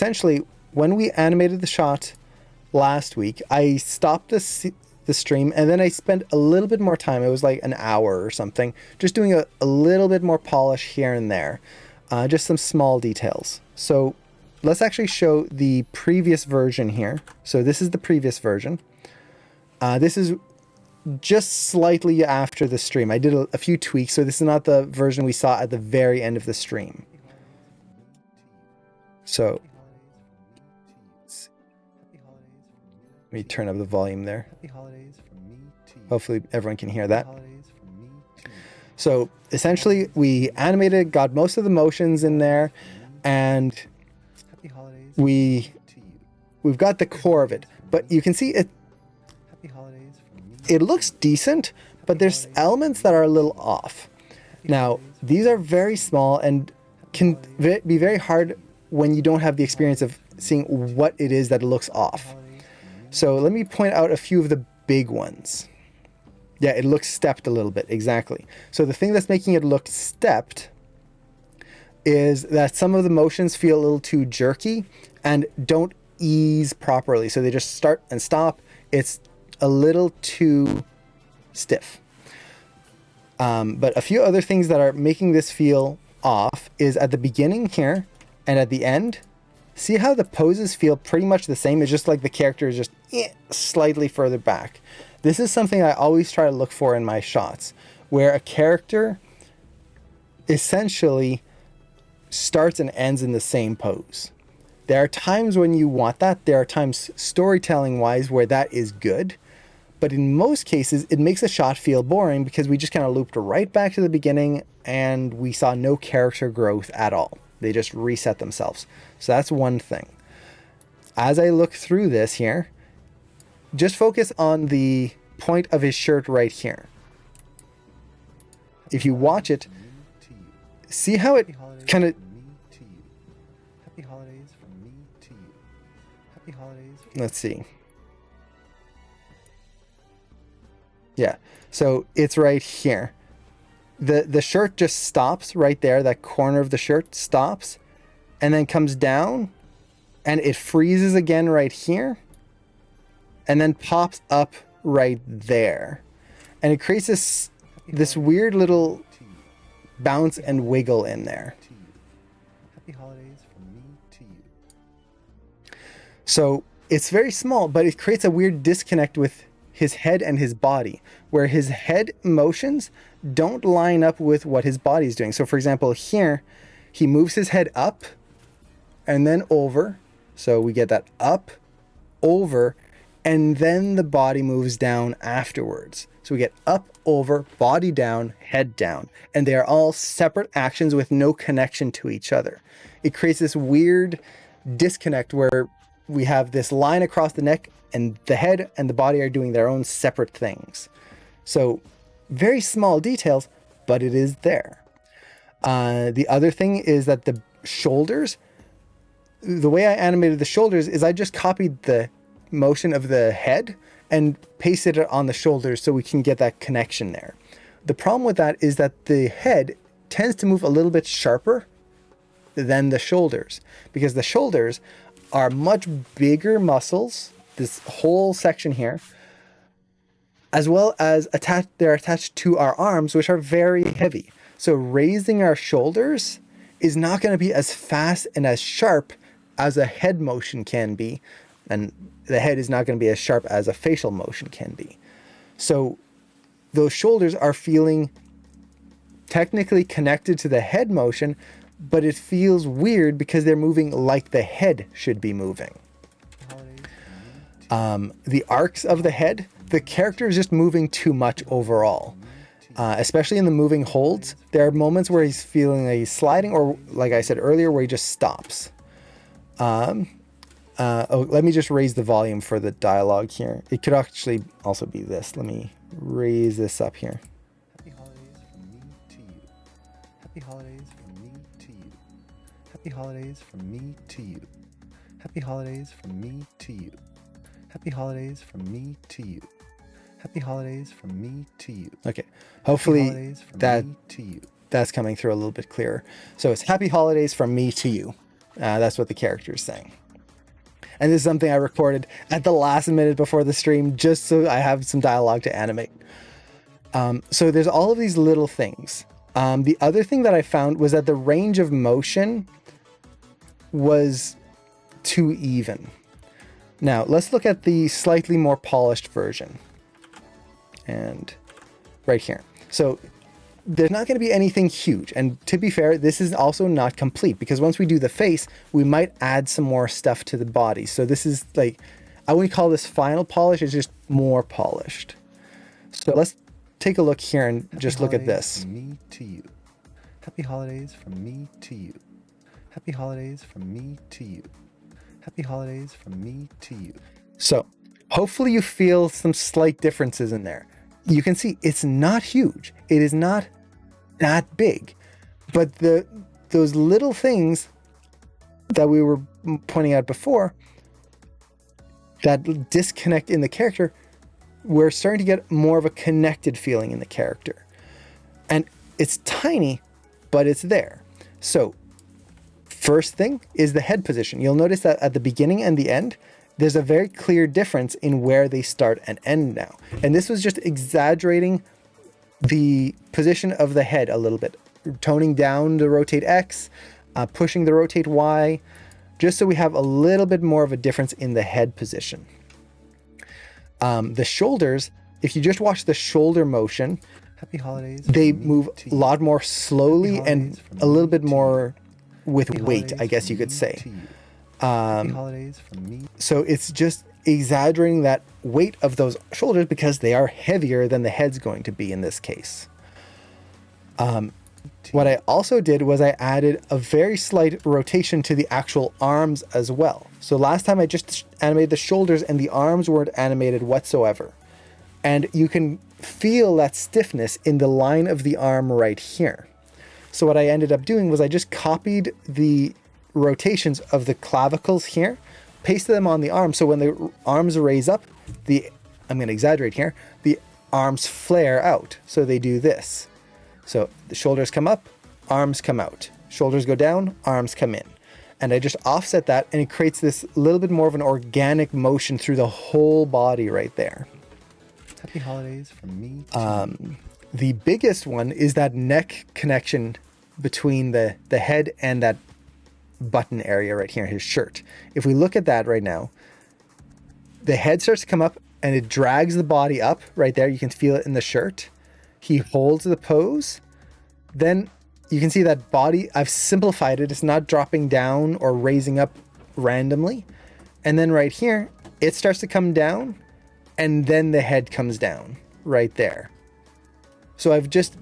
essentially, when we animated the shot last week, I stopped the stream, and then I spent a little bit more time. It was like an hour or something, just doing a little bit more polish here and there, just some small details. So let's actually show the previous version here. So this is the previous version. This is just slightly after the stream. I did a few tweaks, so this is not the version we saw at the very end of the stream. So let me turn up the volume there. Hopefully everyone can hear that. So essentially we animated, got most of the motions in there, and we've got the core of it. But you can see it looks decent, but there's elements that are a little off. Now, these are very small and can be very hard when you don't have the experience of seeing what it is that looks off. So let me point out a few of the big ones. Yeah, it looks stepped a little bit, exactly. So the thing that's making it look stepped is that some of the motions feel a little too jerky and don't ease properly. So they just start and stop. It's a little too stiff. But a few other things that are making this feel off is at the beginning here and at the end. See how the poses feel pretty much the same? It's just like the character is just slightly further back. This is something I always try to look for in my shots, where a character essentially starts and ends in the same pose. There are times when you want that. There are times storytelling wise where that is good. But in most cases, it makes a shot feel boring because we just kind of looped right back to the beginning and we saw no character growth at all. They just reset themselves. So that's one thing. As I look through this here, just focus on the point of his shirt right here. If you watch it, see how it kind of... Happy holidays from me to you. Happy holidays. Let's see. Yeah, so it's right here. The shirt just stops right there. That corner of the shirt stops and then comes down and it freezes again right here and then pops up right there. And it creates this weird little bounce and wiggle in there. Happy holidays from me to you. So it's very small, but it creates a weird disconnect with his head and his body, where his head motions don't line up with what his body is doing. So for example, here, he moves his head up and then over. So we get that up, over, and then the body moves down afterwards. So we get up, over, body down, head down. And they are all separate actions with no connection to each other. It creates this weird disconnect where we have this line across the neck and the head and the body are doing their own separate things. So very small details, but it is there. The other thing is that the shoulders, the way I animated the shoulders is I just copied the motion of the head and pasted it on the shoulders so we can get that connection there. The problem with that is that the head tends to move a little bit sharper than the shoulders, because the shoulders are much bigger muscles, this whole section here, as well as they're attached to our arms, which are very heavy. So raising our shoulders is not going to be as fast and as sharp as a head motion can be. And the head is not going to be as sharp as a facial motion can be. So those shoulders are feeling technically connected to the head motion, but it feels weird because they're moving like the head should be moving. The arcs of the head, the character is just moving too much overall. Especially in the moving holds, there are moments where he's feeling like he's sliding, or like I said earlier, where he just stops. Let me just raise the volume for the dialogue here. It could actually also be this. Let me raise this up here. Happy holidays from me to you. Happy holidays from me to you. Happy holidays from me to you. Happy holidays from me to you. Happy holidays from me to you. Happy holidays from me to you. Okay, hopefully that's coming through a little bit clearer. So it's happy holidays from me to you. That's what the character is saying. And this is something I recorded at the last minute before the stream, just so I have some dialogue to animate. So there's all of these little things. The other thing that I found was that the range of motion was too even. Now let's look at the slightly more polished version. And right here. So there's not going to be anything huge. And to be fair, this is also not complete, because once we do the face, we might add some more stuff to the body. So this is like, I wouldn't call this final polish, it's just more polished. So let's take a look here and just look at this. From me to you. Happy holidays from me to you. Happy holidays from me to you. Happy holidays from me to you. So hopefully you feel some slight differences in there. You can see it's not huge. It is not that big, but those little things that we were pointing out before, that disconnect in the character, we're starting to get more of a connected feeling in the character. And it's tiny, but it's there. So first thing is the head position. You'll notice that at the beginning and the end, there's a very clear difference in where they start and end now. And this was just exaggerating the position of the head a little bit, toning down the rotate X, pushing the rotate Y, just so we have a little bit more of a difference in the head position. The shoulders, if you just watch the shoulder motion, Happy holidays. They move a lot more slowly and a little bit more with weight, I guess you could say. So it's just exaggerating that weight of those shoulders because they are heavier than the head's going to be in this case. What I also did was I added a very slight rotation to the actual arms as well. So last time I just animated the shoulders and the arms weren't animated whatsoever. And you can feel that stiffness in the line of the arm right here. So what I ended up doing was I just copied the rotations of the clavicles here, pasted them on the arm, so when the arms raise up, I'm going to exaggerate here, the arms flare out, so they do this. So the shoulders come up, arms come out, shoulders go down, arms come in. And I just offset that, and it creates this little bit more of an organic motion through the whole body right there. Happy holidays from me. The biggest one is that neck connection between the head and that button area right here, his shirt. If we look at that right now, the head starts to come up and it drags the body up right there. You can feel it in the shirt. He holds the pose. Then you can see that body, I've simplified it. It's not dropping down or raising up randomly. And then right here, it starts to come down and then the head comes down right there. So I've just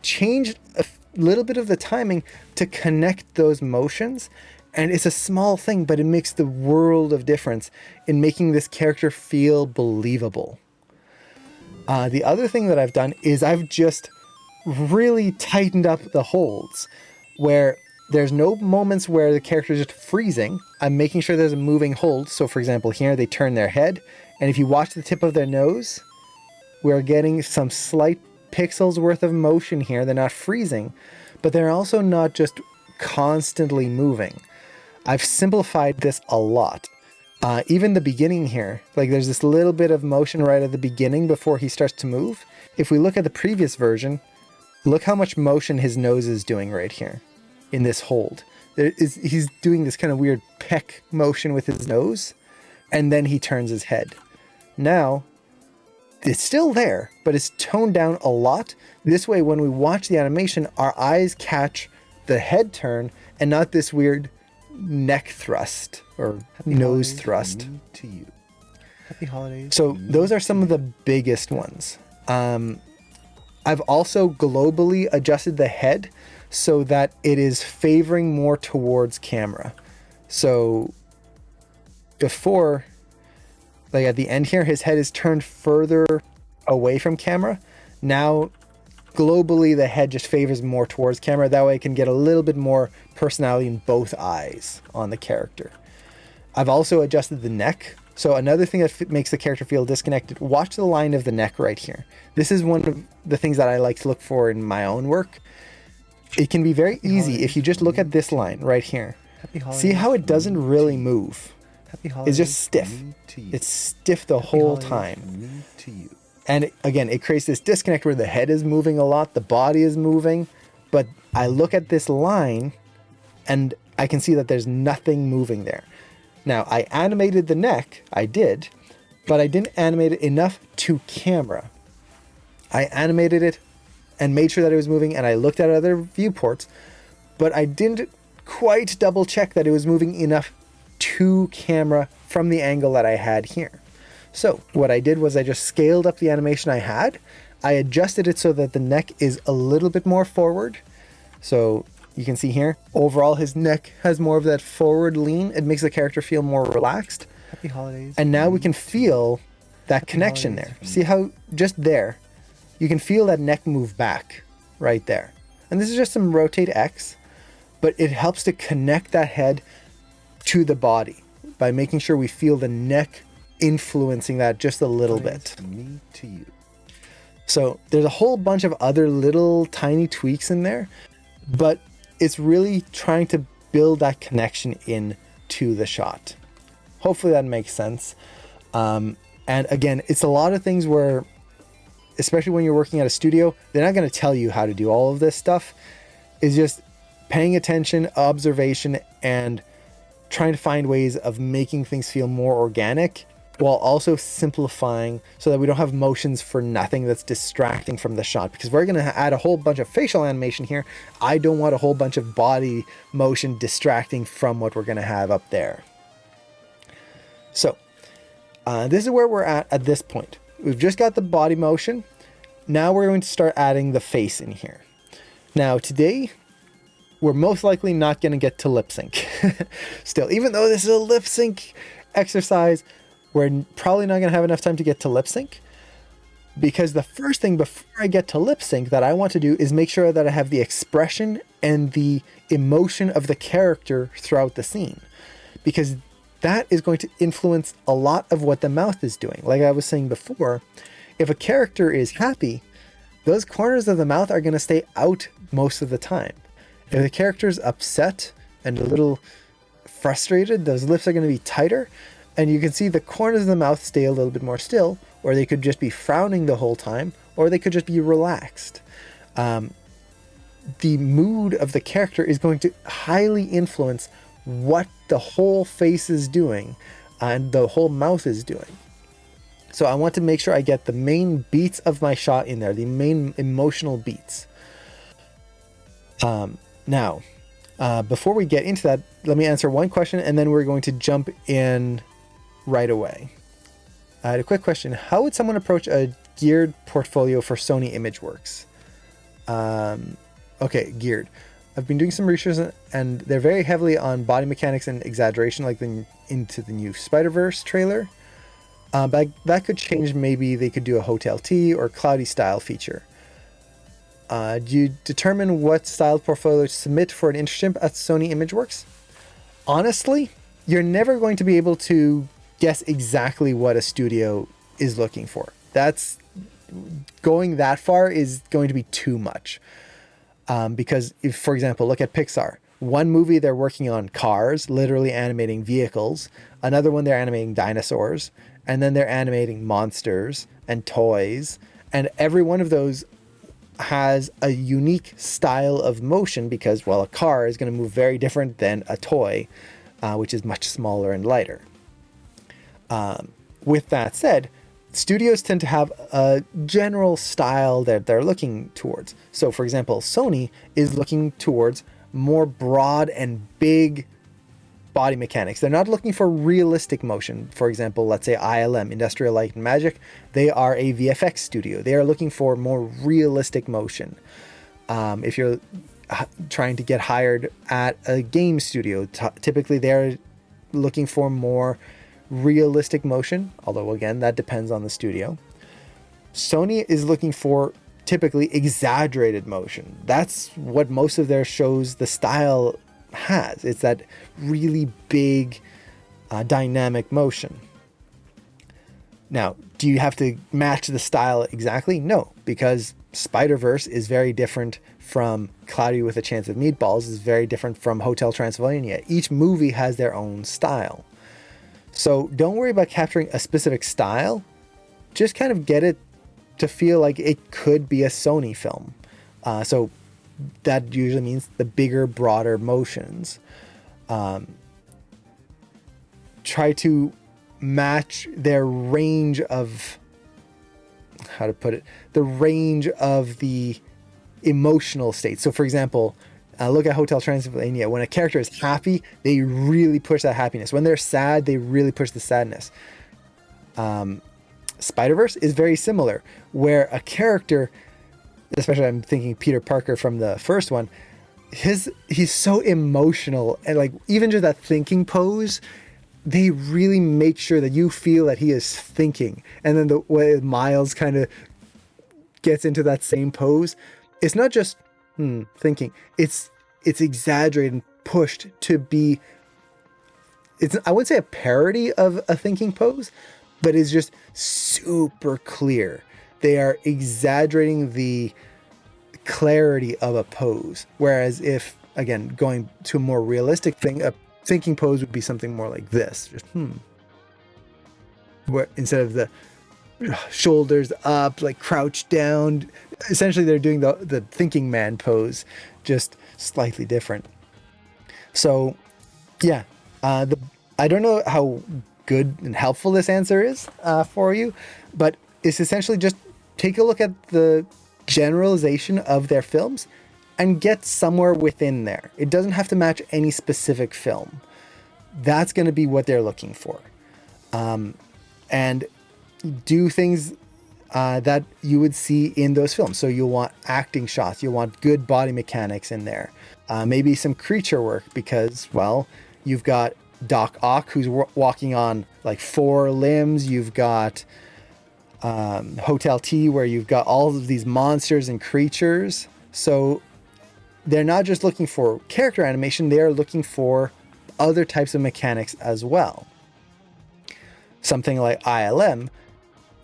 changed a little bit of the timing to connect those motions, and it's a small thing, but it makes the world of difference in making this character feel believable. The other thing that I've done is I've just really tightened up the holds, where there's no moments where the character is just freezing. I'm making sure there's a moving hold. So for example, here they turn their head, and if you watch the tip of their nose, we're getting some slight pixels worth of motion here. They're not freezing, but they're also not just constantly moving. I've simplified this a lot. Even the beginning here, like there's this little bit of motion right at the beginning before he starts to move. If we look at the previous version, look how much motion his nose is doing right here in this hold. He's doing this kind of weird peck motion with his nose, and then he turns his head. Now, it's still there, but it's toned down a lot. This way, when we watch the animation, our eyes catch the head turn and not this weird neck thrust or nose thrust. To you. Happy holidays. So those are some of the biggest ones. I've also globally adjusted the head so that it is favoring more towards camera. So before, like at the end here, his head is turned further away from camera. Now, globally, the head just favors more towards camera. That way I can get a little bit more personality in both eyes on the character. I've also adjusted the neck. So another thing that makes the character feel disconnected, watch the line of the neck right here. This is one of the things that I like to look for in my own work. It can be very easy if you just look at this line right here. Happy holidays See how it from doesn't me really to you. move. Happy holidays It's just stiff. from me to you. It's stiff the Happy whole holidays time. from me to you. And again, it creates this disconnect where the head is moving a lot, the body is moving, but I look at this line and I can see that there's nothing moving there. Now, I animated the neck, I did, but I didn't animate it enough to camera. I animated it and made sure that it was moving, and I looked at other viewports, but I didn't quite double check that it was moving enough to camera from the angle that I had here. So what I did was I just scaled up the animation I had. I adjusted it so that the neck is a little bit more forward. So you can see here, overall his neck has more of that forward lean. It makes the character feel more relaxed. Happy holidays. And now from we me can to you. feel that Happy connection holidays there. from See me. how just there, you can feel that neck move back right there. And this is just some rotate X, but it helps to connect that head to the body by making sure we feel the neck influencing that just a little Holidays bit. from me to you. So there's a whole bunch of other little tiny tweaks in there, but it's really trying to build that connection in to the shot. Hopefully that makes sense. And again, it's a lot of things where, especially when you're working at a studio, they're not going to tell you how to do all of this stuff. It's just paying attention, observation, and trying to find ways of making things feel more organic while also simplifying so that we don't have motions for nothing that's distracting from the shot, because we're going to add a whole bunch of facial animation here. I don't want a whole bunch of body motion distracting from what we're going to have up there. So this is where we're at this point. We've just got the body motion. Now we're going to start adding the face in here. Now today, we're most likely not going to get to lip sync. Still, even though this is a lip sync exercise, we're probably not going to have enough time to get to lip sync, because the first thing before I get to lip sync that I want to do is make sure that I have the expression and the emotion of the character throughout the scene, because that is going to influence a lot of what the mouth is doing. Like I was saying before, if a character is happy, those corners of the mouth are going to stay out most of the time. If the character's upset and a little frustrated, those lips are going to be tighter, and you can see the corners of the mouth stay a little bit more still, or they could just be frowning the whole time, or they could just be relaxed. The mood of the character is going to highly influence what the whole face is doing and the whole mouth is doing. So I want to make sure I get the main beats of my shot in there, the main emotional beats. Now, before we get into that, let me answer one question and then we're going to jump in right away. I had a quick question. How would someone approach a geared portfolio for Sony ImageWorks? Okay, geared. I've been doing some research and they're very heavily on body mechanics and exaggeration, like into the new Spider-Verse trailer. But that could change. Maybe they could do a Hotel T or cloudy style feature. Do you determine what style portfolio to submit for an internship at Sony ImageWorks? Honestly, you're never going to be able to guess exactly what a studio is looking for. That's going that far is going to be too much. Because if, for example, look at Pixar. One movie they're working on cars, literally animating vehicles. Another one they're animating dinosaurs. And then they're animating monsters and toys. And every one of those has a unique style of motion because, well, a car is going to move very different than a toy, which is much smaller and lighter. With that said, studios tend to have a general style that they're looking towards. So, for example, Sony is looking towards more broad and big body mechanics. They're not looking for realistic motion. For example, let's say ILM, Industrial Light and Magic, they are a VFX studio. They are looking for more realistic motion. If you're trying to get hired at a game studio, typically they're looking for more realistic motion, although again, that depends on the studio. Sony is looking for typically exaggerated motion. That's what most of their shows, the style has. It's that really big dynamic motion. Now, do you have to match the style exactly? No, because Spider-Verse is very different from Cloudy with a Chance of Meatballs is very different from Hotel Transylvania. Each movie has their own style. So don't worry about capturing a specific style. Just kind of get it to feel like it could be a Sony film. So that usually means the bigger, broader motions. Try to match their range of, how to put it, the range of the emotional state. So for example, look at Hotel Transylvania. When a character is happy, they really push that happiness. When they're sad, they really push the sadness. Spider-Verse is very similar, where a character, especially I'm thinking Peter Parker from the first one, he's so emotional, and like even just that thinking pose, they really make sure that you feel that he is thinking. And then the way Miles kind of gets into that same pose, it's not just thinking. It's exaggerated and pushed to be. I wouldn't say a parody of a thinking pose, but it's just super clear. They are exaggerating the clarity of a pose. Whereas if, again, going to a more realistic thing, a thinking pose would be something more like this. Just where instead of the shoulders up, like crouched down, essentially they're doing the thinking man pose, just slightly different. So yeah, I don't know how good and helpful this answer is for you, but it's essentially just take a look at the generalization of their films and get somewhere within there. It doesn't have to match any specific film. That's going to be what they're looking for. And do things that you would see in those films. So you'll want acting shots. You'll want good body mechanics in there. Maybe some creature work because, well, you've got Doc Ock who's walking on like 4 limbs. You've got Hotel T where you've got all of these monsters and creatures. So they're not just looking for character animation, they are looking for other types of mechanics as well. Something like ILM,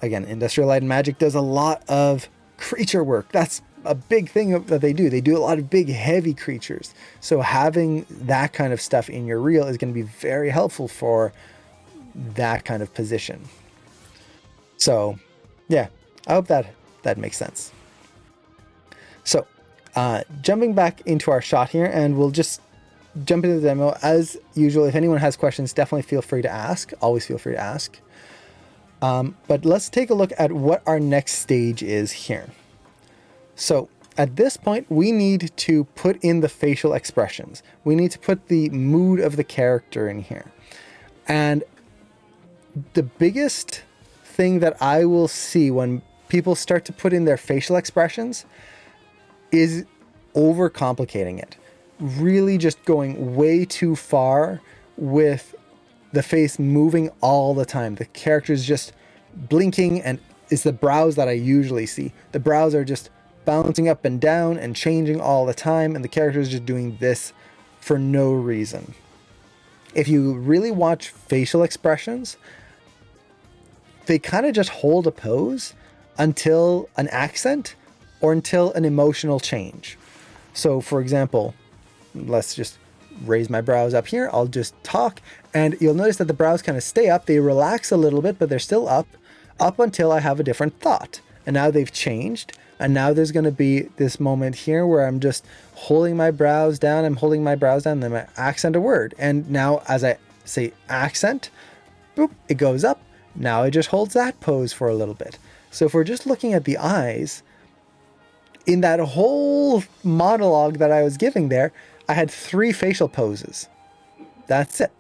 again, Industrial Light and Magic, does a lot of creature work. That's a big thing that they do. They do a lot of big, heavy creatures. So having that kind of stuff in your reel is going to be very helpful for that kind of position. So yeah, I hope that makes sense. So jumping back into our shot here, and we'll just jump into the demo. As usual, if anyone has questions, definitely feel free to ask. Always feel free to ask. But let's take a look at what our next stage is here. So at this point, we need to put in the facial expressions. We need to put the mood of the character in here. And the biggest thing that I will see when people start to put in their facial expressions is overcomplicating it. Really just going way too far with the face moving all the time. The character's just blinking, and it's the brows that I usually see. The brows are just bouncing up and down and changing all the time, and the character is just doing this for no reason. If you really watch facial expressions, they kind of just hold a pose until an accent or until an emotional change. So for example, let's just raise my brows up here. I'll just talk, and you'll notice that the brows kind of stay up. They relax a little bit, but they're still up until I have a different thought. And now they've changed. And now there's going to be this moment here where I'm just holding my brows down. I'm holding my brows down, and then I accent a word. And now as I say accent, boop, it goes up. Now it just holds that pose for a little bit. So if we're just looking at the eyes, in that whole monologue that I was giving there, I had 3 facial poses. That's it.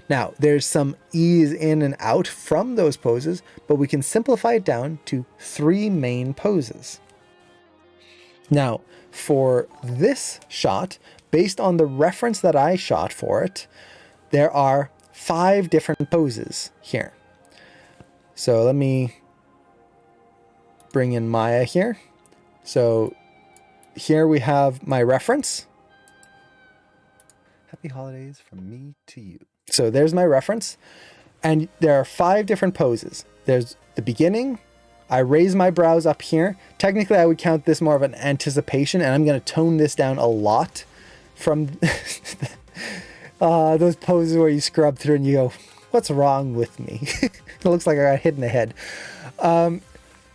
Now, there's some ease in and out from those poses, but we can simplify it down to 3 main poses. Now, for this shot, based on the reference that I shot for it, there are 5 different poses here. So let me bring in Maya here. So here we have my reference. Happy holidays from me to you. So there's my reference. And there are 5 different poses. There's the beginning, I raise my brows up here. Technically, I would count this more of an anticipation, and I'm going to tone this down a lot from those poses where you scrub through and you go, what's wrong with me? It looks like I got hit in the head.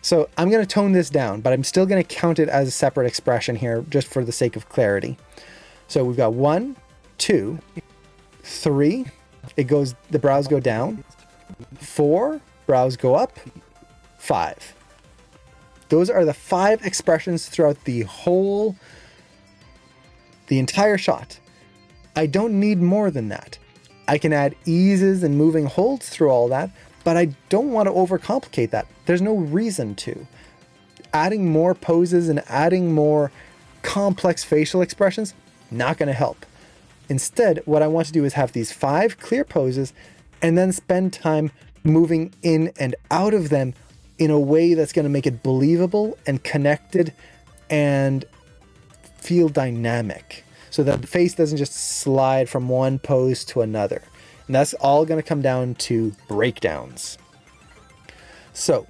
So I'm going to tone this down, but I'm still going to count it as a separate expression here just for the sake of clarity. So we've got 1, 2, 3. The brows go down. 4, brows go up. 5. Those are the 5 expressions throughout the entire shot. I don't need more than that. I can add eases and moving holds through all that, but I don't want to overcomplicate that. There's no reason to. Adding more poses and adding more complex facial expressions, not going to help. Instead, what I want to do is have these 5 clear poses and then spend time moving in and out of them in a way that's going to make it believable and connected and feel dynamic, so that the face doesn't just slide from one pose to another. And that's all going to come down to breakdowns. So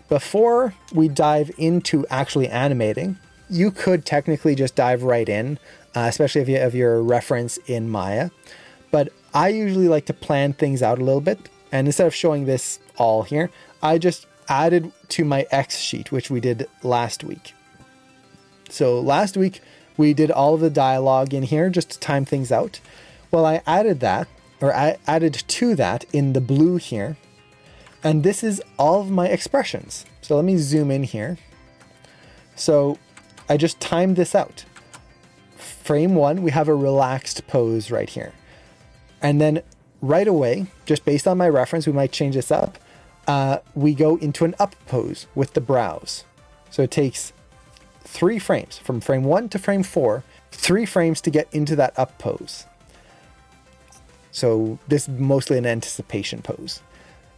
before we dive into actually animating, you could technically just dive right in, especially if you have your reference in Maya. But I usually like to plan things out a little bit. And instead of showing this all here, I just added to my X sheet, which we did last week. So last week we did all of the dialogue in here just to time things out. Well, I added that, or I added to that in the blue here. And this is all of my expressions. So let me zoom in here. So I just timed this out. Frame 1, we have a relaxed pose right here. And then right away, just based on my reference, we might change this up. We go into an up pose with the brows. So it takes 3 frames, from frame 1 to frame 4, 3 frames to get into that up pose. So this is mostly an anticipation pose.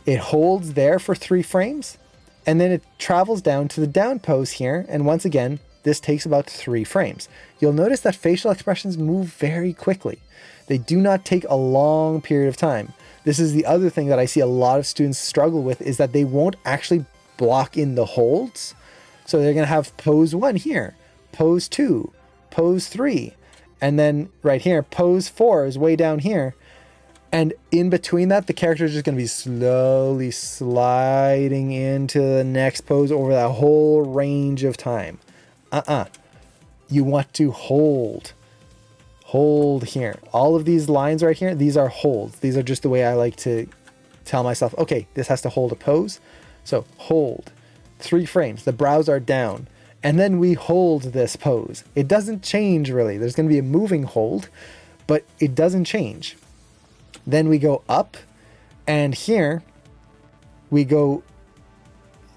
It holds there for 3 frames, and then it travels down to the down pose here. And once again, this takes about 3 frames. You'll notice that facial expressions move very quickly. They do not take a long period of time. This is the other thing that I see a lot of students struggle with, is that they won't actually block in the holds. So they're going to have pose 1 here, pose 2, pose 3, and then right here, pose 4 is way down here. And in between that, the character is just going to be slowly sliding into the next pose over that whole range of time. You want to hold here. All of these lines right here, these are holds. These are just the way I like to tell myself, okay, this has to hold a pose. So hold, 3 frames, the brows are down, and then we hold this pose. It doesn't change really. There's going to be a moving hold, but it doesn't change. Then we go up, and here we go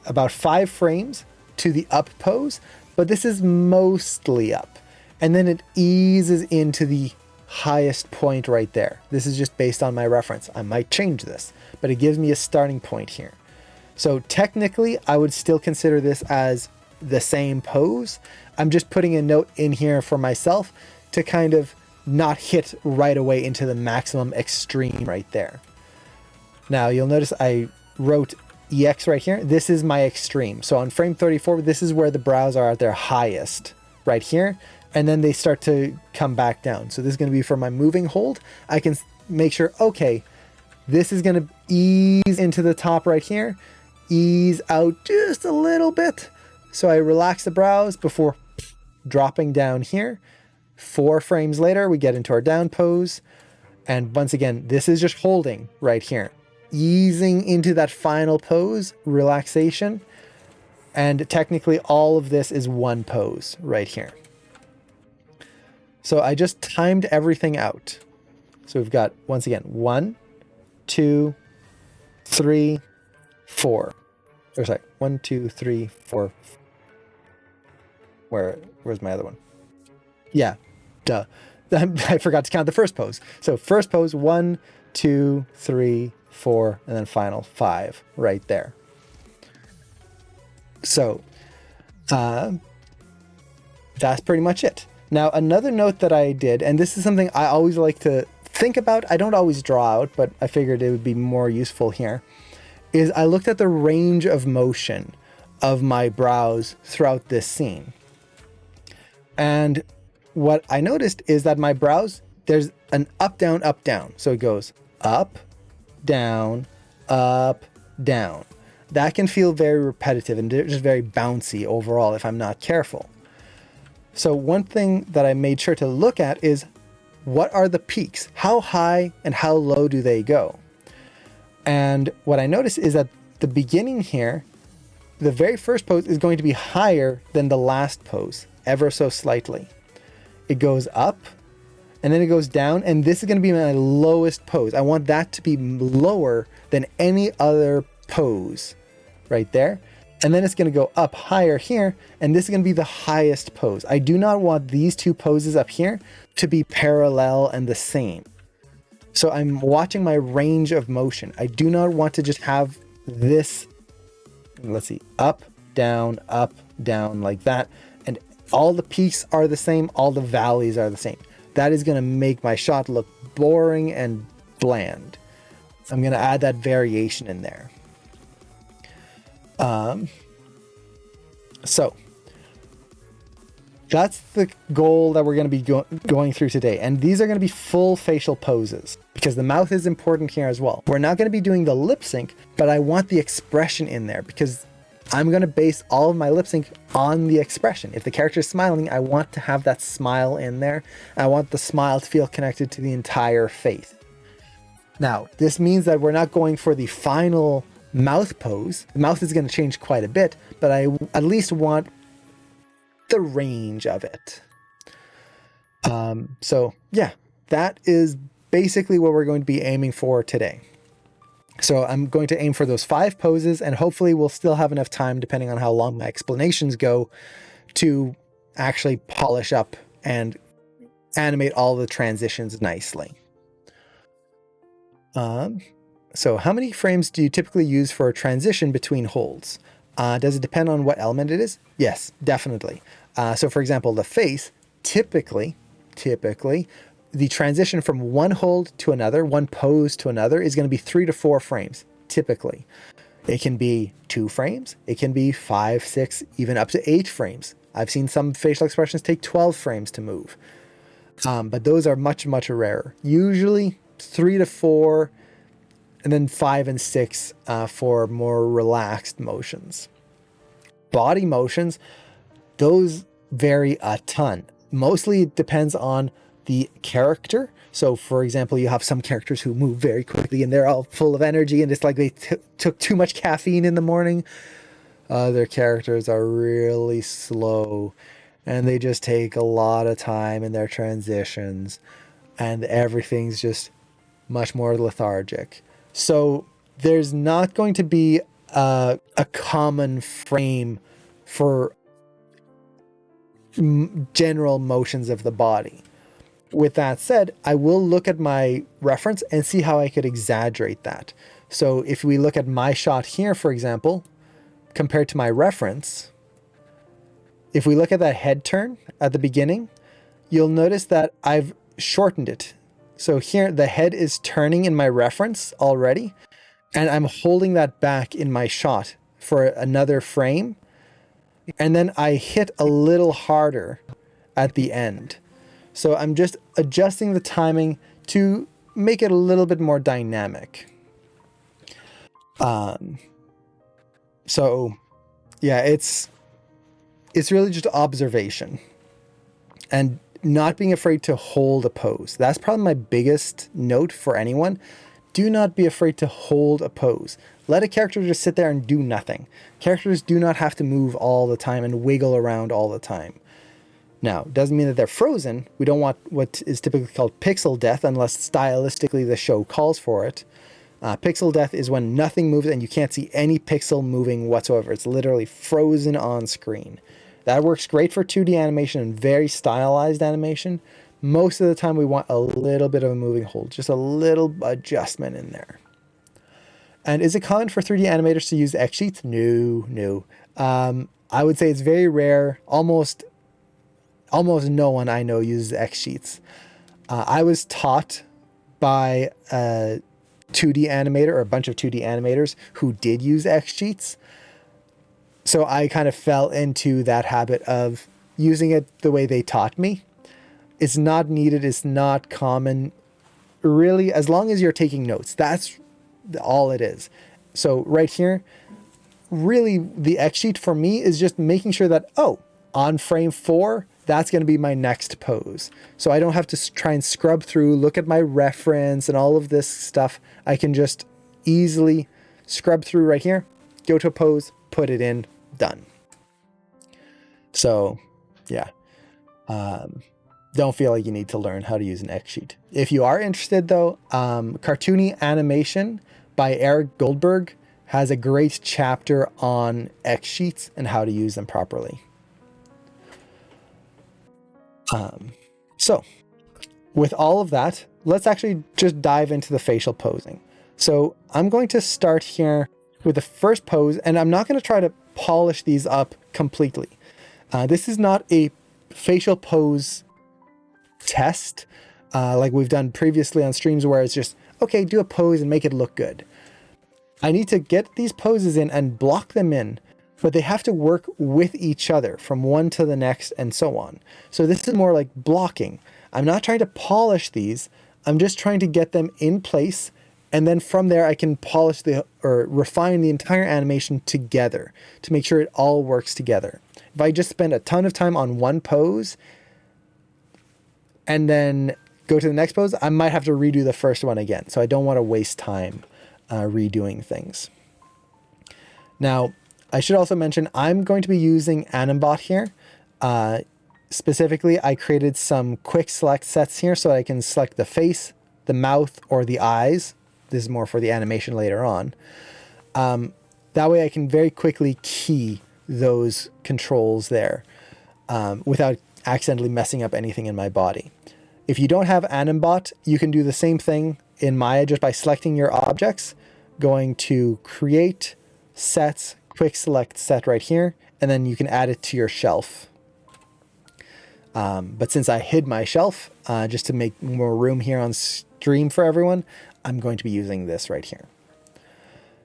about 5 frames to the up pose, but this is mostly up. And then it eases into the highest point right there. This is just based on my reference. I might change this, but it gives me a starting point here. So technically, I would still consider this as the same pose. I'm just putting a note in here for myself to kind of not hit right away into the maximum extreme right there. Now you'll notice I wrote EX right here. This is my extreme. So on frame 34, this is where the brows are at their highest right here. And then they start to come back down. So this is going to be for my moving hold. I can make sure, okay, this is going to ease into the top right here, ease out just a little bit. So I relax the brows before dropping down here. 4 frames later, we get into our down pose. And once again, this is just holding right here, easing into that final pose, relaxation. And technically all of this is one pose right here. So I just timed everything out. So we've got, once again, 1, 2, 3, 4. Or sorry, 1, 2, 3, 4. Where's my other one? Yeah, duh. I forgot to count the first pose. So first pose, 1, 2, 3, 4, and then final 5 right there. So that's pretty much it. Now, another note that I did, and this is something I always like to think about, I don't always draw out, but I figured it would be more useful here, is I looked at the range of motion of my brows throughout this scene. And what I noticed is that my brows, there's an up, down, up, down. So it goes up, down, up, down. That can feel very repetitive and just very bouncy overall if I'm not careful. So one thing that I made sure to look at is, what are the peaks? How high and how low do they go? And what I noticed is that the beginning here, the very first pose is going to be higher than the last pose, ever so slightly. It goes up and then it goes down, and this is going to be my lowest pose. I want that to be lower than any other pose right there. And then it's going to go up higher here, and this is going to be the highest pose. I do not want these two poses up here to be parallel and the same. So I'm watching my range of motion. I do not want to just have this, let's see, up, down, like that. And all the peaks are the same, all the valleys are the same. That is going to make my shot look boring and bland. I'm going to add that variation in there. So that's the goal that we're going to be going through today. And these are going to be full facial poses because the mouth is important here as well. We're not going to be doing the lip sync, but I want the expression in there because I'm going to base all of my lip sync on the expression. If the character is smiling, I want to have that smile in there. I want the smile to feel connected to the entire face. Now, this means that we're not going for the final mouth pose. The mouth is going to change quite a bit, but I at least want the range of it. So yeah, that is basically what we're going to be aiming for today. So I'm going to aim for those 5 poses, and hopefully we'll still have enough time, depending on how long my explanations go, to actually polish up and animate all the transitions nicely. So how many frames do you typically use for a transition between holds? Does it depend on what element it is? Yes, definitely. So for example, the face, typically, the transition from one hold to another, one pose to another, is going to be 3 to 4 frames, typically. It can be 2 frames, it can be 5, 6, even up to 8 frames. I've seen some facial expressions take 12 frames to move. But those are much, much rarer. Usually 3 to 4, and then 5 and 6 for more relaxed motions. Body motions, those vary a ton. Mostly it depends on the character. So for example, you have some characters who move very quickly and they're all full of energy and it's like they took too much caffeine in the morning. Other characters are really slow and they just take a lot of time in their transitions and everything's just much more lethargic. So there's not going to be a common frame for general motions of the body. With that said, I will look at my reference and see how I could exaggerate that. So if we look at my shot here, for example, compared to my reference, if we look at that head turn at the beginning, you'll notice that I've shortened it. So here the head is turning in my reference already, and I'm holding that back in my shot for another frame. And then I hit a little harder at the end. So I'm just adjusting the timing to make it a little bit more dynamic. So yeah, it's really just observation and not being afraid to hold a pose. That's probably my biggest note for anyone. Do not be afraid to hold a pose. Let a character just sit there and do nothing. Characters do not have to move all the time and wiggle around all the time. Now, it doesn't mean that they're frozen. We don't want what is typically called pixel death unless stylistically the show calls for it. Pixel death is when nothing moves and you can't see any pixel moving whatsoever. It's literally frozen on screen. That works great for 2D animation and very stylized animation. Most of the time we want a little bit of a moving hold, just a little adjustment in there. And is it common for 3D animators to use X sheets? No. I would say it's very rare. Almost no one I know uses X sheets. I was taught by a 2D animator or a bunch of 2D animators who did use X sheets. So I kind of fell into that habit of using it the way they taught me. It's not needed. It's not common. Really, as long as you're taking notes, that's all it is. So right here, really the X sheet for me is just making sure that, oh, on frame 4, that's going to be my next pose. So I don't have to try and scrub through, look at my reference and all of this stuff. I can just easily scrub through right here, go to a pose, put it in, done. So yeah, don't feel like you need to learn how to use an X sheet. If you are interested though, Cartoony Animation by Eric Goldberg has a great chapter on X sheets and how to use them properly. So with all of that, let's actually just dive into the facial posing. So I'm going to start here with the first pose, and I'm not going to try to polish these up completely. This is not a facial pose test like we've done previously on streams where it's just, okay, do a pose and make it look good. I need to get these poses in and block them in, but they have to work with each other from one to the next and so on. So this is more like blocking. I'm not trying to polish these. I'm just trying to get them in place. And then from there, I can polish or refine the entire animation together to make sure it all works together. If I just spend a ton of time on one pose and then go to the next pose, I might have to redo the first one again. So I don't want to waste time redoing things. Now, I should also mention I'm going to be using Animbot here. Specifically, I created some quick select sets here so I can select the face, the mouth, or the eyes. This is more for the animation later on. That way I can very quickly key those controls there without accidentally messing up anything in my body. If you don't have Animbot, you can do the same thing in Maya just by selecting your objects, going to Create, Sets, Quick Select Set right here, and then you can add it to your shelf. But since I hid my shelf, just to make more room here on stream for everyone, I'm going to be using this right here.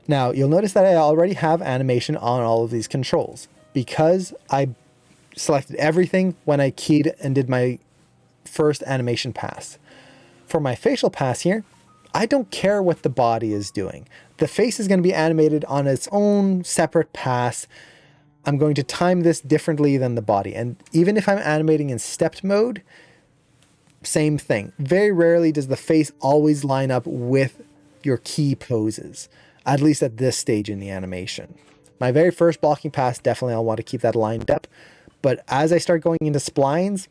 Now, you'll notice that I already have animation on all of these controls because I selected everything when I keyed and did my first animation pass. For my facial pass here, I don't care what the body is doing. The face is going to be animated on its own separate pass. I'm going to time this differently than the body. And even if I'm animating in stepped mode, same thing. Very rarely does the face always line up with your key poses, at least at this stage in the animation. My very first blocking pass, definitely I'll want to keep that lined up. But as I start going into splines,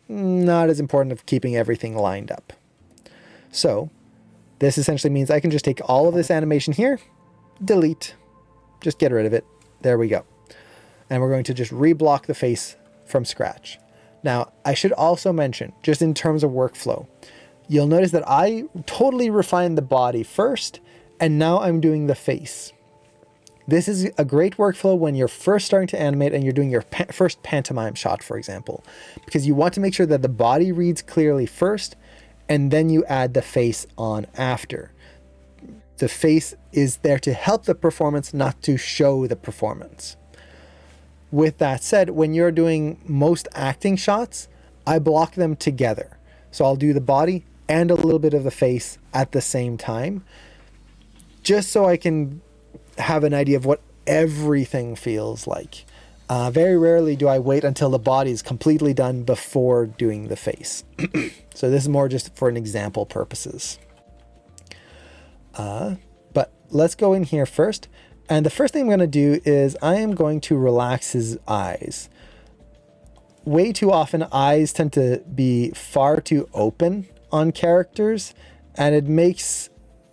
not as important of keeping everything lined up. So this essentially means I can just take all of this animation here, delete, just get rid of it. There we go. And we're going to just reblock the face from scratch. Now, I should also mention, just in terms of workflow, you'll notice that I totally refined the body first, and now I'm doing the face. This is a great workflow when you're first starting to animate and you're doing your first pantomime shot, for example, because you want to make sure that the body reads clearly first, and then you add the face on after. The face is there to help the performance, not to show the performance. With that said, when you're doing most acting shots, I block them together. So I'll do the body and a little bit of the face at the same time, just so I can have an idea of what everything feels like. Very rarely do I wait until the body is completely done before doing the face. So this is more just for an example purposes. But let's go in here first. And the first thing I'm going to do is I am going to relax his eyes. Way too often eyes tend to be far too open on characters, and it makes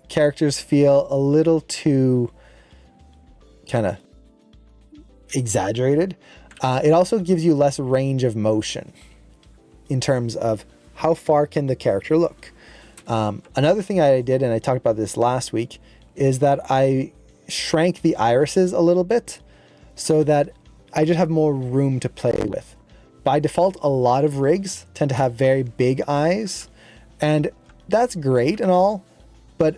characters feel a little too kind of exaggerated. It also gives you less range of motion in terms of how far can the character look. Another thing I did, and I talked about this last week, is that I shrank the irises a little bit so that I just have more room to play with. By default, a lot of rigs tend to have very big eyes, and that's great and all, but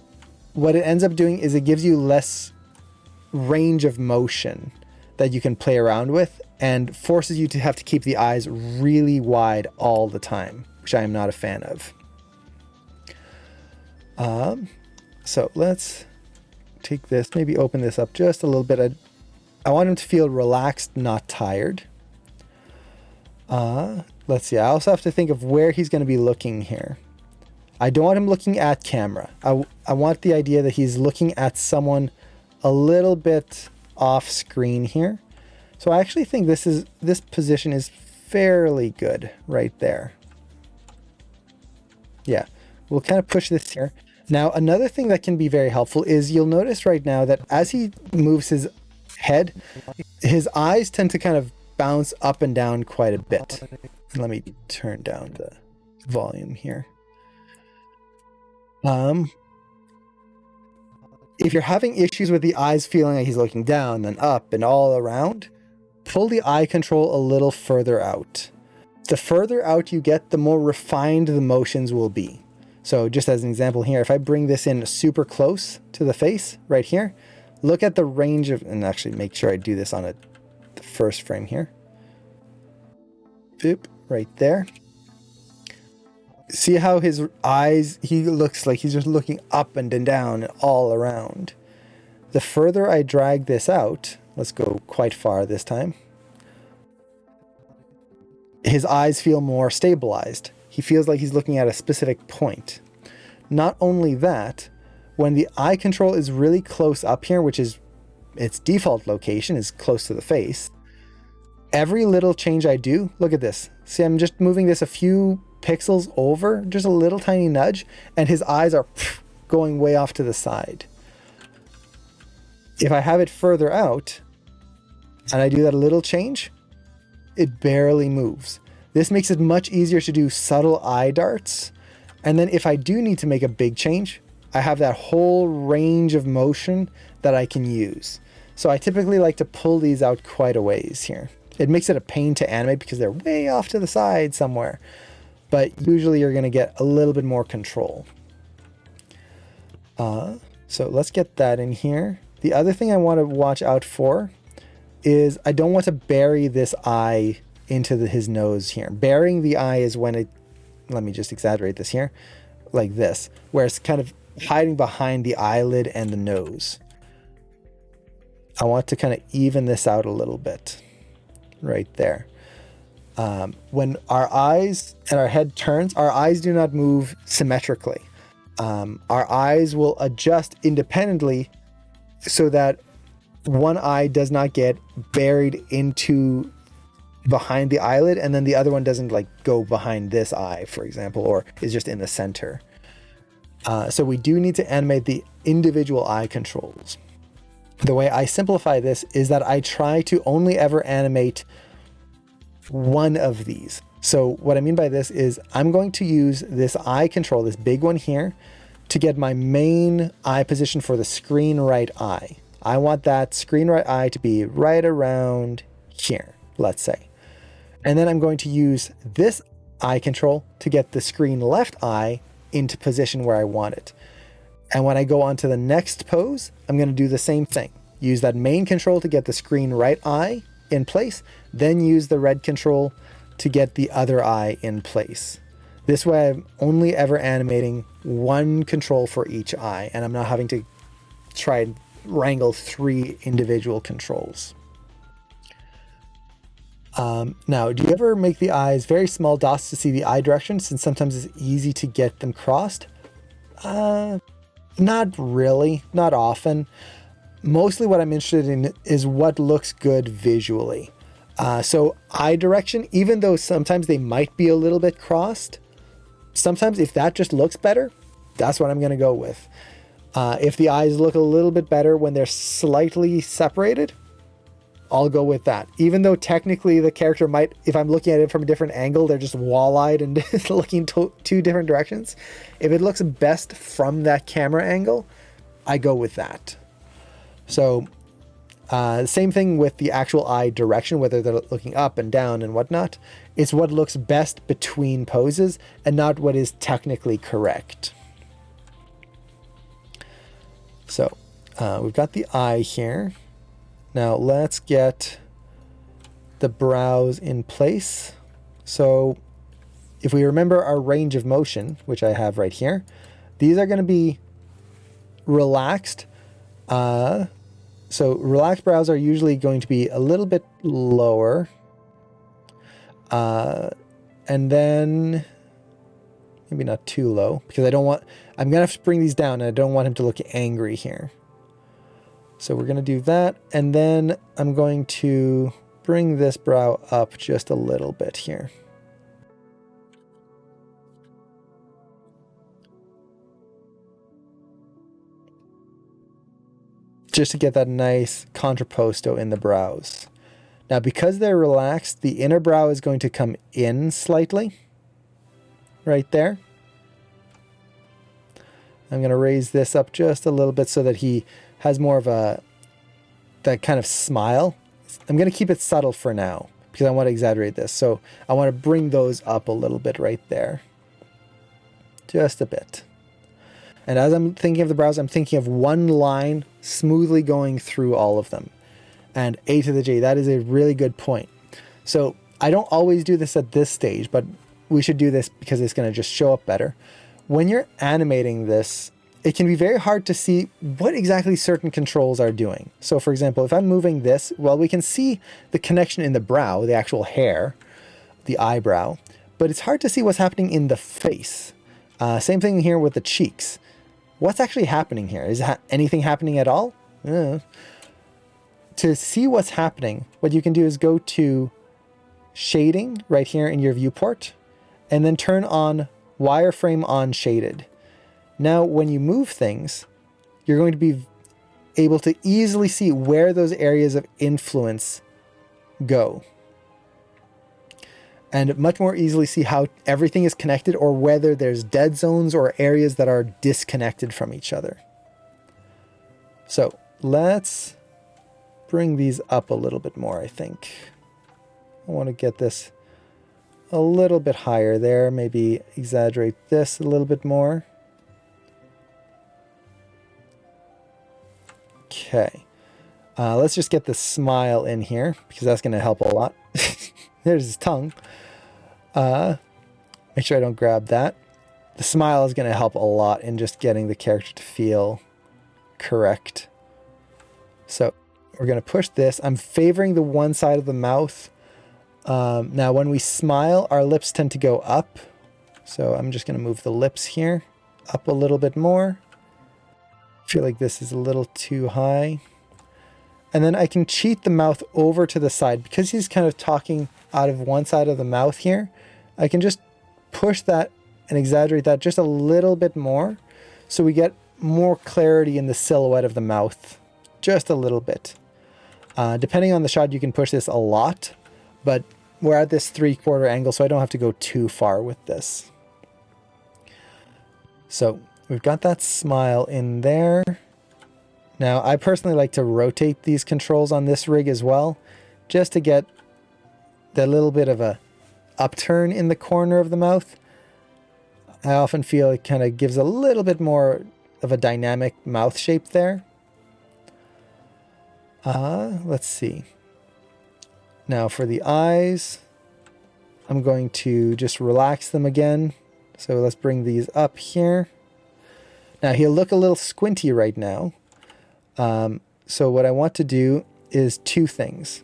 what it ends up doing is it gives you less range of motion that you can play around with and forces you to have to keep the eyes really wide all the time, which I am not a fan of. So let's take this, maybe open this up just a little bit. I want him to feel relaxed, not tired. Let's see. I also have to think of where he's going to be looking here. I don't want him looking at camera. I want the idea that he's looking at someone a little bit off screen here. So I actually think this position is fairly good right there. Yeah, we'll kind of push this here. Now, another thing that can be very helpful is you'll notice right now that as he moves his head, his eyes tend to kind of bounce up and down quite a bit. Let me turn down the volume here. If you're having issues with the eyes feeling like he's looking down, then up and all around, pull the eye control a little further out. The further out you get, the more refined the motions will be. So just as an example here, if I bring this in super close to the face right here, look at the range of, and actually make sure I do this on the first frame here. Boop, right there. See how his eyes, he looks like he's just looking up and down and all around. The further I drag this out, let's go quite far this time, his eyes feel more stabilized. He feels like he's looking at a specific point. Not only that, when the eye control is really close up here, which is its default location, is close to the face, every little change I do, look at this. See, I'm just moving this a few pixels over, just a little tiny nudge, and his eyes are going way off to the side. If I have it further out, and I do that little change, it barely moves. This makes it much easier to do subtle eye darts. And then if I do need to make a big change, I have that whole range of motion that I can use. So I typically like to pull these out quite a ways here. It makes it a pain to animate because they're way off to the side somewhere. But usually you're going to get a little bit more control. So let's get that in here. The other thing I want to watch out for is I don't want to bury this eye into his nose here. Burying the eye is when it, let me just exaggerate this here, like this, where it's kind of hiding behind the eyelid and the nose. I want to kind of even this out a little bit right there. When our eyes and our head turns, our eyes do not move symmetrically. Our eyes will adjust independently so that one eye does not get buried into behind the eyelid and then the other one doesn't like go behind this eye, for example, or is just in the center. So we do need to animate the individual eye controls. The way I simplify this is that I try to only ever animate one of these. So what I mean by this is I'm going to use this eye control, this big one here, to get my main eye position for the screen right eye. I want that screen right eye to be right around here, let's say. And then I'm going to use this eye control to get the screen left eye into position where I want it. And when I go on to the next pose, I'm going to do the same thing. Use that main control to get the screen right eye in place, then use the red control to get the other eye in place. This way I'm only ever animating one control for each eye, and I'm not having to try and wrangle 3 individual controls. Now, do you ever make the eyes very small dots to see the eye direction, since sometimes it's easy to get them crossed? Not really, not often. Mostly what I'm interested in is what looks good visually. So eye direction, even though sometimes they might be a little bit crossed, sometimes if that just looks better, that's what I'm going to go with. If the eyes look a little bit better when they're slightly separated, I'll go with that. Even though technically the character might, if I'm looking at it from a different angle, they're just wall-eyed and looking 2 different directions. If it looks best from that camera angle, I go with that. So same thing with the actual eye direction, whether they're looking up and down and whatnot. It's what looks best between poses and not what is technically correct. So we've got the eye here. Now let's get the brows in place. So if we remember our range of motion, which I have right here, these are going to be relaxed. So relaxed brows are usually going to be a little bit lower. And then maybe not too low, because I'm going to have to bring these down, and I don't want him to look angry here. So we're going to do that. And then I'm going to bring this brow up just a little bit here. Just to get that nice contrapposto in the brows. Now, because they're relaxed, the inner brow is going to come in slightly. Right there. I'm going to raise this up just a little bit so that he has more of that kind of smile. I'm going to keep it subtle for now because I want to exaggerate this. So I want to bring those up a little bit right there. Just a bit. And as I'm thinking of the brows, I'm thinking of one line smoothly going through all of them. And A to the J, that is a really good point. So I don't always do this at this stage, but we should do this because it's going to just show up better. When you're animating this, it can be very hard to see what exactly certain controls are doing. So for example, if I'm moving this, well, we can see the connection in the brow, the actual hair, the eyebrow, but it's hard to see what's happening in the face. Same thing here with the cheeks. What's actually happening here? Is anything happening at all? To see what's happening, what you can do is go to shading right here in your viewport, and then turn on wireframe on shaded. Now, when you move things, you're going to be able to easily see where those areas of influence go. And much more easily see how everything is connected, or whether there's dead zones or areas that are disconnected from each other. So let's bring these up a little bit more, I think. I want to get this a little bit higher there. Maybe exaggerate this a little bit more. Okay. Let's just get the smile in here, because that's going to help a lot. There's his tongue. Make sure I don't grab that. The smile is going to help a lot in just getting the character to feel correct. So we're going to push this. I'm favoring the one side of the mouth. Now, when we smile, our lips tend to go up. So I'm just going to move the lips here up a little bit more. I feel like this is a little too high. And then I can cheat the mouth over to the side. Because he's kind of talking out of one side of the mouth here, I can just push that and exaggerate that just a little bit more, so we get more clarity in the silhouette of the mouth. Just a little bit. Depending on the shot, you can push this a lot, but we're at this 3/4 angle, so I don't have to go too far with this. So we've got that smile in there. Now, I personally like to rotate these controls on this rig as well, just to get that little bit of a upturn in the corner of the mouth. I often feel it kind of gives a little bit more of a dynamic mouth shape there. Let's see. Now for the eyes, I'm going to just relax them again. So let's bring these up here. Now he'll look a little squinty right now. So what I want to do is two things.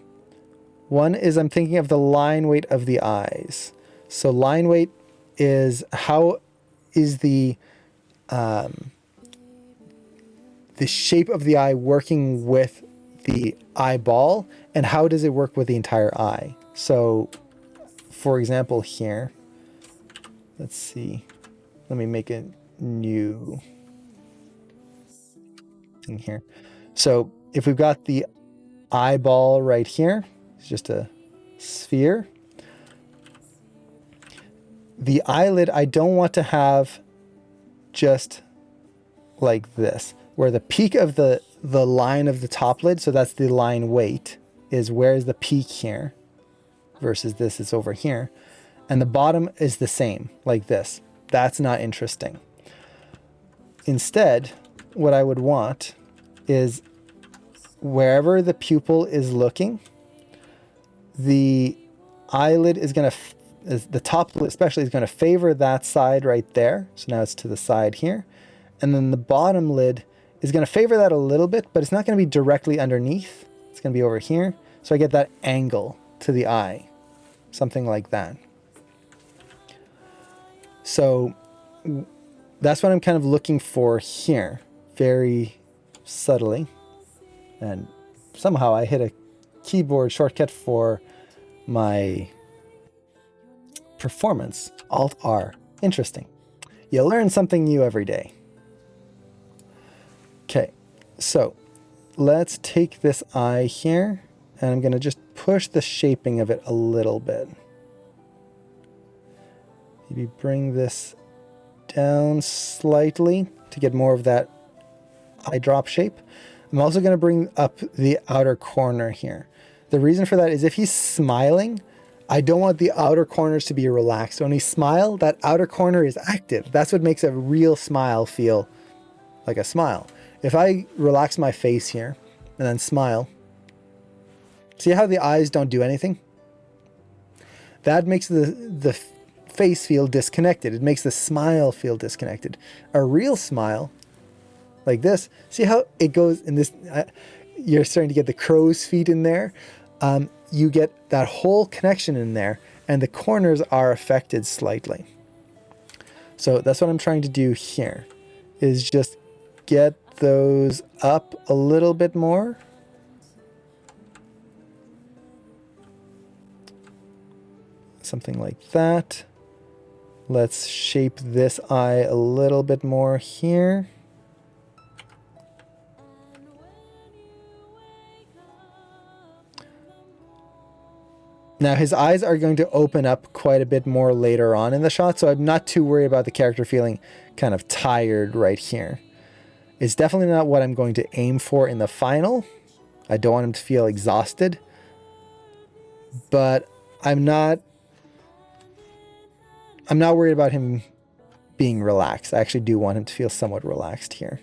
One is I'm thinking of the line weight of the eyes. So line weight is how is the shape of the eye working with the eyeball, and how does it work with the entire eye? So for example here, let's see, let me make a new thing here. So if we've got the eyeball right here, it's just a sphere. The eyelid, I don't want to have just like this, where the peak of the line of the top lid, so that's the line weight, is where's the peak here, versus this is over here. And the bottom is the same, like this. That's not interesting. Instead, what I would want is wherever the pupil is looking, the eyelid is going to, the top lid especially, is going to favor that side right there. So now it's to the side here. And then the bottom lid is going to favor that a little bit, but it's not going to be directly underneath. It's going to be over here. So I get that angle to the eye, something like that. So that's what I'm kind of looking for here, very subtly. And somehow I hit a keyboard shortcut for my performance, Alt-R. Interesting. You learn something new every day. Okay, so let's take this eye here, and I'm going to just push the shaping of it a little bit. Maybe bring this down slightly to get more of that eye drop shape. I'm also going to bring up the outer corner here. The reason for that is if he's smiling, I don't want the outer corners to be relaxed. When he smile, that outer corner is active. That's what makes a real smile feel like a smile. If I relax my face here and then smile, see how the eyes don't do anything? That makes the face feel disconnected. It makes the smile feel disconnected. A real smile, like this, see how it goes in this, you're starting to get the crow's feet in there. You get that whole connection in there, and the corners are affected slightly. So that's what I'm trying to do here, is just get those up a little bit more. Something like that. Let's shape this eye a little bit more here. Now his eyes are going to open up quite a bit more later on in the shot, so I'm not too worried about the character feeling kind of tired right here. It's definitely not what I'm going to aim for in the final. I don't want him to feel exhausted, but I'm not worried about him being relaxed. I actually do want him to feel somewhat relaxed here.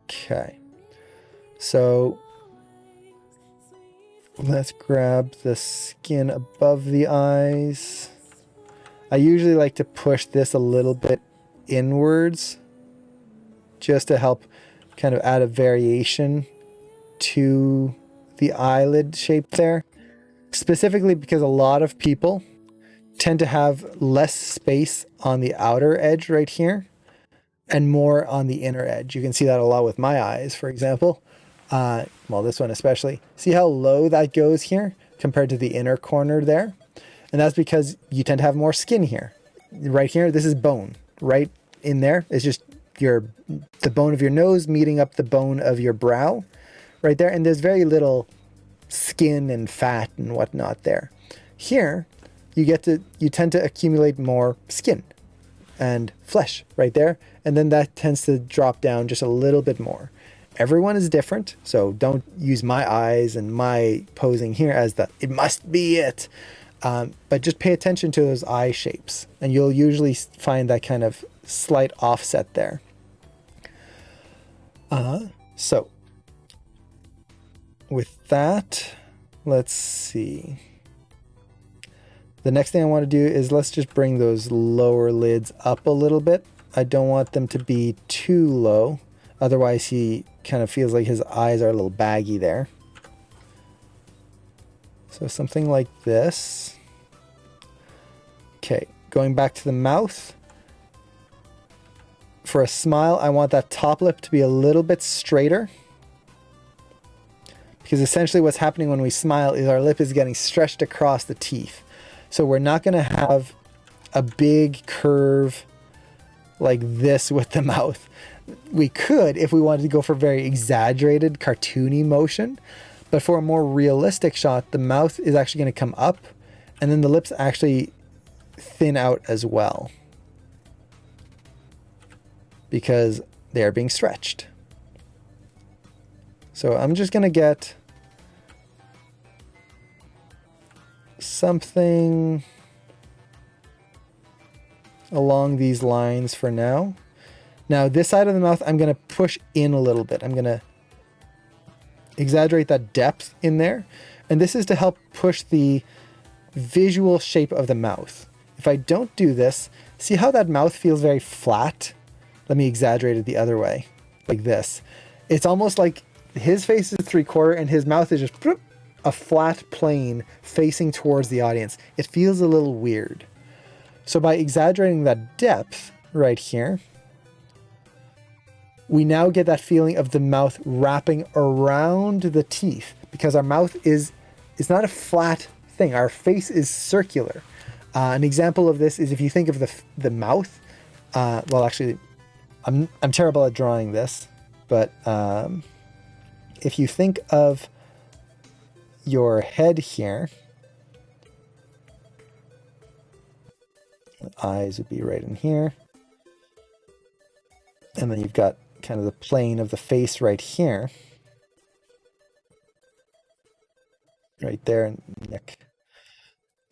Okay. So let's grab the skin above the eyes. I usually like to push this a little bit inwards just to help kind of add a variation to the eyelid shape there. Specifically because a lot of people tend to have less space on the outer edge right here and more on the inner edge. You can see that a lot with my eyes, for example. Well, this one especially. See how low that goes here compared to the inner corner there? And that's because you tend to have more skin here. Right here, this is bone. Right in there is just the bone of your nose meeting up the bone of your brow right there. And there's very little skin and fat and whatnot there. Here, you tend to accumulate more skin and flesh right there. And then that tends to drop down just a little bit more. Everyone is different, so don't use my eyes and my posing here as it must be it. But just pay attention to those eye shapes, and you'll usually find that kind of slight offset there. So with that, let's see. The next thing I want to do is let's just bring those lower lids up a little bit. I don't want them to be too low. Otherwise, he kind of feels like his eyes are a little baggy there. So something like this. Okay, going back to the mouth. For a smile, I want that top lip to be a little bit straighter. Because essentially what's happening when we smile is our lip is getting stretched across the teeth. So we're not going to have a big curve like this with the mouth. We could if we wanted to go for very exaggerated, cartoony motion. But for a more realistic shot, the mouth is actually going to come up and then the lips actually thin out as well, because they are being stretched. So I'm just going to get something along these lines for now. Now this side of the mouth, I'm going to push in a little bit. I'm going to exaggerate that depth in there. And this is to help push the visual shape of the mouth. If I don't do this, see how that mouth feels very flat? Let me exaggerate it the other way, like this. It's almost like his face is 3/4 and his mouth is just a flat plane facing towards the audience. It feels a little weird. So by exaggerating that depth right here, we now get that feeling of the mouth wrapping around the teeth, because our mouth is not a flat thing. Our face is circular. An example of this is if you think of the mouth. Well, actually, I'm terrible at drawing this, but if you think of your head here, the eyes would be right in here, and then you've got kind of the plane of the face right here, right there, and neck.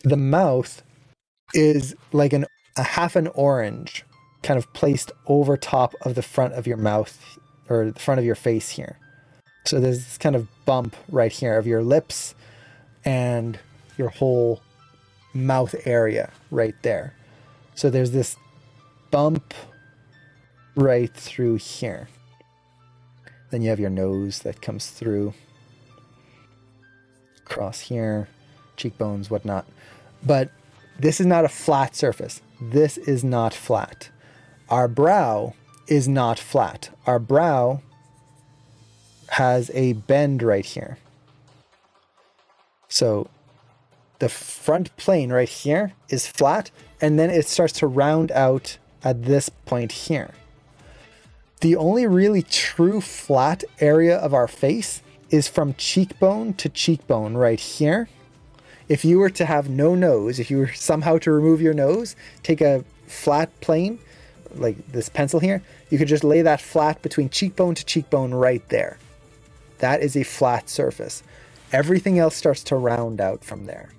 The mouth is like a half an orange kind of placed over top of the front of your mouth, or the front of your face here. So there's this kind of bump right here of your lips and your whole mouth area right there. So there's this bump right through here. Then you have your nose that comes through across here, cheekbones, whatnot. But this is not a flat surface. This is not flat. Our brow is not flat. Our brow has a bend right here. So the front plane right here is flat, and then it starts to round out at this point here. The only really true flat area of our face is from cheekbone to cheekbone right here. If you were to have no nose, if you were somehow to remove your nose, take a flat plane, like this pencil here, you could just lay that flat between cheekbone to cheekbone right there. That is a flat surface. Everything else starts to round out from there.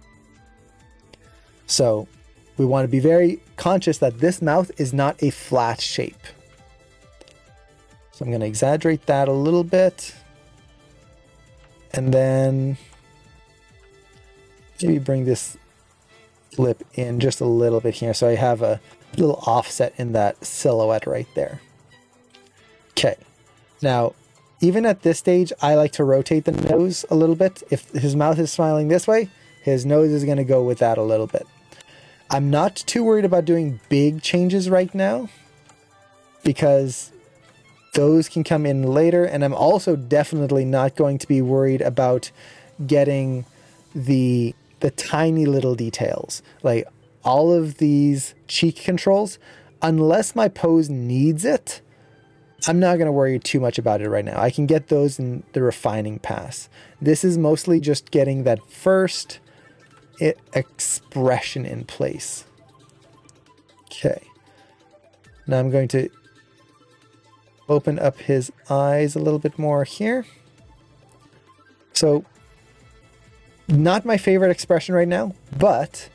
So we want to be very conscious that this mouth is not a flat shape. So I'm going to exaggerate that a little bit. And then maybe bring this lip in just a little bit here, so I have a little offset in that silhouette right there. Okay. Now, even at this stage, I like to rotate the nose a little bit. If his mouth is smiling this way, his nose is going to go with that a little bit. I'm not too worried about doing big changes right now, because those can come in later, and I'm also definitely not going to be worried about getting the tiny little details, like all of these cheek controls. Unless my pose needs it, I'm not going to worry too much about it right now. I can get those in the refining pass. This is mostly just getting that first expression in place. Okay. Now I'm going to open up his eyes a little bit more here. So, not my favorite expression right now, but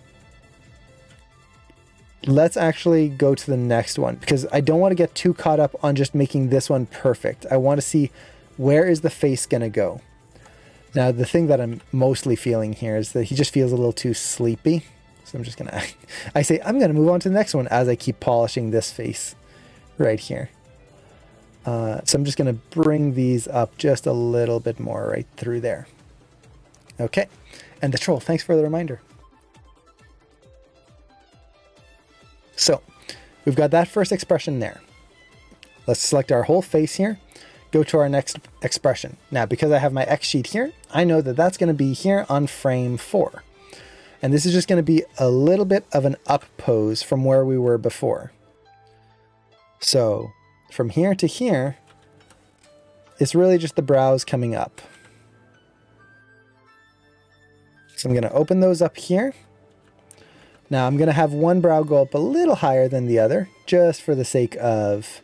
let's actually go to the next one, because I don't want to get too caught up on just making this one perfect. I want to see, where is the face going to go? Now, the thing that I'm mostly feeling here is that he just feels a little too sleepy. So I'm just going to, I'm going to move on to the next one as I keep polishing this face right here. So I'm just going to bring these up just a little bit more right through there. Okay. And the troll, thanks for the reminder. So we've got that first expression there. Let's select our whole face here. Go to our next expression. Now, because I have my X sheet here, I know that that's going to be here on frame 4. And this is just going to be a little bit of an up pose from where we were before. So from here to here, it's really just the brows coming up. So I'm going to open those up here. Now I'm going to have one brow go up a little higher than the other, just for the sake of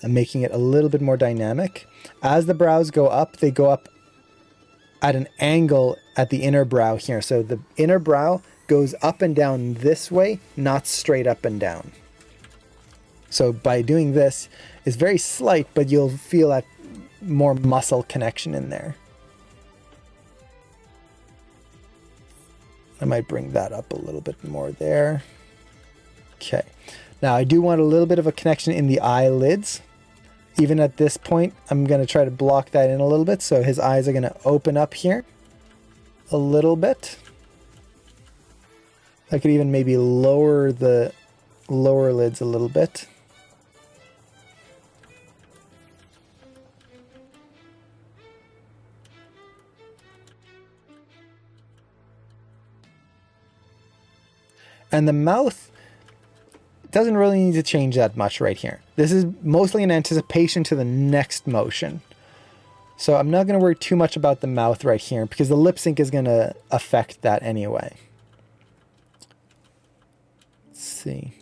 making it a little bit more dynamic. As the brows go up, they go up at an angle at the inner brow here. So the inner brow goes up and down this way, not straight up and down. So by doing this, it's very slight, but you'll feel that more muscle connection in there. I might bring that up a little bit more there. Okay. Now I do want a little bit of a connection in the eyelids. Even at this point, I'm going to try to block that in a little bit. So his eyes are going to open up here a little bit. I could even maybe lower the lower lids a little bit. And the mouth doesn't really need to change that much right here. This is mostly in anticipation to the next motion. So I'm not going to worry too much about the mouth right here because the lip sync is going to affect that anyway. Let's see.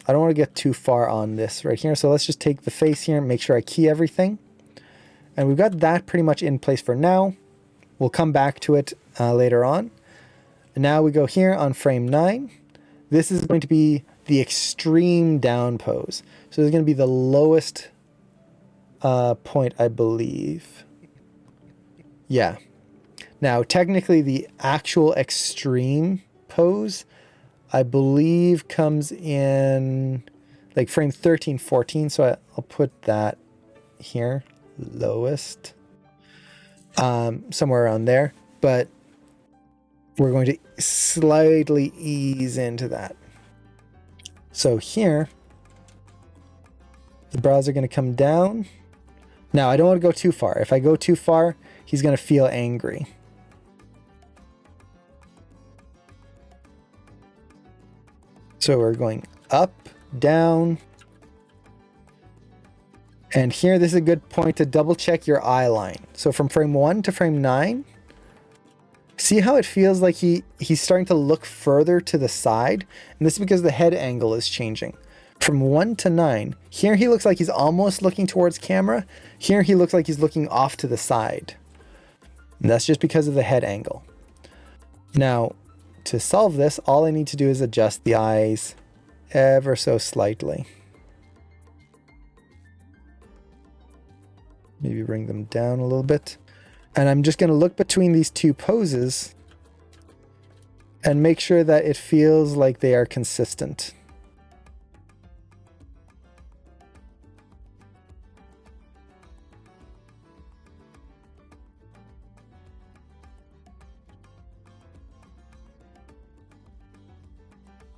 I don't want to get too far on this right here. So let's just take the face here and make sure I key everything. And we've got that pretty much in place for now. We'll come back to it later on. And now we go here on frame 9. This is going to be the extreme down pose. So this is going to be the lowest point, I believe. Yeah. Now, technically, the actual extreme pose, I believe, comes in like frame 13, 14. So I'll put that here, lowest, somewhere around there. But we're going to slightly ease into that. So here, the brows are going to come down. Now, I don't want to go too far. If I go too far, he's going to feel angry. So we're going up, down. And here, this is a good point to double check your eye line. So from frame 1 to frame 9, see how it feels like he's starting to look further to the side? And this is because the head angle is changing. From 1 to 9, here he looks like he's almost looking towards camera. Here he looks like he's looking off to the side. And that's just because of the head angle. Now, to solve this, all I need to do is adjust the eyes ever so slightly. Maybe bring them down a little bit. And I'm just going to look between these two poses and make sure that it feels like they are consistent.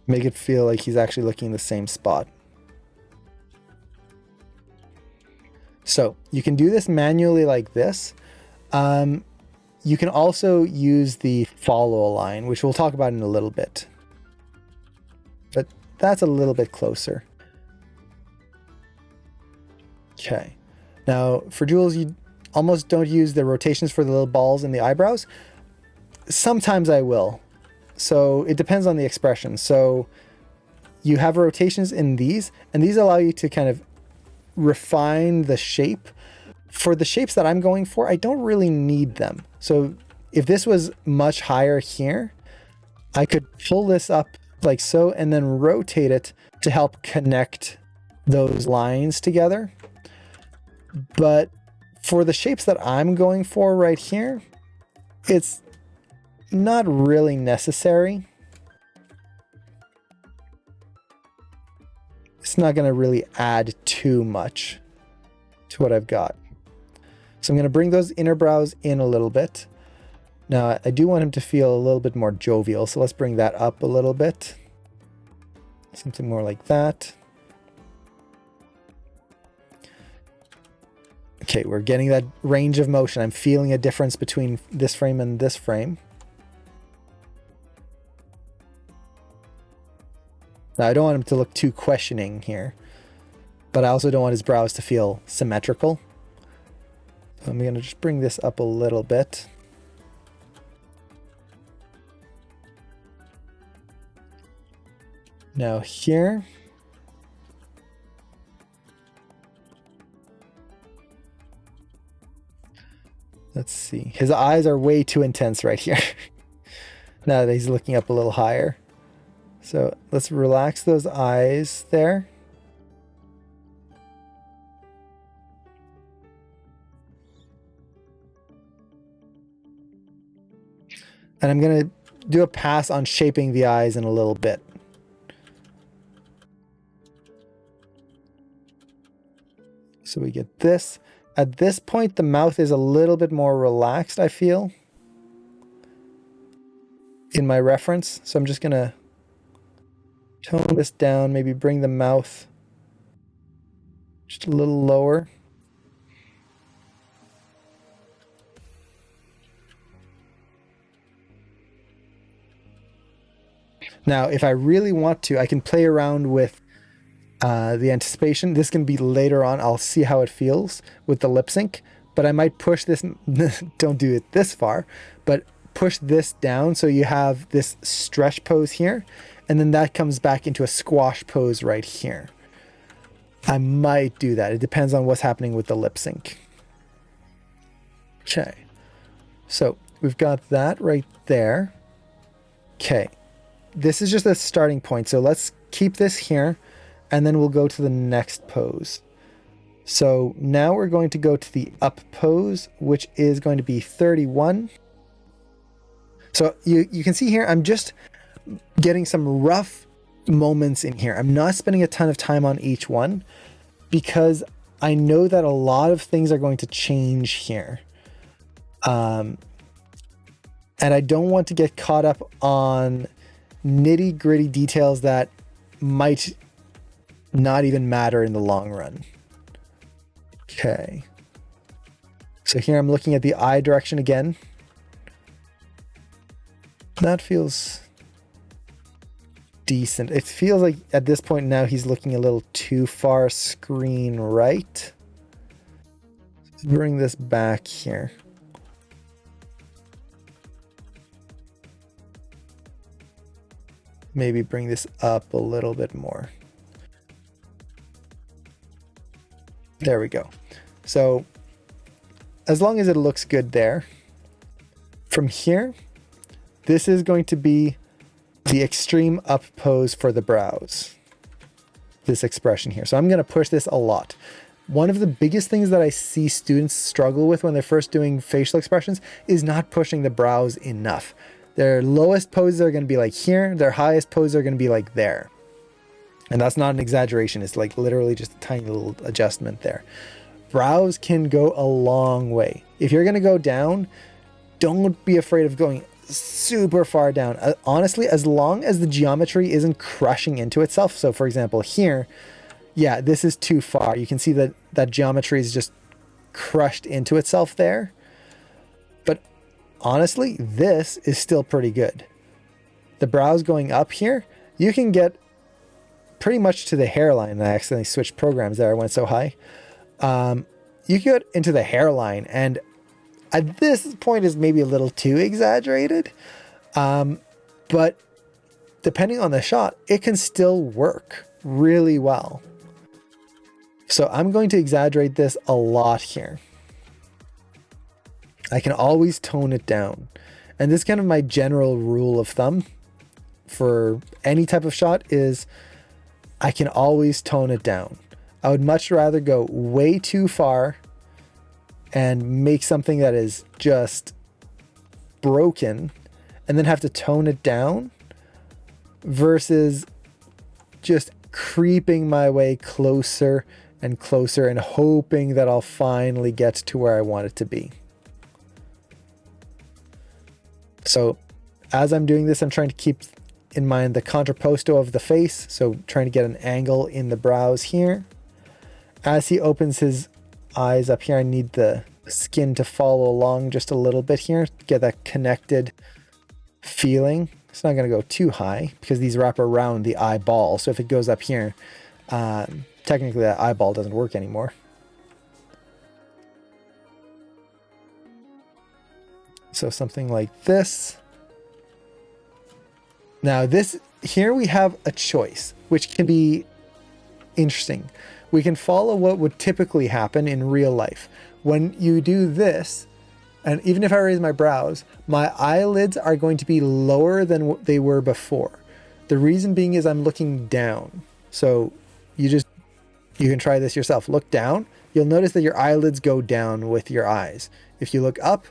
Make it feel like he's actually looking in the same spot. So you can do this manually like this. You can also use the follow line, which we'll talk about in a little bit. But that's a little bit closer. Okay. Now, for Jules, you almost don't use the rotations for the little balls in the eyebrows. Sometimes I will. So it depends on the expression. So you have rotations in these, and these allow you to kind of refine the shape. For the shapes that I'm going for, I don't really need them. So if this was much higher here, I could pull this up like so and then rotate it to help connect those lines together. But for the shapes that I'm going for right here, it's not really necessary. It's not going to really add too much to what I've got. So I'm going to bring those inner brows in a little bit. Now, I do want him to feel a little bit more jovial, so let's bring that up a little bit. Something more like that. Okay, we're getting that range of motion. I'm feeling a difference between this frame and this frame. Now, I don't want him to look too questioning here, but I also don't want his brows to feel symmetrical. So I'm going to just bring this up a little bit. Now here, let's see. His eyes are way too intense right here. Now that he's looking up a little higher. So let's relax those eyes there. And I'm going to do a pass on shaping the eyes in a little bit. So we get this. At this point, the mouth is a little bit more relaxed, I feel, in my reference. So I'm just going to tone this down, maybe bring the mouth just a little lower. Now, if I really want to, I can play around with the anticipation. This can be later on. I'll see how it feels with the lip sync, but I might push this, don't do it this far, but push this down so you have this stretch pose here, and then that comes back into a squash pose right here. I might do that. It depends on what's happening with the lip sync. Okay. So we've got that right there. Okay. This is just a starting point. So let's keep this here and then we'll go to the next pose. So now we're going to go to the up pose, which is going to be 31. So you can see here, I'm just getting some rough moments in here. I'm not spending a ton of time on each one because I know that a lot of things are going to change here. And I don't want to get caught up on nitty gritty details that might not even matter in the long run. Okay. So here I'm looking at the eye direction again. That feels decent. It feels like at this point now he's looking a little too far screen right. Let's bring this back here. Maybe bring this up a little bit more. There we go. So as long as it looks good there, from here, this is going to be the extreme up pose for the brows. This expression here. So I'm going to push this a lot. One of the biggest things that I see students struggle with when they're first doing facial expressions is not pushing the brows enough. Their lowest poses are going to be like here. Their highest poses are going to be like there. And that's not an exaggeration. It's like literally just a tiny little adjustment there. Brows can go a long way. If you're going to go down, don't be afraid of going super far down. Honestly, as long as the geometry isn't crushing into itself. So for example, here, yeah, this is too far. You can see that that geometry is just crushed into itself there. But honestly, this is still pretty good. The brows going up here, you can get pretty much to the hairline. I accidentally switched programs there. I went so high. You can get into the hairline, and at this point is maybe a little too exaggerated. But depending on the shot, it can still work really well. So I'm going to exaggerate this a lot here. I can always tone it down. And this is kind of my general rule of thumb for any type of shot is I can always tone it down. I would much rather go way too far and make something that is just broken and then have to tone it down versus just creeping my way closer and closer and hoping that I'll finally get to where I want it to be. So as I'm doing this, I'm trying to keep in mind the contrapposto of the face. So trying to get an angle in the brows here. As he opens his eyes up here, I need the skin to follow along just a little bit here to get that connected feeling. It's not going to go too high because these wrap around the eyeball. So if it goes up here, technically that eyeball doesn't work anymore. So something like this. Now this, here we have a choice, which can be interesting. We can follow what would typically happen in real life. When you do this, and even if I raise my brows, my eyelids are going to be lower than what they were before. The reason being is I'm looking down. So you can try this yourself. Look down. You'll notice that your eyelids go down with your eyes. If you look up,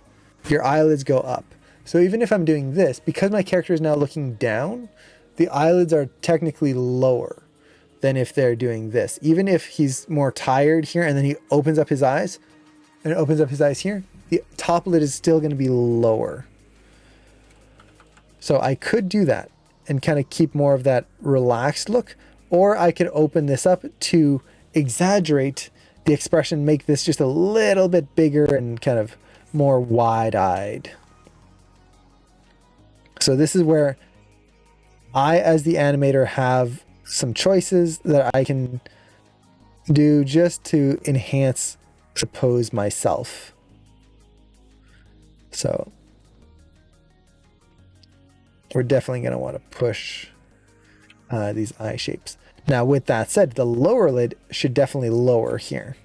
your eyelids go up. So even if I'm doing this, because my character is now looking down, the eyelids are technically lower than if they're doing this. Even if he's more tired here and then he opens up his eyes and opens up his eyes here, the top lid is still going to be lower. So I could do that and kind of keep more of that relaxed look, or I could open this up to exaggerate the expression, make this just a little bit bigger and kind of more wide-eyed. So this is where I, as the animator, have some choices that I can do just to enhance the pose myself. So we're definitely going to want to push these eye shapes. Now, with that said, the lower lid should definitely lower here.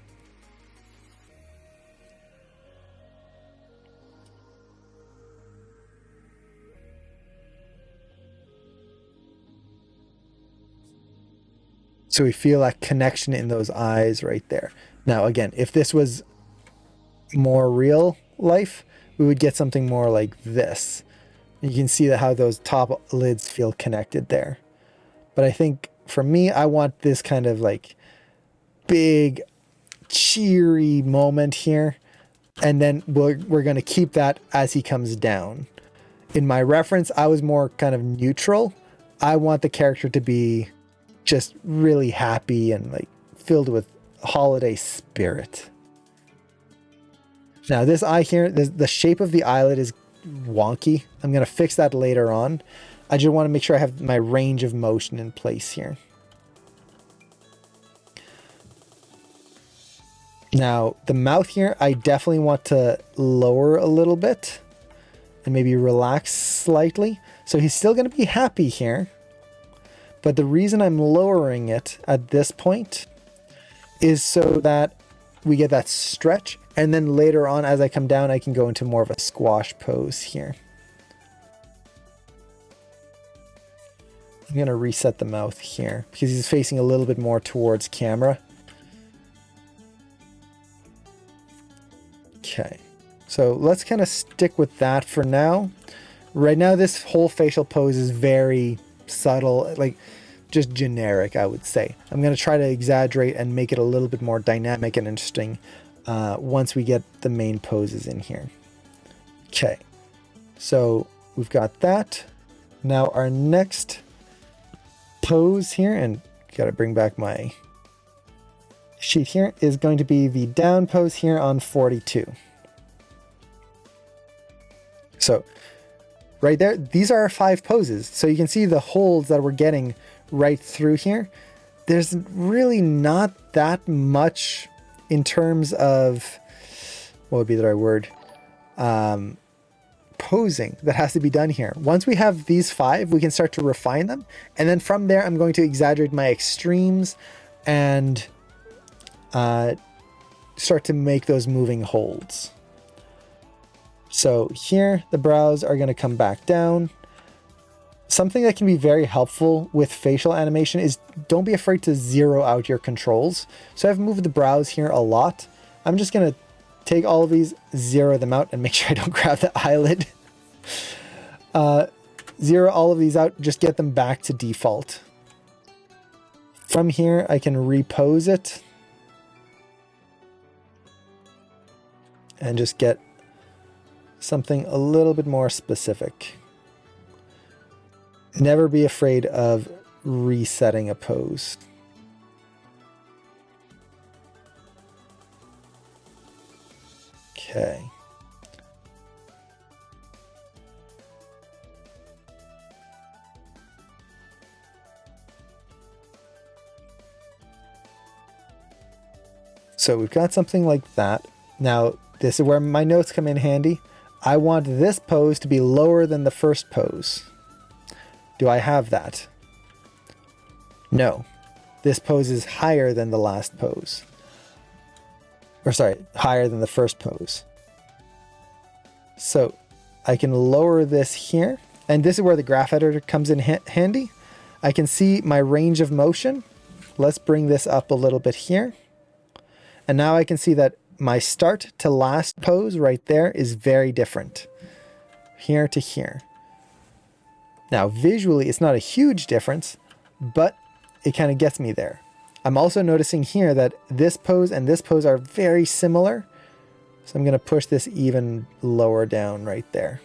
So we feel that connection in those eyes right there. Now, again, if this was more real life, we would get something more like this. You can see how those top lids feel connected there. But I think for me, I want this kind of like big, cheery moment here. And then we're going to keep that as he comes down. In my reference, I was more kind of neutral. I want the character to be just really happy and like filled with holiday spirit. Now this eye here, the shape of the eyelid is wonky. I'm going to fix that later on. I just want to make sure I have my range of motion in place here. Now the mouth here, I definitely want to lower a little bit and maybe relax slightly. So he's still going to be happy here. But the reason I'm lowering it at this point is so that we get that stretch. And then later on, as I come down, I can go into more of a squash pose here. I'm going to reset the mouth here because he's facing a little bit more towards camera. Okay, so let's kind of stick with that for now. Right now, this whole facial pose is very subtle, like just generic, I would say. I'm going to try to exaggerate and make it a little bit more dynamic and interesting once we get the main poses in here. Okay, so we've got that. Now our next pose here, and got to bring back my sheet here, is going to be the down pose here on 42. So right there, these are our 5 poses. So you can see the holds that we're getting right through here. There's really not that much in terms of, what would be the right word? Posing that has to be done here. Once we have these 5, we can start to refine them. And then from there, I'm going to exaggerate my extremes and start to make those moving holds. So here, the brows are going to come back down. Something that can be very helpful with facial animation is don't be afraid to zero out your controls. So I've moved the brows here a lot. I'm just going to take all of these, zero them out, and make sure I don't grab the eyelid. Zero all of these out, just get them back to default. From here, I can repose it and just get something a little bit more specific. Never be afraid of resetting a pose. Okay. So we've got something like that. Now, this is where my notes come in handy. I want this pose to be lower than the first pose. Do I have that? No. This pose is higher than the last pose. Or sorry, higher than the first pose. So I can lower this here. And this is where the graph editor comes in handy. I can see my range of motion. Let's bring this up a little bit here. And now I can see that my start to last pose right there is very different. here to here. Now, visually, it's not a huge difference, but it kind of gets me there. I'm also noticing here that this pose and this pose are very similar. So I'm going to push this even lower down right there.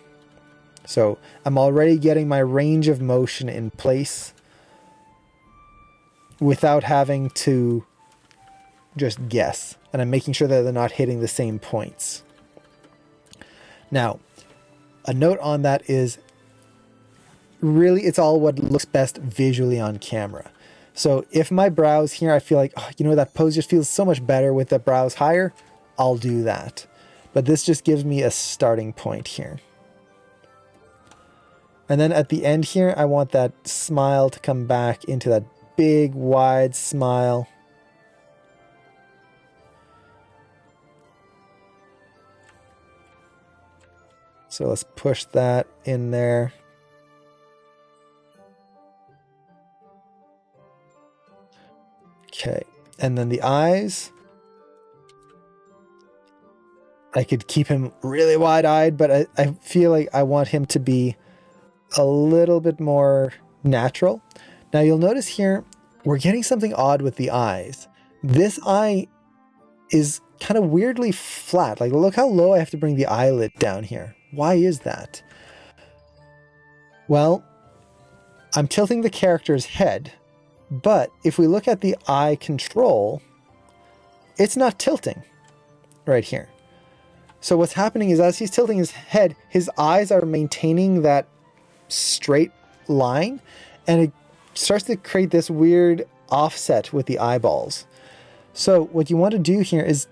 So I'm already getting my range of motion in place without having to just guess. And I'm making sure that they're not hitting the same points. Now, a note on that is really it's all what looks best visually on camera. So if my brows here, I feel like, oh, you know, that pose just feels so much better with the brows higher, I'll do that. But this just gives me a starting point here. And then at the end here, I want that smile to come back into that big, wide smile. So let's push that in there. Okay, and then the eyes. I could keep him really wide-eyed, but I feel like I want him to be a little bit more natural. Now you'll notice here, we're getting something odd with the eyes. This eye is kind of weirdly flat. Like, look how low I have to bring the eyelid down here. Why is that? Well, I'm tilting the character's head, but if we look at the eye control, it's not tilting right here. So what's happening is as he's tilting his head, his eyes are maintaining that straight line, and it starts to create this weird offset with the eyeballs. So what you want to do here is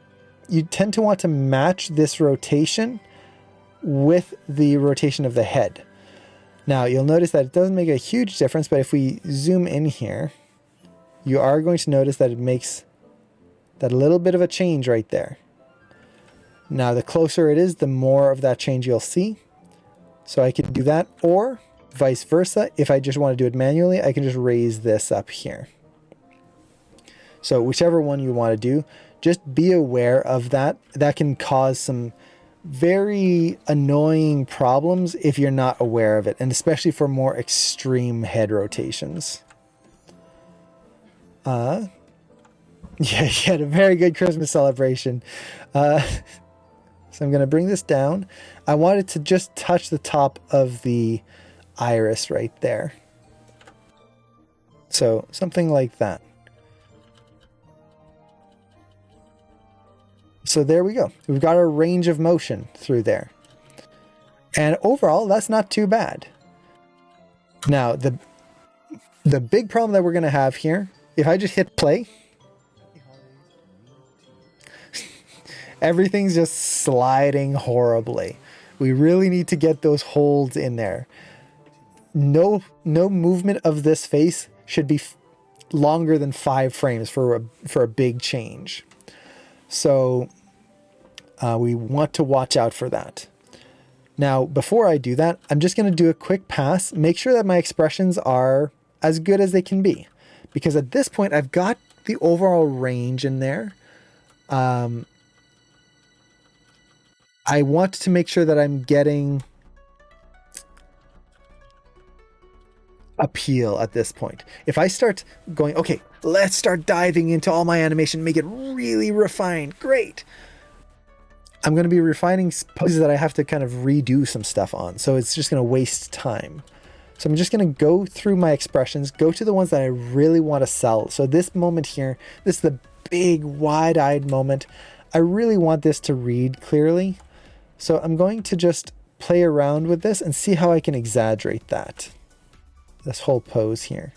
you tend to want to match this rotation with the rotation of the head. Now you'll notice that it doesn't make a huge difference, but if we zoom in here, you are going to notice that it makes that little bit of a change right there. Now the closer it is, the more of that change you'll see. So I can do that, or vice versa. If I just want to do it manually, I can just raise this up here. So whichever one you want to do, just be aware of that. That can cause some very annoying problems if you're not aware of it, and especially for more extreme head rotations. Yeah, you had a very good Christmas celebration. So I'm going to bring this down. I wanted to just touch the top of the iris right there. So something like that. So there we go. We've got our range of motion through there. And overall, that's not too bad. Now, the big problem that we're going to have here, if I just hit play, everything's just sliding horribly. We really need to get those holds in there. No movement of this face should be longer than 5 frames for a big change. So we want to watch out for that. Now, before I do that, I'm just going to do a quick pass. Make sure that my expressions are as good as they can be. Because at this point, I've got the overall range in there. I want to make sure that I'm getting appeal at this point. If I start going, okay, let's start diving into all my animation, make it really refined, great. I'm going to be refining poses that I have to kind of redo some stuff on. So it's just going to waste time. So I'm just going to go through my expressions, go to the ones that I really want to sell. So this moment here, this is the big wide-eyed moment. I really want this to read clearly. So I'm going to just play around with this and see how I can exaggerate that. This whole pose here.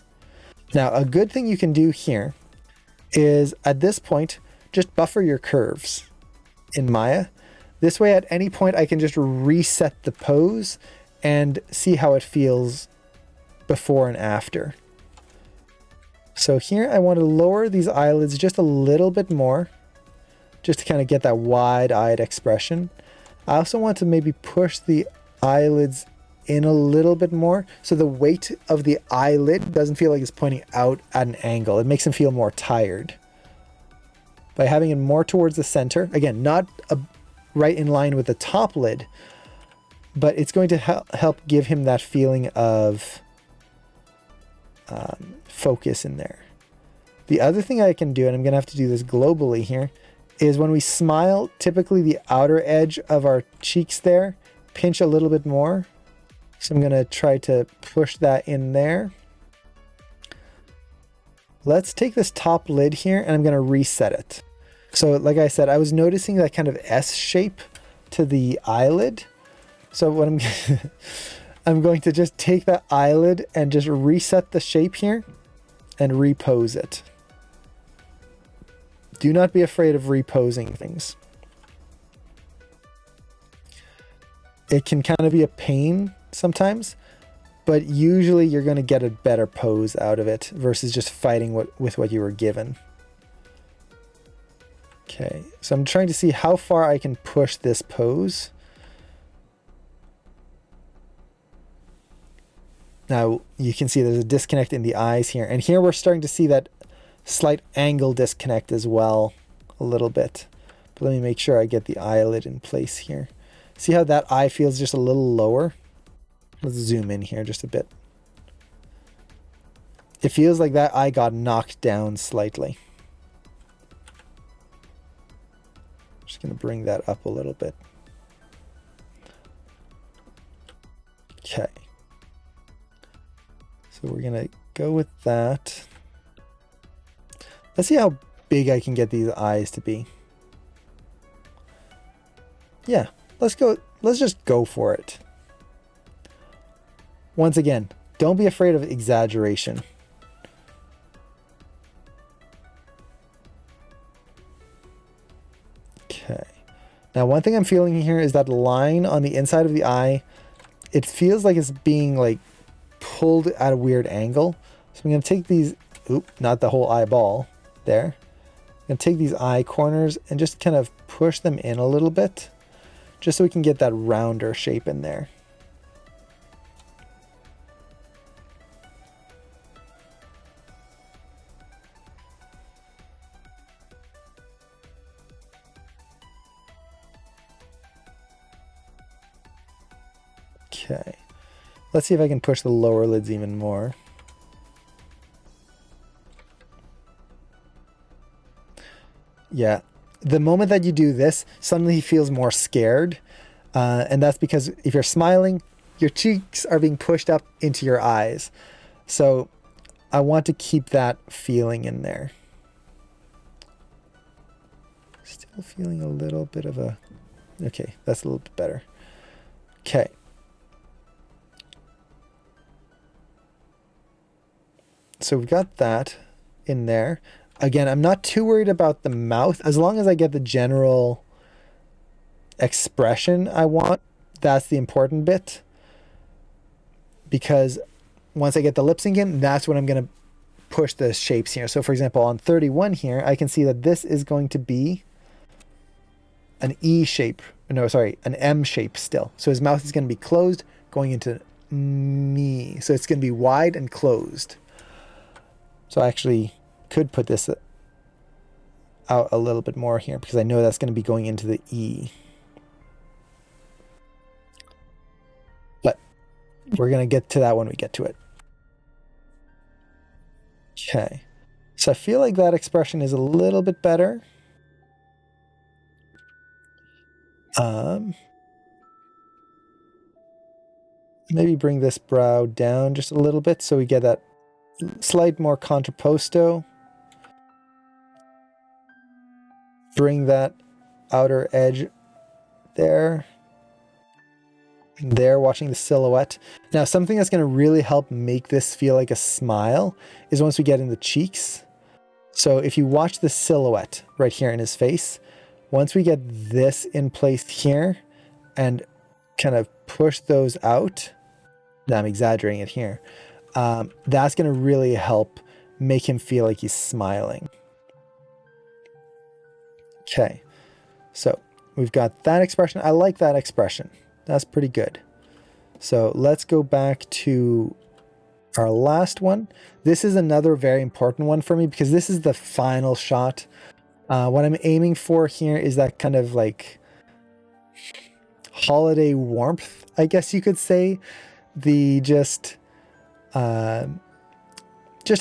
Now, a good thing you can do here is at this point, just buffer your curves in Maya. This way, at any point, I can just reset the pose and see how it feels before and after. So here, I want to lower these eyelids just a little bit more, just to kind of get that wide-eyed expression. I also want to maybe push the eyelids in a little bit more so the weight of the eyelid doesn't feel like it's pointing out at an angle. It makes them feel more tired. By having it more towards the center, again, not right in line with the top lid, but it's going to help give him that feeling of focus in there. The other thing I can do, and I'm going to have to do this globally here, is when we smile, typically the outer edge of our cheeks there pinch a little bit more. So I'm going to try to push that in there. Let's take this top lid here and I'm going to reset it. So like I said, I was noticing that kind of S shape to the eyelid. So what I'm going to just take that eyelid and just reset the shape here and repose it. Do not be afraid of reposing things. It can kind of be a pain sometimes, but usually you're going to get a better pose out of it versus just fighting with what you were given. Okay, so I'm trying to see how far I can push this pose. Now you can see there's a disconnect in the eyes here, and here we're starting to see that slight angle disconnect as well a little bit. But let me make sure I get the eyelid in place here. See how that eye feels just a little lower? Let's zoom in here just a bit. It feels like that eye got knocked down slightly. Just going to bring that up a little bit. Okay. So we're going to go with that. Let's see how big I can get these eyes to be. Yeah, let's go. Let's just go for it. Once again, don't be afraid of exaggeration. Okay. Now, one thing I'm feeling here is that line on the inside of the eye. It feels like it's being like pulled at a weird angle. So I'm going to take these, not the whole eyeball there. I'm going to take these eye corners and just kind of push them in a little bit, just so we can get that rounder shape in there. Okay, let's see if I can push the lower lids even more. Yeah, the moment that you do this, suddenly he feels more scared. And that's because if you're smiling, your cheeks are being pushed up into your eyes. So I want to keep that feeling in there. Still feeling a little bit of a... Okay, that's a little bit better. Okay. So we've got that in there. Again, I'm not too worried about the mouth. As long as I get the general expression I want, that's the important bit. Because once I get the lip sync in, that's when I'm going to push the shapes here. So for example, on 31 here, I can see that this is going to be an E shape. No, sorry, an M shape still. So his mouth is going to be closed going into me. So it's going to be wide and closed. So I actually could put this out a little bit more here because I know that's going to be going into the E. But we're going to get to that when we get to it. Okay. So I feel like that expression is a little bit better. Maybe bring this brow down just a little bit so we get that slight more contrapposto. Bring that outer edge there. There, watching the silhouette. Now, something that's going to really help make this feel like a smile is once we get in the cheeks. So if you watch the silhouette right here in his face, once we get this in place here and kind of push those out, now I'm exaggerating it here, that's going to really help make him feel like he's smiling. Okay, so we've got that expression. I like that expression. That's pretty good. So let's go back to our last one. This is another very important one for me because this is the final shot. What I'm aiming for here is that kind of like holiday warmth, I guess you could say. The just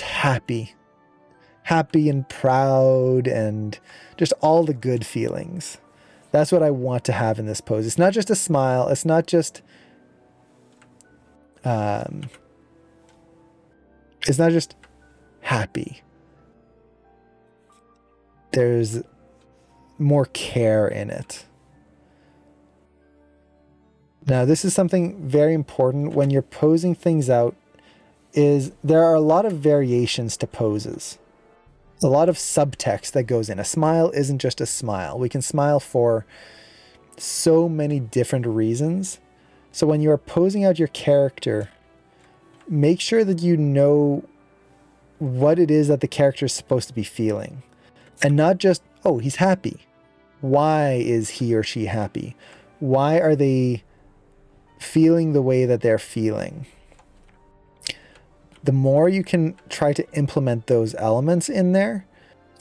happy and proud and just all the good feelings. That's what I want to have in this pose. It's not just a smile. It's not just happy. There's more care in it. Now, this is something very important when you're posing things out, is there are a lot of variations to poses. A lot of subtext that goes in. A smile isn't just a smile. We can smile for so many different reasons. So when you're posing out your character, make sure that you know what it is that the character is supposed to be feeling. And not just, oh, he's happy. Why is he or she happy? Why are they feeling the way that they're feeling? The more you can try to implement those elements in there,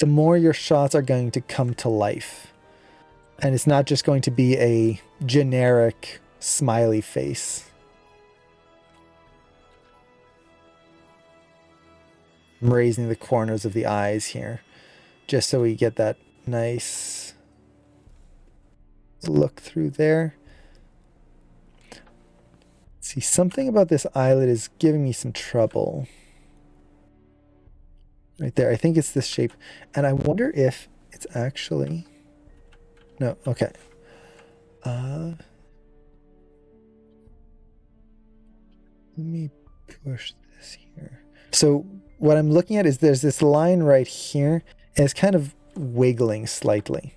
the more your shots are going to come to life. And it's not just going to be a generic smiley face. I'm raising the corners of the eyes here, just so we get that nice look through there. See, something about this eyelid is giving me some trouble. Right there. I think it's this shape. And I wonder if it's actually... No, okay. Let me push this here. So what I'm looking at is there's this line right here, and it's kind of wiggling slightly.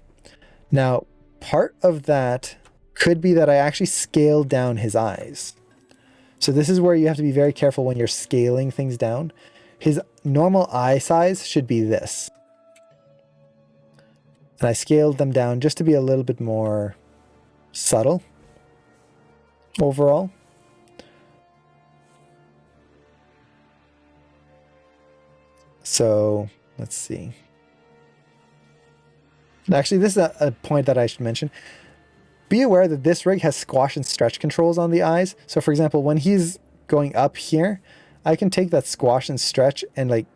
Now, part of that could be that I actually scaled down his eyes. So this is where you have to be very careful when you're scaling things down. His normal eye size should be this. And I scaled them down just to be a little bit more subtle overall. So let's see. Actually, this is a point that I should mention. Be aware that this rig has squash and stretch controls on the eyes. So for example, when he's going up here, I can take that squash and stretch and like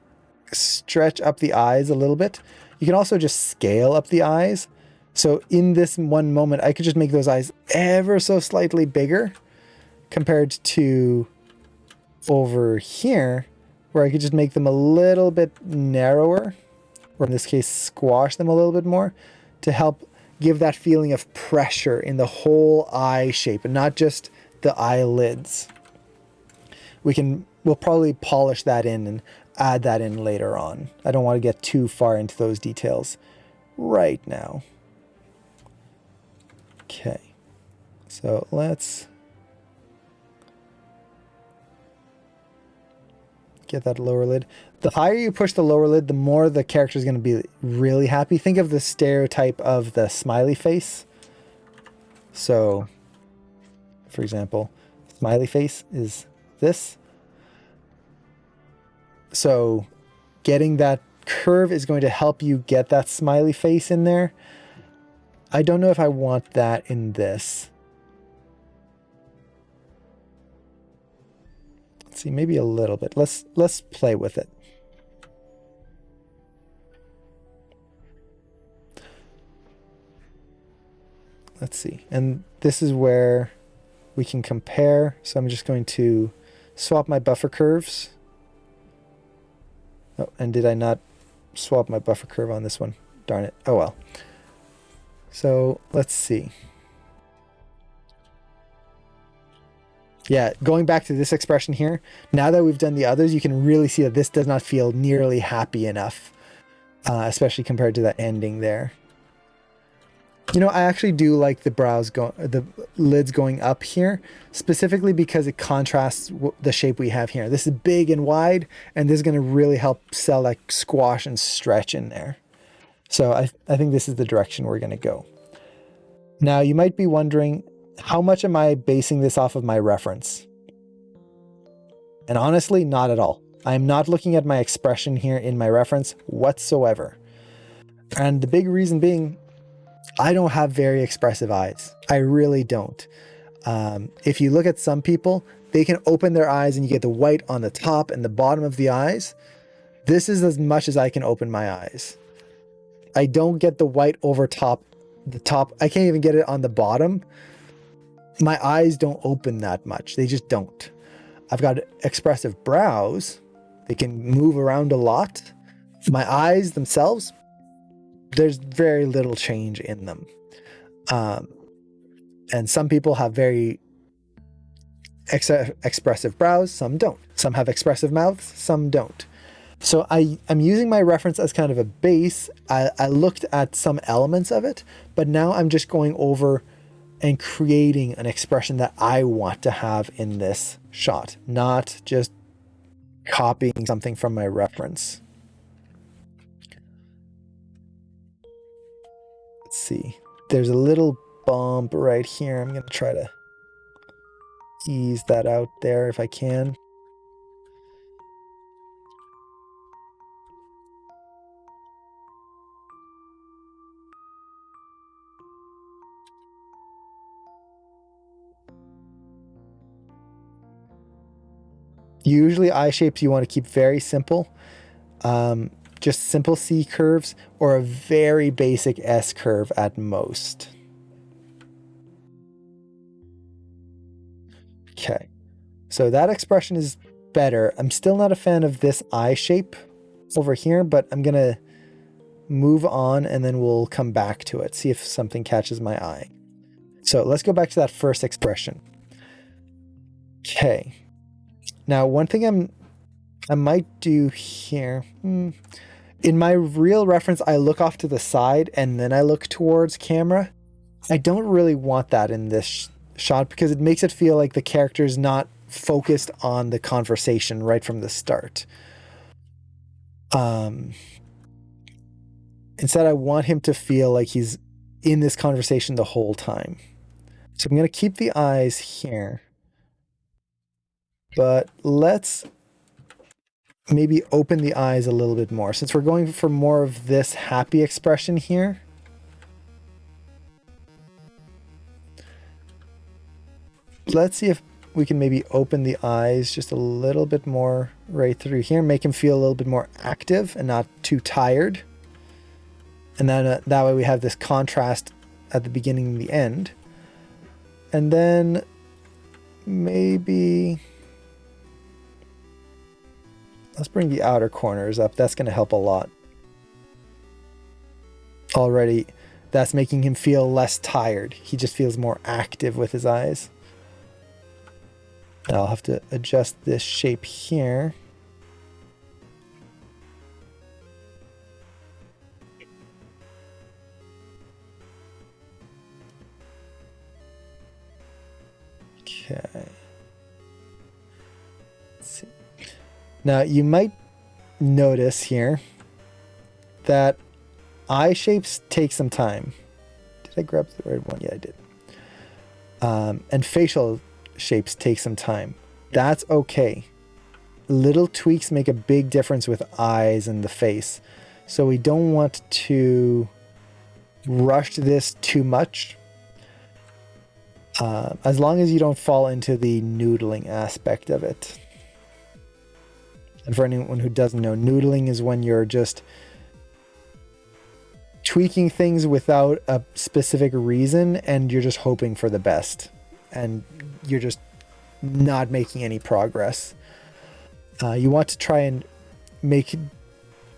stretch up the eyes a little bit. You can also just scale up the eyes. So in this one moment, I could just make those eyes ever so slightly bigger compared to over here, where I could just make them a little bit narrower, or in this case, squash them a little bit more to help give that feeling of pressure in the whole eye shape and not just the eyelids. We'll probably polish that in and add that in later on. I don't want to get too far into those details right now. Okay, so let's get that lower lid. The higher you push the lower lid, the more the character is going to be really happy. Think of the stereotype of the smiley face. So, for example, smiley face is this. So, getting that curve is going to help you get that smiley face in there. I don't know if I want that in this. Let's see, maybe a little bit. Let's play with it. Let's see. And this is where we can compare. So I'm just going to swap my buffer curves. Oh, and did I not swap my buffer curve on this one? Darn it. Oh well. So let's see. Yeah, going back to this expression here, now that we've done the others, you can really see that this does not feel nearly happy enough, especially compared to that ending there. You know, I actually do like the lids going up here, specifically because it contrasts the shape we have here. This is big and wide, and this is going to really help sell that squash and stretch in there. So I think this is the direction we're going to go. Now, you might be wondering, how much am I basing this off of my reference? And honestly, not at all. I'm not looking at my expression here in my reference whatsoever. And the big reason being, I don't have very expressive eyes. I really don't. If you look at some people, they can open their eyes and you get the white on the top and the bottom of the eyes. This is as much as I can open my eyes. I don't get the white over top, the top. I can't even get it on the bottom. My eyes don't open that much. They just don't. I've got expressive brows. They can move around a lot. My eyes themselves, there's very little change in them. And some people have very expressive brows, some don't. Some have expressive mouths, some don't. So I'm using my reference as kind of a base. I looked at some elements of it, but now I'm just going over and creating an expression that I want to have in this shot, not just copying something from my reference. Let's see. There's a little bump right here. I'm going to try to ease that out there if I can. Usually eye shapes you want to keep very simple. Just simple C curves or a very basic S curve at most. Okay, so that expression is better. I'm still not a fan of this eye shape over here, but I'm gonna move on and then we'll come back to it, see if something catches my eye. So let's go back to that first expression. Okay, now one thing I might do here, in my real reference, I look off to the side and then I look towards camera. I don't really want that in this shot because it makes it feel like the character is not focused on the conversation right from the start. Instead, I want him to feel like he's in this conversation the whole time. So I'm going to keep the eyes here, but let's maybe open the eyes a little bit more since we're going for more of this happy expression here. Let's see if we can maybe open the eyes just a little bit more right through here, make him feel a little bit more active and not too tired. And then that way we have this contrast at the beginning and the end. And then maybe let's bring the outer corners up. That's going to help a lot. Already, that's making him feel less tired. He just feels more active with his eyes. I'll have to adjust this shape here. Okay. Let's see. Now you might notice here that eye shapes take some time. Did I grab the right one? Yeah, I did. And facial shapes take some time. That's okay. Little tweaks make a big difference with eyes and the face. So we don't want to rush this too much. As long as you don't fall into the noodling aspect of it. And for anyone who doesn't know, noodling is when you're just tweaking things without a specific reason and you're just hoping for the best. And you're just not making any progress. You want to try and make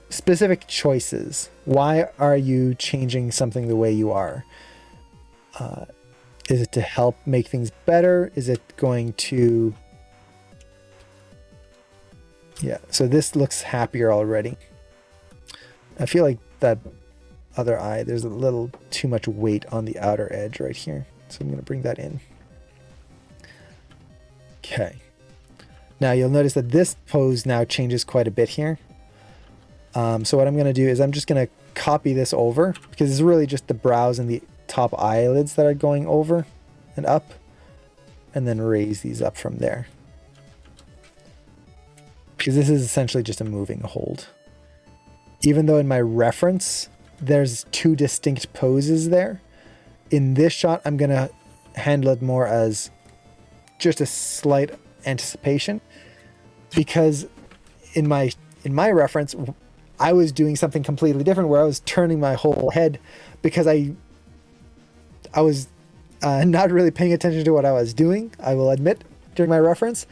specific choices. Why are you changing something the way you are? Is it to help make things better? Is it going to... Yeah, so this looks happier already. I feel like that other eye, there's a little too much weight on the outer edge right here. So I'm going to bring that in. Okay. Now you'll notice that this pose now changes quite a bit here. So what I'm going to do is I'm just going to copy this over because it's really just the brows and the top eyelids that are going over and up, and then raise these up from there. Because this is essentially just a moving hold. Even though in my reference, there's two distinct poses there. In this shot, I'm going to handle it more as just a slight anticipation, because in my reference, I was doing something completely different where I was turning my whole head because I was not really paying attention to what I was doing, I will admit, during my reference.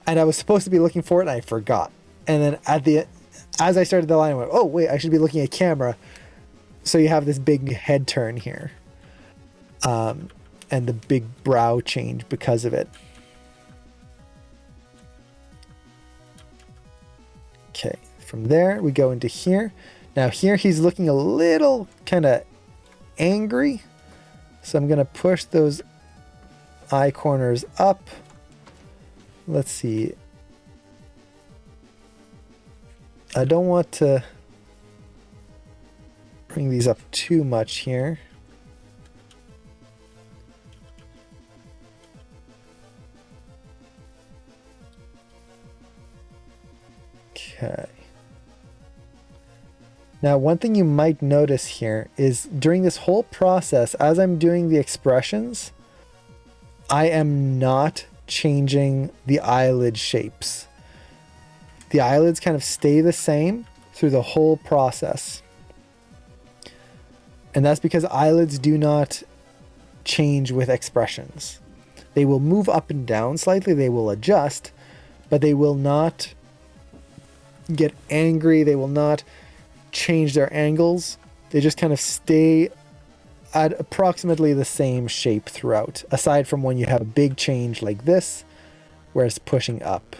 And I was supposed to be looking for it and I forgot. And then as I started the line, I went, oh wait, I should be looking at camera. So you have this big head turn here. And the big brow change because of it. Okay, from there we go into here. Now here he's looking a little kind of angry. So I'm going to push those eye corners up. Let's see. I don't want to bring these up too much here. Okay. Now, one thing you might notice here is during this whole process, as I'm doing the expressions, I am not changing the eyelid shapes. The eyelids kind of stay the same through the whole process. And that's because eyelids do not change with expressions. They will move up and down slightly, they will adjust, but they will not get angry, they will not change their angles. They just kind of stay at approximately the same shape throughout, aside from when you have a big change like this, where it's pushing up.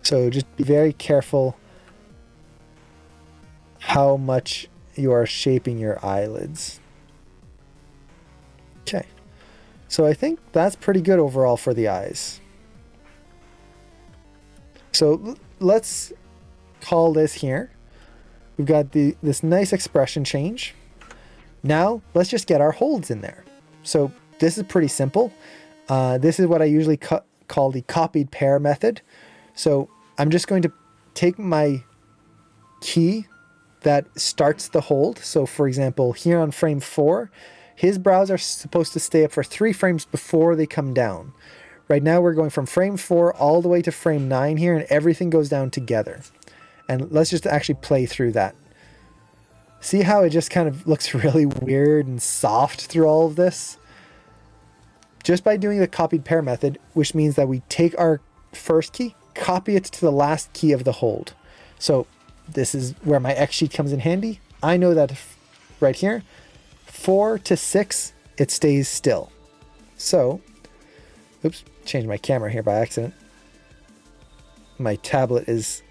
So just be very careful how much you are shaping your eyelids. Okay, so I think that's pretty good overall for the eyes. So let's call this here. We've got this nice expression change. Now let's just get our holds in there. So this is pretty simple. This is what I usually call the copied pair method. So I'm just going to take my key that starts the hold. So for example, here on frame 4, his brows are supposed to stay up for 3 frames before they come down. Right now we're going from frame 4 all the way to frame 9 here, and everything goes down together. And let's just actually play through that. See how it just kind of looks really weird and soft through all of this? Just by doing the copied pair method, which means that we take our first key, copy it to the last key of the hold. So this is where my X sheet comes in handy. I know that right here, 4 to 6, it stays still. So, oops, changed my camera here by accident. My tablet is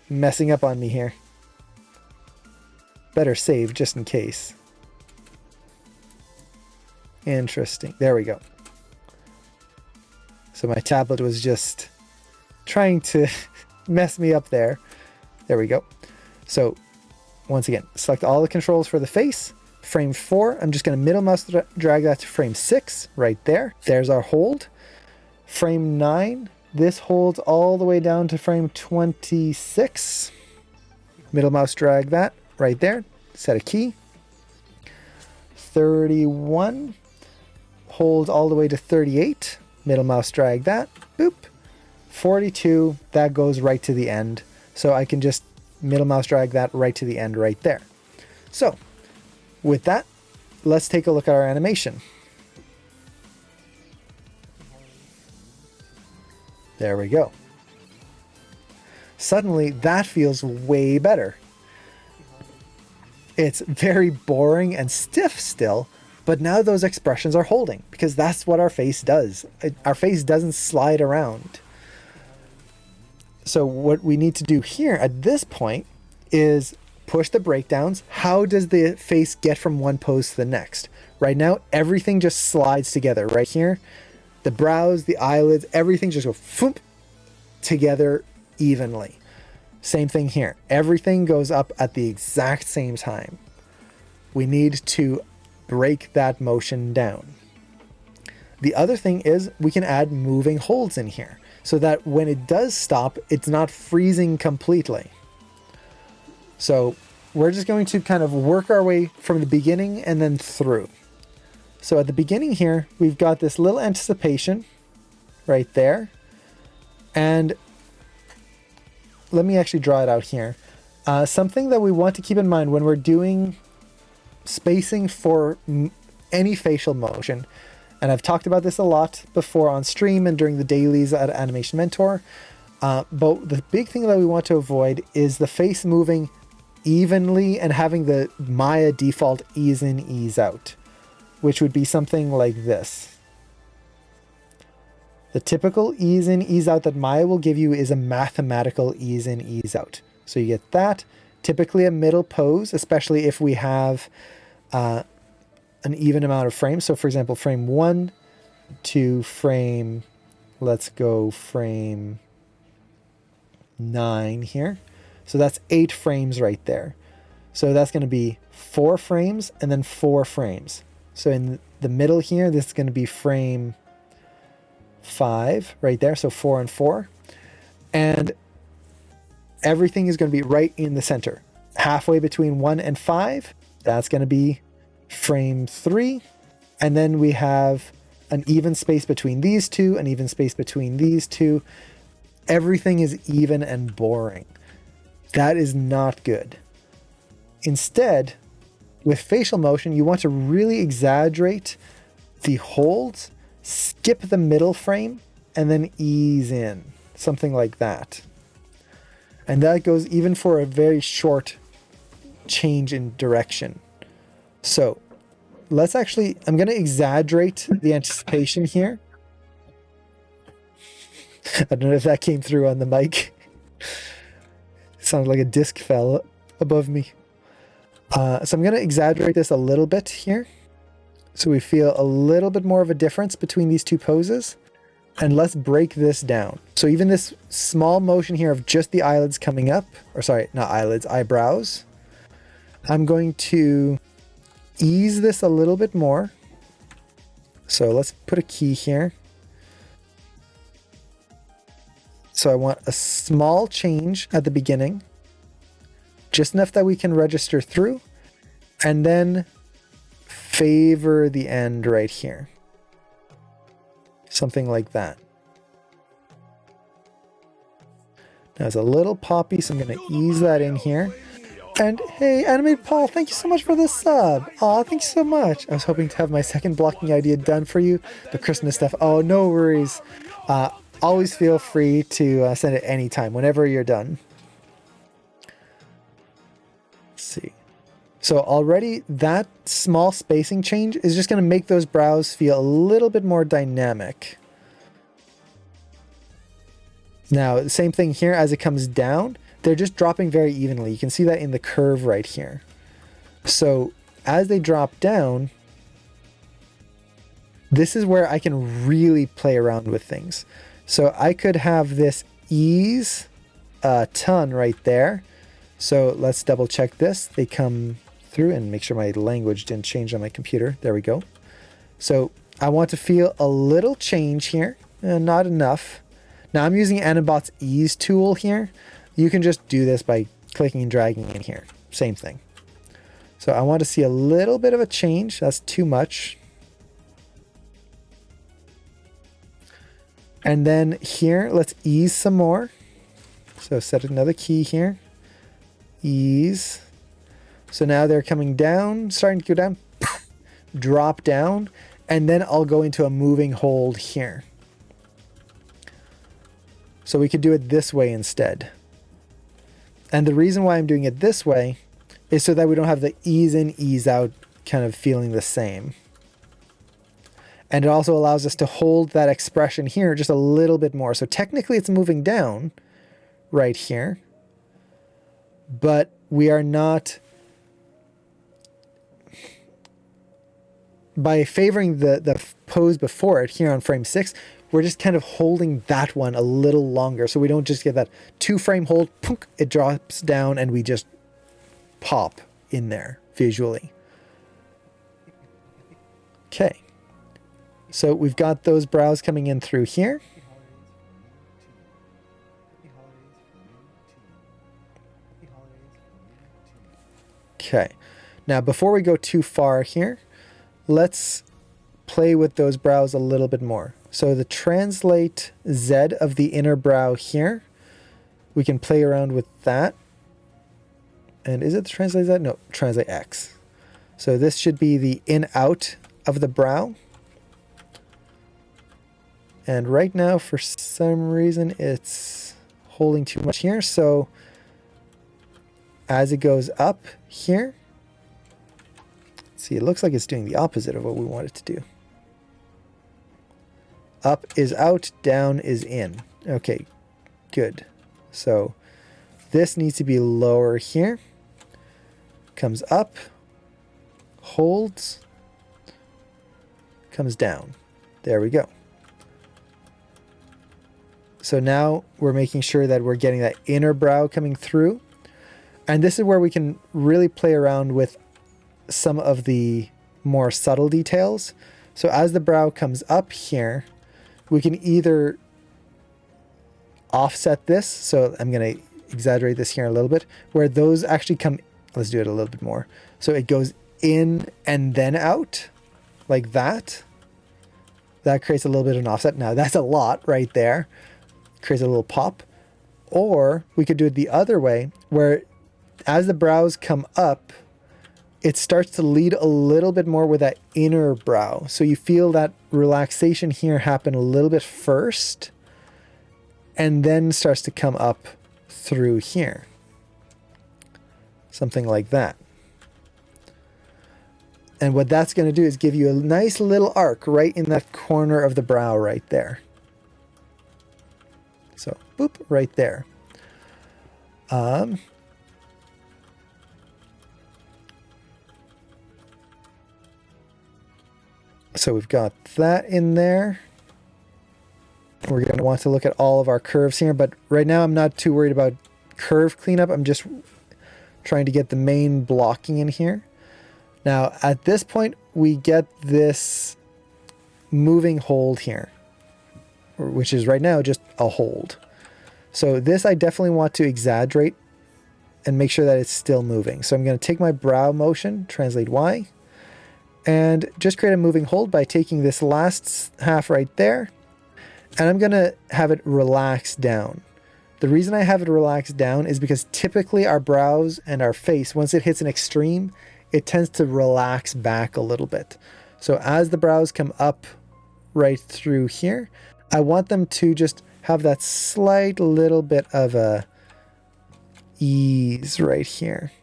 messing up on me here. Better save just in case. Interesting. There we go. So my tablet was just trying to mess me up there. There we go. So once again, select all the controls for the face. Frame 4, I'm just going to middle mouse drag that to frame 6 right there. There's our hold. Frame 9, this holds all the way down to frame 26. Middle mouse drag that right there. Set a key. 31 holds all the way to 38. Middle mouse drag that. Boop. 42, that goes right to the end. So I can just middle mouse drag that right to the end right there. So with that, let's take a look at our animation. There we go. Suddenly, that feels way better. It's very boring and stiff still, but now those expressions are holding because that's what our face does. Our face doesn't slide around. So what we need to do here at this point is push the breakdowns. How does the face get from one pose to the next? Right now, everything just slides together. Right here, the brows, the eyelids, everything just go foomp together evenly. Same thing here. Everything goes up at the exact same time. We need to break that motion down. The other thing is we can add moving holds in here so that when it does stop, it's not freezing completely. So we're just going to kind of work our way from the beginning and then through. So at the beginning here, we've got this little anticipation right there. And let me actually draw it out here. Something that we want to keep in mind when we're doing spacing for any facial motion, and I've talked about this a lot before on stream and during the dailies at Animation Mentor, but the big thing that we want to avoid is the face moving evenly and having the Maya default ease in, ease out, which would be something like this. The typical ease in, ease out that Maya will give you is a mathematical ease in, ease out. So you get that, typically a middle pose, especially if we have an even amount of frames. So for example, frame 1 to frame, let's go frame 9 here. So that's 8 frames right there. So that's going to be 4 frames and then 4 frames. So in the middle here, this is going to be frame 5 right there. So 4 and 4. And everything is going to be right in the center. Halfway between 1 and 5, that's going to be frame 3. And then we have an even space between these two, an even space between these two. Everything is even and boring. That is not good. Instead, with facial motion, you want to really exaggerate the holds, skip the middle frame, and then ease in. Something like that. And that goes even for a very short change in direction. So let's actually, I'm going to exaggerate the anticipation here. I don't know if that came through on the mic. It sounded like a disc fell above me. So I'm going to exaggerate this a little bit here. So we feel a little bit more of a difference between these two poses. And let's break this down. So even this small motion here of just the eyelids coming up, or sorry, not eyelids, eyebrows. I'm going to ease this a little bit more. So let's put a key here. So I want a small change at the beginning, just enough that we can register through, and then favor the end right here. Something like that. Now it's a little poppy, so I'm going to ease that in here. And hey, Animated Paul, thank you so much for the sub. Aw, thank you so much. I was hoping to have my second blocking idea done for you, the Christmas stuff. Oh, no worries. Always feel free to send it anytime, whenever you're done. Let's see. So already that small spacing change is just going to make those brows feel a little bit more dynamic. Now, the same thing here as it comes down, they're just dropping very evenly. You can see that in the curve right here. So as they drop down, this is where I can really play around with things. So I could have this ease a ton right there. So let's double check this. They come through and make sure my language didn't change on my computer. There we go. So I want to feel a little change here, not enough. Now I'm using Anibot's ease tool here. You can just do this by clicking and dragging in here. Same thing. So I want to see a little bit of a change. That's too much. And then here, let's ease some more. So set another key here. Ease. So now they're coming down, starting to go down, drop down, and then I'll go into a moving hold here. So we could do it this way instead. And the reason why I'm doing it this way is so that we don't have the ease in, ease out kind of feeling the same. And it also allows us to hold that expression here just a little bit more. So technically it's moving down right here, but we are not, by favoring the pose before it here on frame 6, we're just kind of holding that one a little longer. So we don't just get that 2-frame hold, punk, it drops down and we just pop in there visually. Okay. So we've got those brows coming in through here. Okay. Now, before we go too far here, let's play with those brows a little bit more. So the translate Z of the inner brow here, we can play around with that. And is it the translate Z? No, translate X. So this should be the in-out of the brow. And right now, for some reason, it's holding too much here. So as it goes up here, see, it looks like it's doing the opposite of what we want it to do. Up is out, down is in. Okay, good. So this needs to be lower here. Comes up, holds, comes down. There we go. So now we're making sure that we're getting that inner brow coming through. And this is where we can really play around with some of the more subtle details. So as the brow comes up here, we can either offset this. So I'm going to exaggerate this here a little bit, where those actually come, let's do it a little bit more. So it goes in and then out like that. That creates a little bit of an offset. Now that's a lot right there. Creates a little pop. Or we could do it the other way, where as the brows come up, it starts to lead a little bit more with that inner brow. So you feel that relaxation here happen a little bit first, and then starts to come up through here. Something like that. And what that's going to do is give you a nice little arc right in that corner of the brow right there. So, boop, right there. So we've got that in there. We're going to want to look at all of our curves here, but right now I'm not too worried about curve cleanup. I'm just trying to get the main blocking in here. Now, at this point, we get this moving hold here, which is right now just a hold. So this I definitely want to exaggerate and make sure that it's still moving. So I'm going to take my brow motion, translate Y, and just create a moving hold by taking this last half right there, and I'm going to have it relax down. The reason I have it relax down is because typically our brows and our face, once it hits an extreme, it tends to relax back a little bit. So as the brows come up right through here, I want them to just have that slight little bit of a ease right here.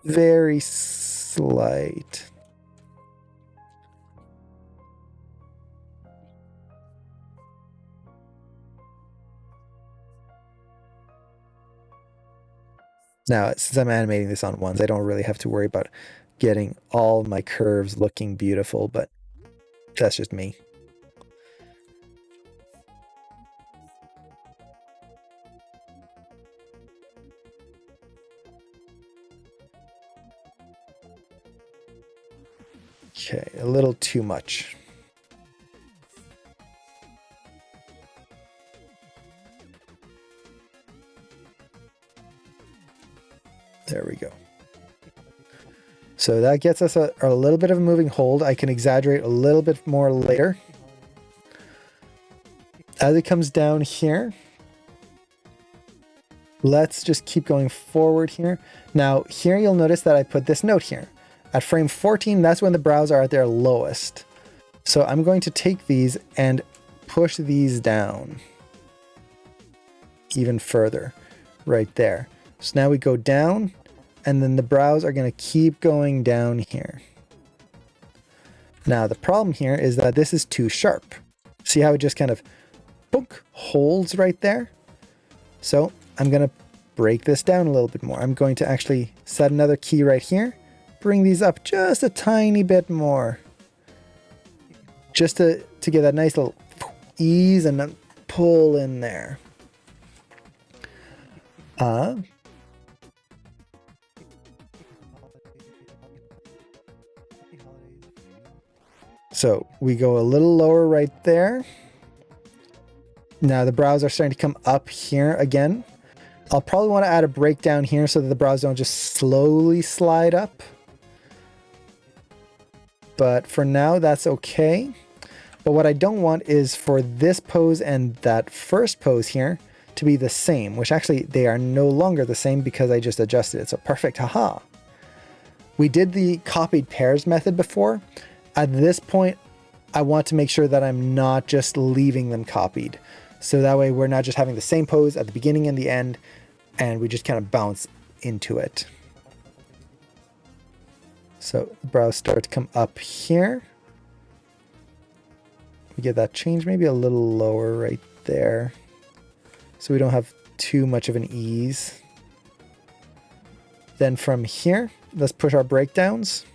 Very slight. Now, since I'm animating this on ones, I don't really have to worry about getting all my curves looking beautiful, but that's just me. Okay, a little too much. There we go. So that gets us a little bit of a moving hold. I can exaggerate a little bit more later. As it comes down here, let's just keep going forward here. Now here you'll notice that I put this note here. At frame 14, that's when the brows are at their lowest. So I'm going to take these and push these down even further right there. So now we go down, and then the brows are going to keep going down here. Now the problem here is that this is too sharp. See how it just kind of book holds right there? So I'm going to break this down a little bit more. I'm going to actually set another key right here, bring these up just a tiny bit more, just to get that nice little ease and then pull in there. So we go a little lower right there. Now the brows are starting to come up here again. I'll probably want to add a breakdown here so that the brows don't just slowly slide up. But for now, that's okay. But what I don't want is for this pose and that first pose here to be the same, which actually they are no longer the same because I just adjusted it. So perfect, haha. We did the copied pairs method before. At this point, I want to make sure that I'm not just leaving them copied. So that way we're not just having the same pose at the beginning and the end, and we just kind of bounce into it. So the brows start to come up here. We get that change maybe a little lower right there, so we don't have too much of an ease. Then from here, let's push our breakdowns.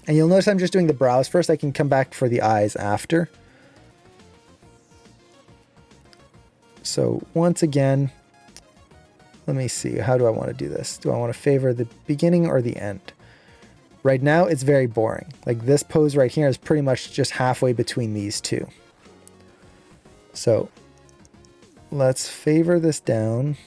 And you'll notice I'm just doing the brows first. I can come back for the eyes after. So once again, let me see. How do I want to do this? Do I want to favor the beginning or the end? Right now, it's very boring. Like this pose right here is pretty much just halfway between these two. So let's favor this down.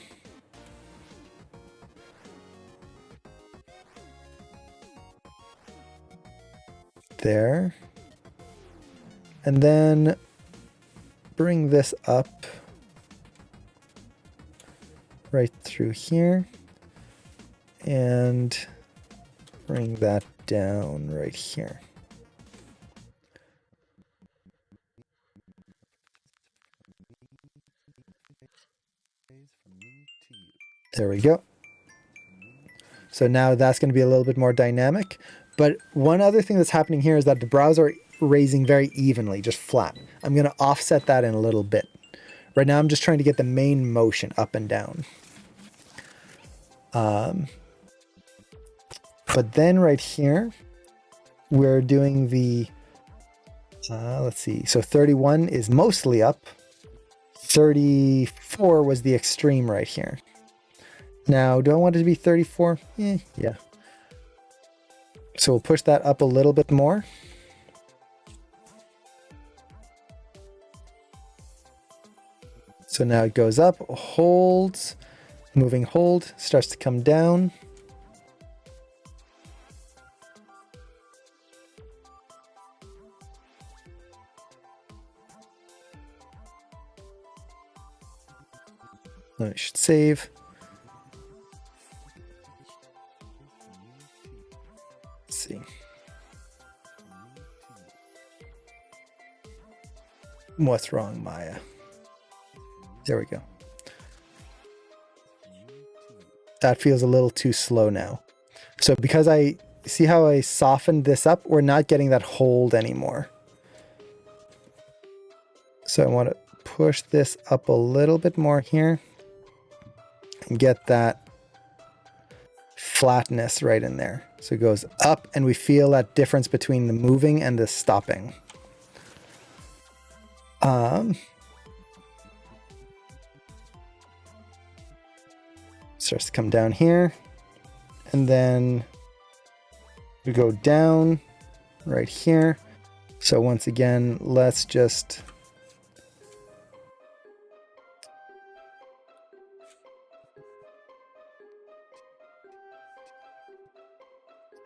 There. And then bring this up right through here and bring that down right here. There we go. So now that's going to be a little bit more dynamic. But one other thing that's happening here is that the brows are raising very evenly, just flat. I'm going to offset that in a little bit. Right now I'm just trying to get the main motion up and down. But then right here, we're doing the, let's see, so 31 is mostly up. 34 was the extreme right here. Now, do I want it to be 34? Yeah. So we'll push that up a little bit more. So now it goes up, holds, moving hold, starts to come down. Then it should save. Let's see. What's wrong, Maya? There we go. That feels a little too slow now. So because I see how I softened this up, we're not getting that hold anymore. So I want to push this up a little bit more here and get that flatness right in there. So it goes up and we feel that difference between the moving and the stopping. Starts to come down here, and then we go down right here. So once again, let's just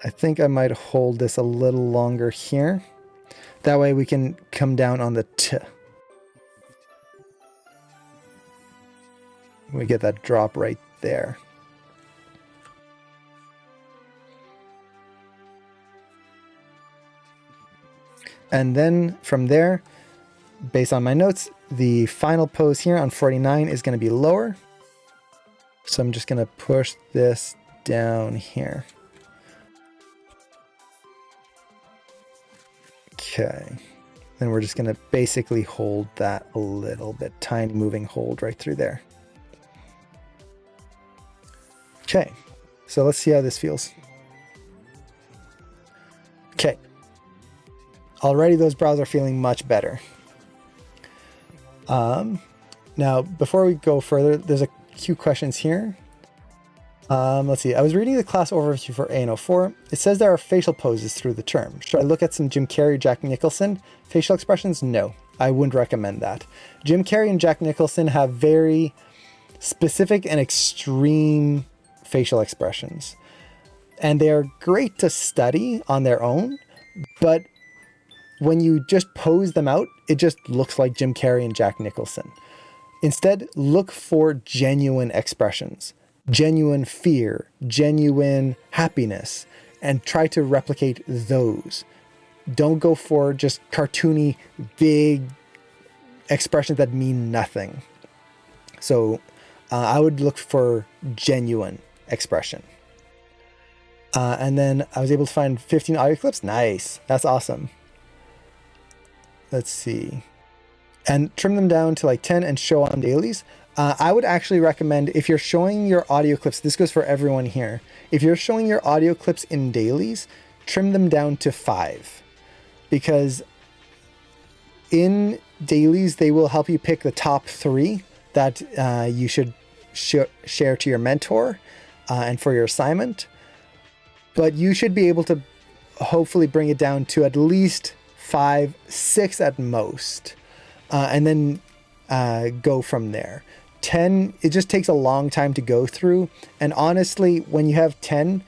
I think I might hold this a little longer here. That way we can come down on the T. We get that drop right there. And then from there, based on my notes, the final pose here on 49 is going to be lower. So I'm just going to push this down here. Okay. Then we're just going to basically hold that a little bit, tiny moving hold right through there. Okay, so let's see how this feels. Okay. Already those brows are feeling much better. Now, before we go further, there's a few questions here. Let's see. I was reading the class overview for ANO4. It says there are facial poses through the term. Should I look at some Jim Carrey, Jack Nicholson? Facial expressions? No, I wouldn't recommend that. Jim Carrey and Jack Nicholson have very specific and extreme facial expressions. And they are great to study on their own, but when you just pose them out, it just looks like Jim Carrey and Jack Nicholson. Instead, look for genuine expressions, genuine fear, genuine happiness, and try to replicate those. Don't go for just cartoony, big expressions that mean nothing. So I would look for genuine expression. And then I was able to find 15 audio clips. Nice. That's awesome. Let's see. And trim them down to like 10 and show on dailies. I would actually recommend, if you're showing your audio clips, this goes for everyone here. If you're showing your audio clips in dailies, trim them down to 5. Because in dailies, they will help you pick the top 3 that you should share to your mentor and for your assignment. But you should be able to hopefully bring it down to at least 5, 6 at most. And then go from there. 10, it just takes a long time to go through. And honestly, when you have 10,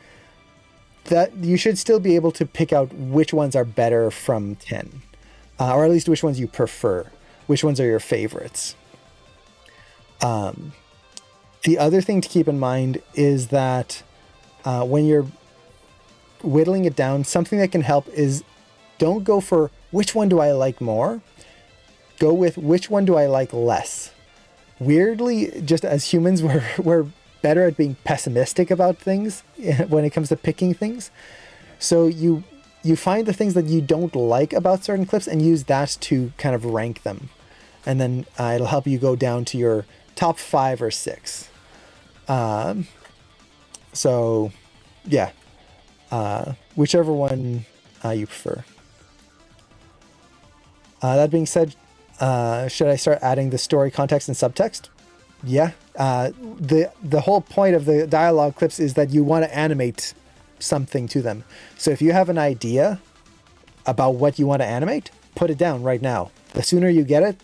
that you should still be able to pick out which ones are better from 10. Or at least which ones you prefer. Which ones are your favorites. The other thing to keep in mind is that when you're whittling it down, something that can help is don't go for which one do I like more. Go with which one do I like less. Weirdly, just as humans, we're better at being pessimistic about things when it comes to picking things. So you find the things that you don't like about certain clips and use that to kind of rank them. And then it'll help you go down to your top 5 or 6. So yeah, whichever one you prefer. That being said, should I start adding the story context and subtext? Yeah. The whole point of the dialogue clips is that you want to animate something to them. So if you have an idea about what you want to animate, put it down right now. The sooner you get it,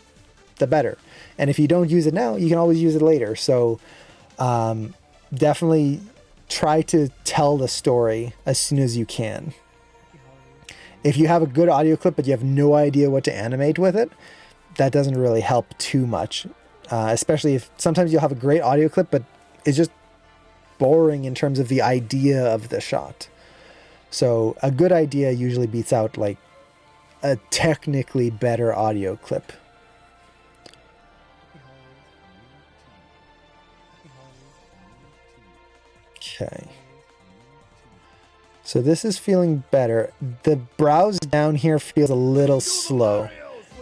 the better. And if you don't use it now, you can always use it later. So definitely try to tell the story as soon as you can. If you have a good audio clip but you have no idea what to animate with it, that doesn't really help too much. Especially if sometimes you'll have a great audio clip, but it's just boring in terms of the idea of the shot. So a good idea usually beats out like a technically better audio clip. Okay. So this is feeling better. The browse down here feels a little slow.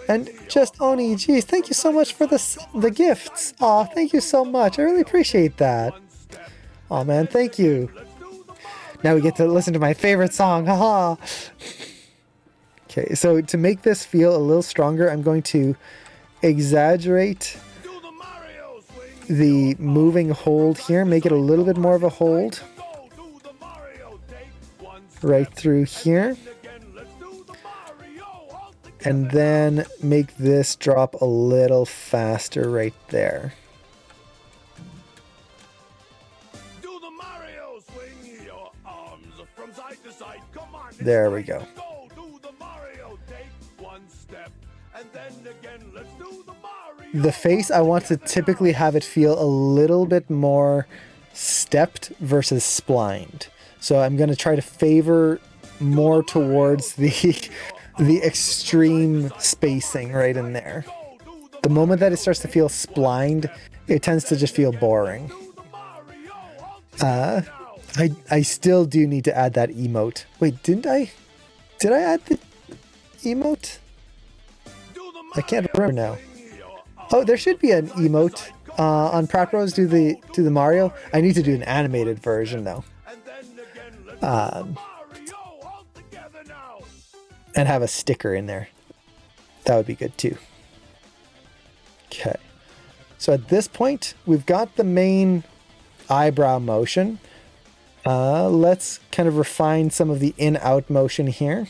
And just Oni, geez, thank you so much for the gifts. Aw, thank you so much. I really appreciate that. Aw, man, thank you. Now we get to listen to my favorite song. Haha. Okay, so to make this feel a little stronger, I'm going to exaggerate the moving hold here. Make it a little bit more of a hold. Right through here. And then make this drop a little faster right there. There we go. The face, I want to typically have it feel a little bit more stepped versus splined. So I'm going to try to favor more towards the extreme spacing right in there. The moment that it starts to feel splined, it tends to just feel boring. I still do need to add that emote. Wait, did I add the emote? I can't remember now. Oh, there should be an emote on Prapros. Do the Mario. I need to do an animated version though. And have a sticker in there. That would be good too. Okay. So at this point, we've got the main eyebrow motion. Let's kind of refine some of the in-out motion here.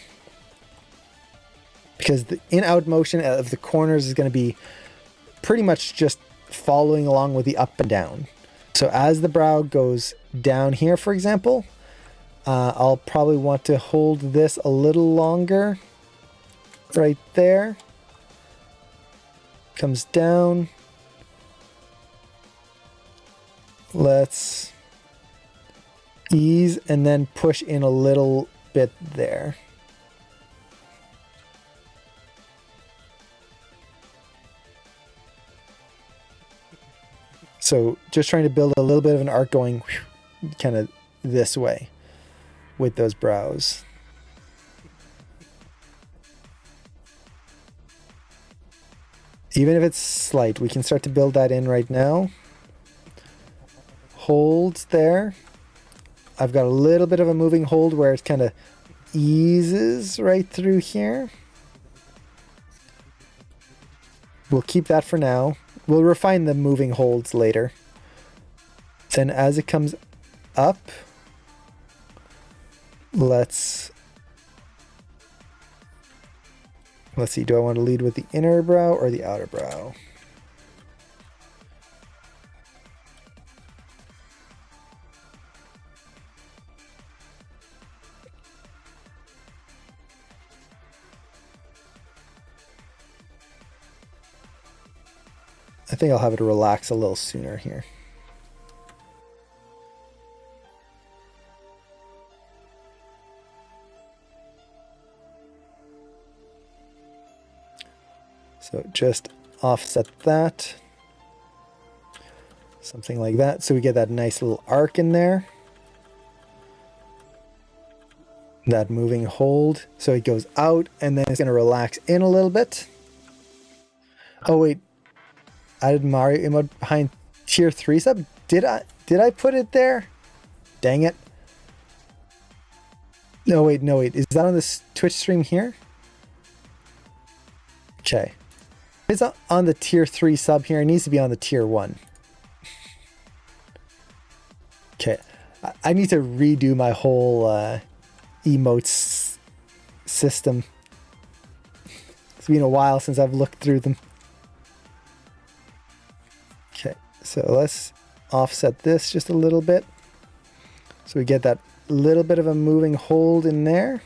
Because the in-out motion of the corners is going to be pretty much just following along with the up and down. So as the brow goes down here, for example, I'll probably want to hold this a little longer. Right there. Comes down. Let's ease and then push in a little bit there. So just trying to build a little bit of an arc going kind of this way with those brows. Even if it's slight, we can start to build that in right now. Holds there. I've got a little bit of a moving hold where it kind of eases right through here. We'll keep that for now. We'll refine the moving holds later. Then as it comes up, let's see, do I want to lead with the inner brow or the outer brow? I think I'll have it relax a little sooner here. So just offset that. Something like that. So we get that nice little arc in there. That moving hold. So it goes out and then it's going to relax in a little bit. Oh wait. Added Mario emote behind tier 3 sub. Did I put it there? Dang it. No wait. Is that on this Twitch stream here? Okay. It's on the tier 3 sub here. It needs to be on the tier 1. Okay. I need to redo my whole emotes system. It's been a while since I've looked through them. Okay. So let's offset this just a little bit. So we get that little bit of a moving hold in there.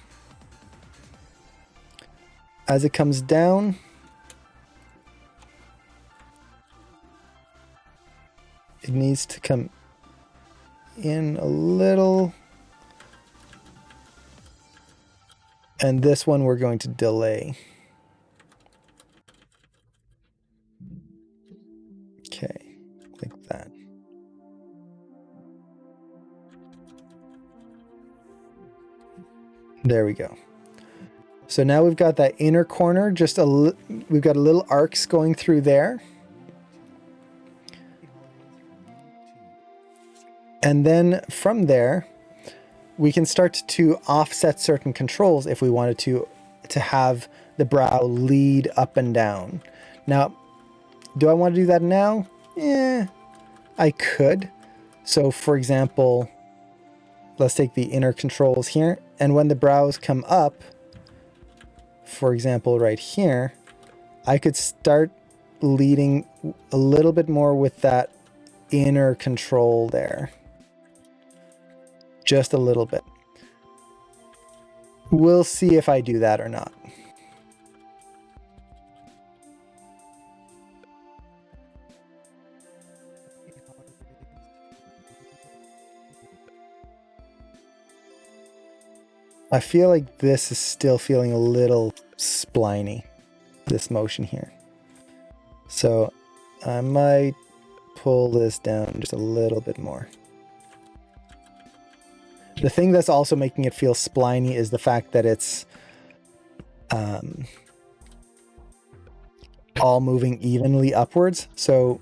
As it comes down, it needs to come in a little. And this one we're going to delay. Okay, like that. There we go. So now we've got that inner corner, we've got a little arcs going through there. And then from there, we can start to offset certain controls if we wanted to have the brow lead up and down. Now, do I want to do that now? I could. So for example, let's take the inner controls here. And when the brows come up, for example, right here, I could start leading a little bit more with that inner control there. Just a little bit. We'll see if I do that or not. I feel like this is still feeling a little spliny, this motion here. So I might pull this down just a little bit more. The thing that's also making it feel spliny is the fact that it's all moving evenly upwards. So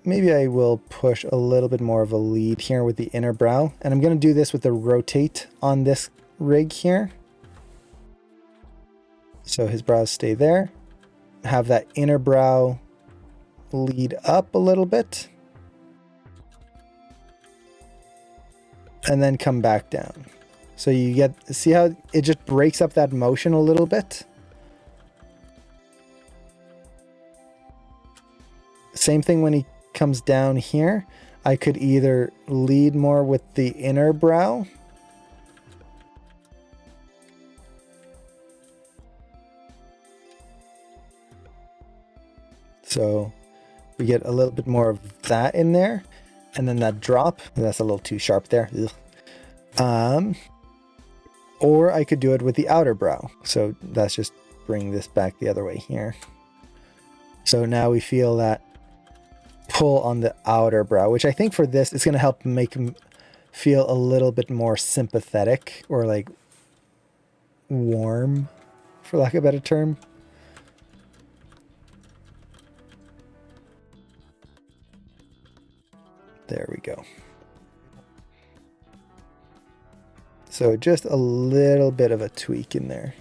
maybe I will push a little bit more of a lead here with the inner brow. And I'm going to do this with the rotate on this rig here. So his brows stay there. Have that inner brow lead up a little bit. And then come back down. So you see how it just breaks up that motion a little bit? Same thing when he comes down here. I could either lead more with the inner brow. So we get a little bit more of that in there. And then that drop, that's a little too sharp there. Or I could do it with the outer brow. So let's just bring this back the other way here. So now we feel that pull on the outer brow, which I think for this, it's going to help make him feel a little bit more sympathetic or like warm, for lack of a better term. There we go. So just a little bit of a tweak in there.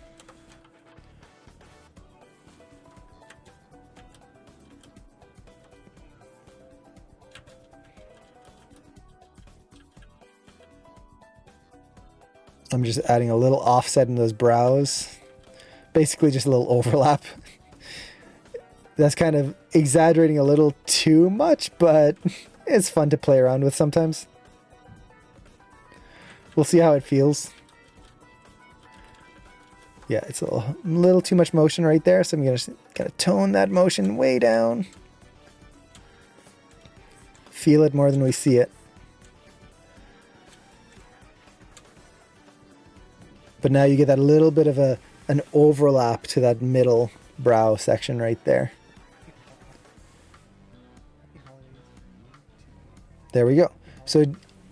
I'm just adding a little offset in those brows. Basically just a little overlap. That's kind of exaggerating a little too much, but it's fun to play around with sometimes. We'll see how it feels. Yeah, it's a little too much motion right there, so I'm gonna tone that motion way down. Feel it more than we see it. But now you get that little bit of an overlap to that middle brow section right there. There we go. So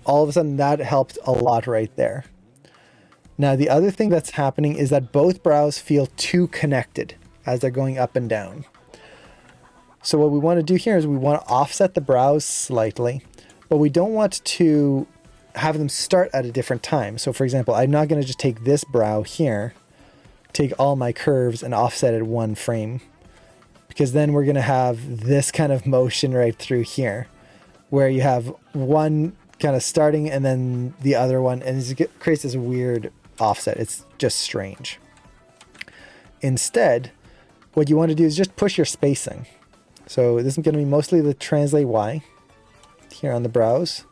all of a sudden that helped a lot right there. Now the other thing that's happening is that both brows feel too connected as they're going up and down. So what we want to do here is we want to offset the brows slightly, but we don't want to have them start at a different time. So for example, I'm not going to just take this brow here, take all my curves and offset it one frame, because then we're going to have this kind of motion right through here where you have one kind of starting and then the other one, and it creates this weird offset. It's just strange. Instead, what you want to do is just push your spacing. So this is going to be mostly the translate Y here on the brows.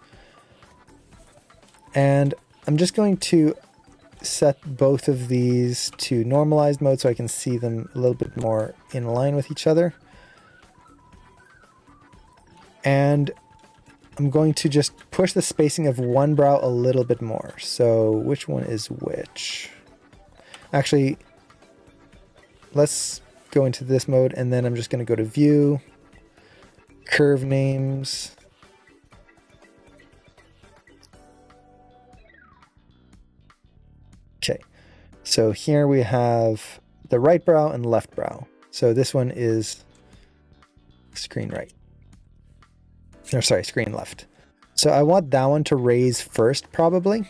And I'm just going to set both of these to normalized mode so I can see them a little bit more in line with each other. And I'm going to just push the spacing of one brow a little bit more. So which one is which? Actually, let's go into this mode, and then I'm just going to go to View, Curve Names. Okay, so here we have the right brow and left brow. So this one is screen right. Or sorry, screen left. So I want that one to raise first, probably.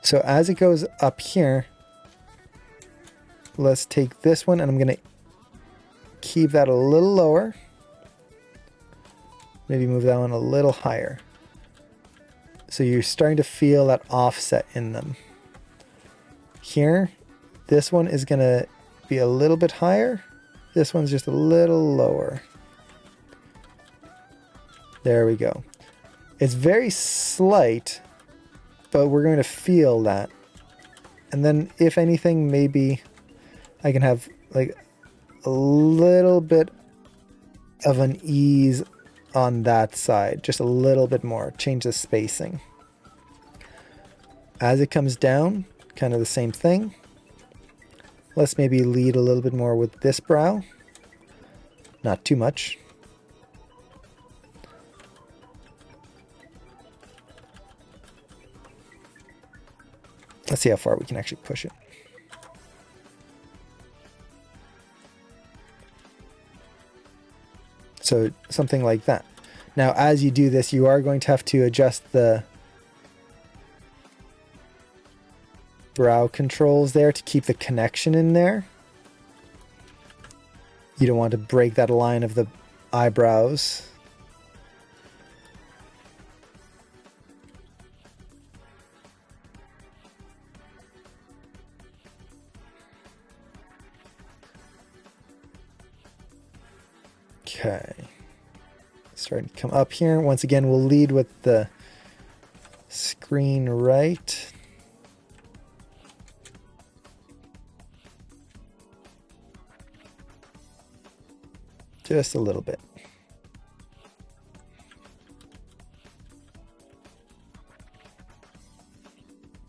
So as it goes up here, let's take this one and I'm going to keep that a little lower. Maybe move that one a little higher. So you're starting to feel that offset in them. Here, this one is going to be a little bit higher. This one's just a little lower. There we go. It's very slight, but we're going to feel that. And then if anything, maybe I can have like a little bit of an ease on that side, just a little bit more, change the spacing. As it comes down, kind of the same thing. Let's maybe lead a little bit more with this brow. Not too much. Let's see how far we can actually push it. So something like that. Now, as you do this, you are going to have to adjust the brow controls there to keep the connection in there. You don't want to break that line of the eyebrows. Okay. starting to come up here. Once again, we'll lead with the screen right. Just a little bit.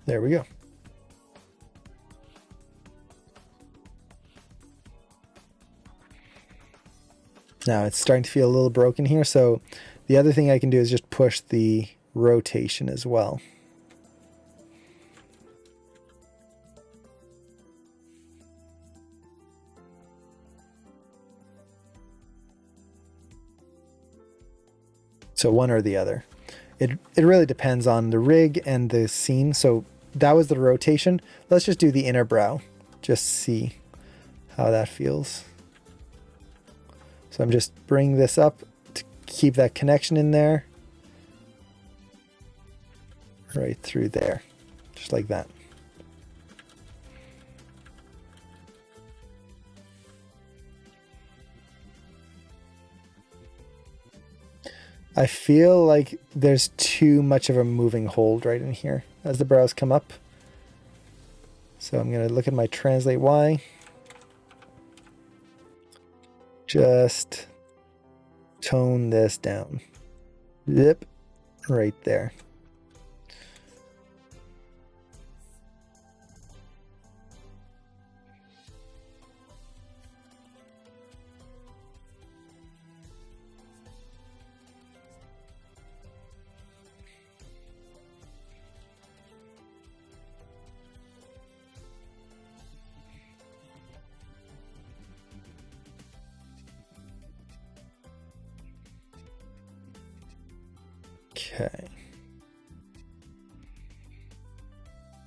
There we go. Now it's starting to feel a little broken here, so the other thing I can do is just push the rotation as well. So one or the other. It really depends on the rig and the scene. So that was the rotation. Let's just do the inner brow. Just see how that feels. So I'm just bringing this up to keep that connection in there. Right through there. Just like that. I feel like there's too much of a moving hold right in here as the brows come up. So I'm going to look at my translate Y. Just tone this down. Zip, right there. Okay.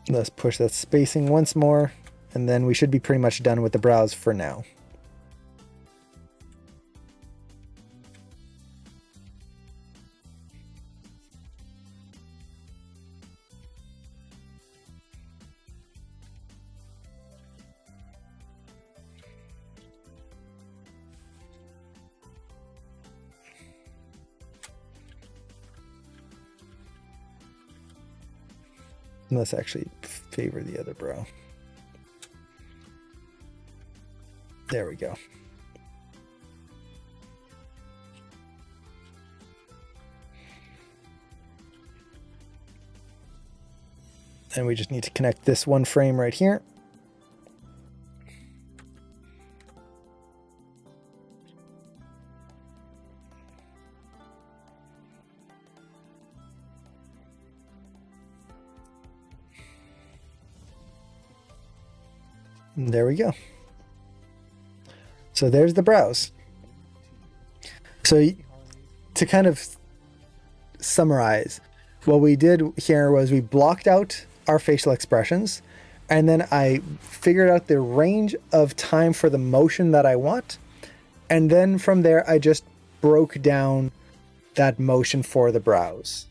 Let's push that spacing once more, and then we should be pretty much done with the brows for now. Let's actually favor the other brow. There we go. And we just need to connect this one frame right here. And there we go. So there's the brows. So to kind of summarize, what we did here was we blocked out our facial expressions, and then I figured out the range of time for the motion that I want. And then from there, I just broke down that motion for the brows.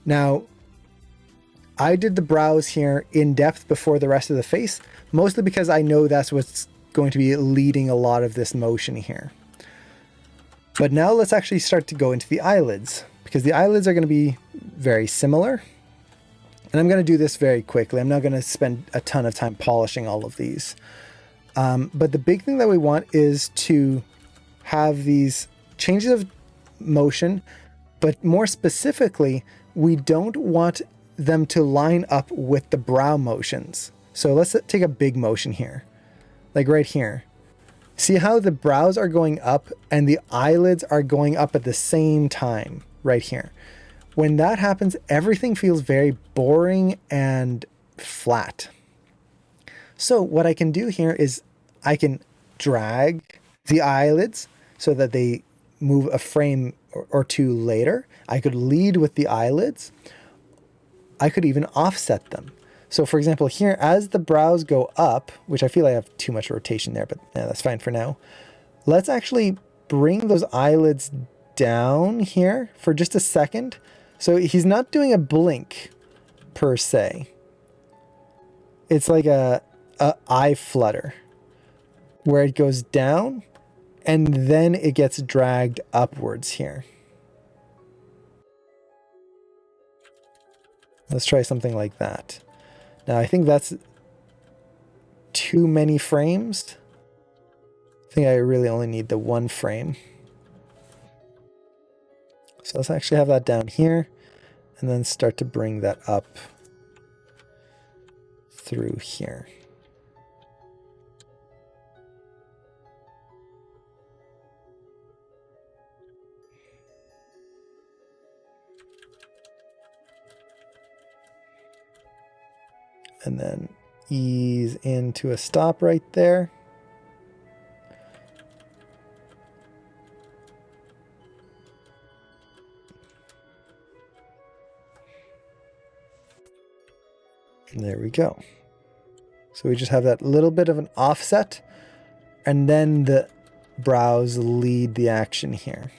Now, I did the brows here in depth before the rest of the face, mostly because I know that's what's going to be leading a lot of this motion here. But now let's actually start to go into the eyelids, because the eyelids are going to be very similar. And I'm going to do this very quickly. I'm not going to spend a ton of time polishing all of these. But the big thing that we want is to have these changes of motion, but more specifically, we don't want them to line up with the brow motions. So let's take a big motion here, like right here. See how the brows are going up and the eyelids are going up at the same time right here. When that happens, everything feels very boring and flat. So what I can do here is I can drag the eyelids so that they move a frame or two later. I could lead with the eyelids. I could even offset them. So for example, here, as the brows go up, which I feel I have too much rotation there, but yeah, that's fine for now. Let's actually bring those eyelids down here for just a second. So he's not doing a blink per se. It's like a eye flutter where it goes down and then it gets dragged upwards here. Let's try something like that. Now I think that's too many frames. I think I really only need the one frame. So let's actually have that down here and then start to bring that up through here. And then ease into a stop right there. And there we go. So we just have that little bit of an offset, and then the brows lead the action here.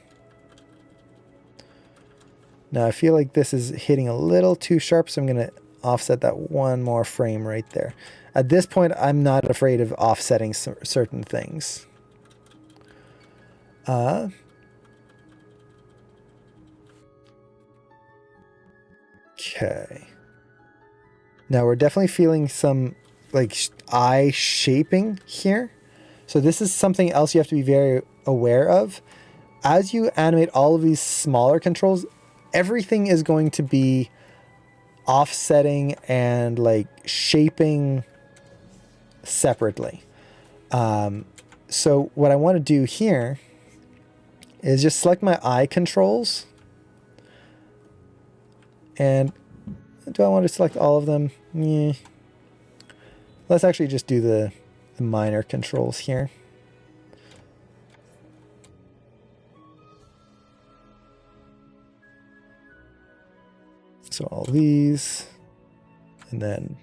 Now I feel like this is hitting a little too sharp, so I'm going to offset that one more frame right there. At this point, I'm not afraid of offsetting certain things. Okay. Now we're definitely feeling some like eye shaping here. So this is something else you have to be very aware of. As you animate all of these smaller controls, everything is going to be offsetting and like shaping separately. So what I want to do here is just select my eye controls. And do I want to select all of them? Yeah. Let's actually just do the minor controls here. So all these, and then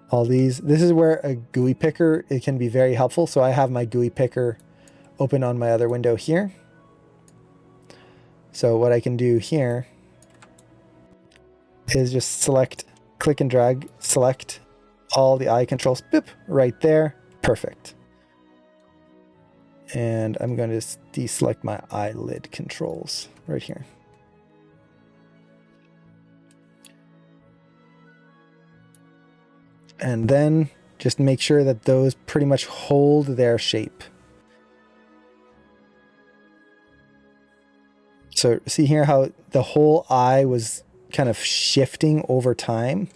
all these. This is where a GUI picker, it can be very helpful. So I have my GUI picker open on my other window here. So what I can do here is just select, click and drag, select all the eye controls, boop, right there, perfect. And I'm going to deselect my eyelid controls right here. And then just make sure that those pretty much hold their shape. So see here how the whole eye was kind of shifting over time?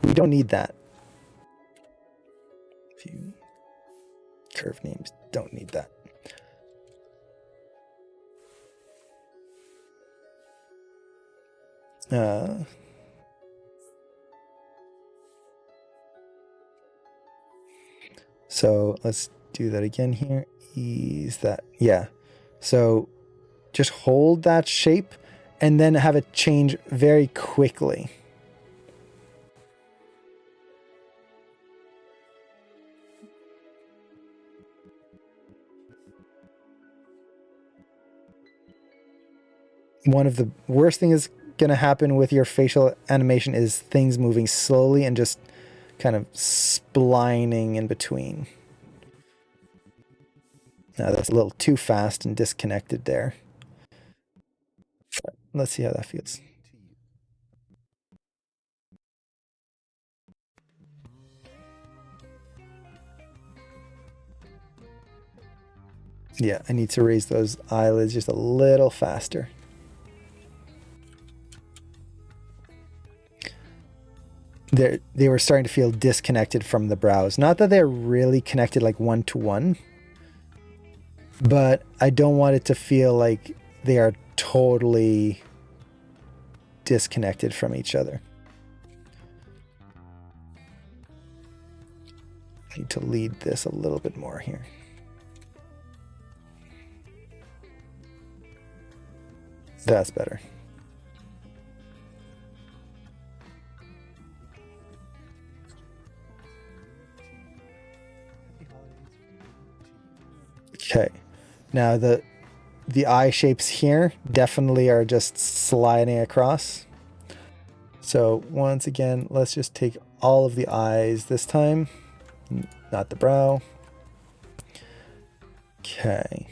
We don't need that. View curve names, don't need that. So let's do that again here. Ease that. Yeah. So just hold that shape and then have it change very quickly. One of the worst things going to happen with your facial animation is things moving slowly and just kind of splining in between. Now that's a little too fast and disconnected there. But let's see how that feels. Yeah, I need to raise those eyelids just a little faster. They were starting to feel disconnected from the brows. Not that they're really connected like one-to-one, but I don't want it to feel like they are totally disconnected from each other. I need to lead this a little bit more here. That's better. Okay, now the eye shapes here definitely are just sliding across. So once again, let's just take all of the eyes this time, not the brow. Okay.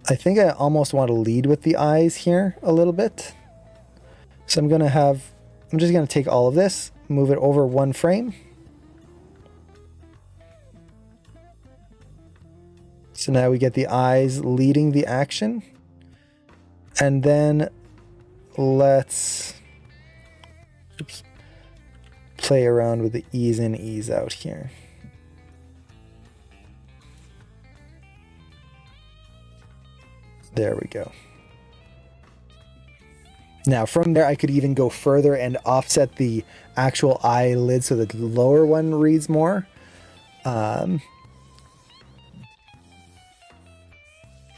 I think I almost want to lead with the eyes here a little bit. So I'm just going to take all of this, move it over one frame. So now we get the eyes leading the action. And then let's play around with the ease in, ease out here. There we go. Now from there, I could even go further and offset the actual eyelid so that the lower one reads more.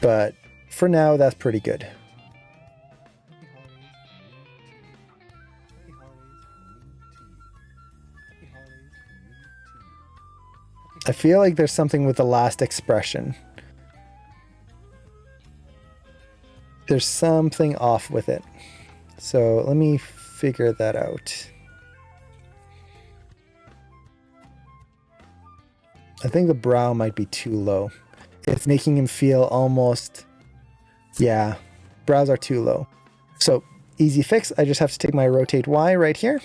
But for now, that's pretty good. I feel like there's something with the last expression. There's something off with it. So let me figure that out. I think the brow might be too low. It's making him feel almost, yeah, brows are too low. So easy fix. I just have to take my rotate Y right here.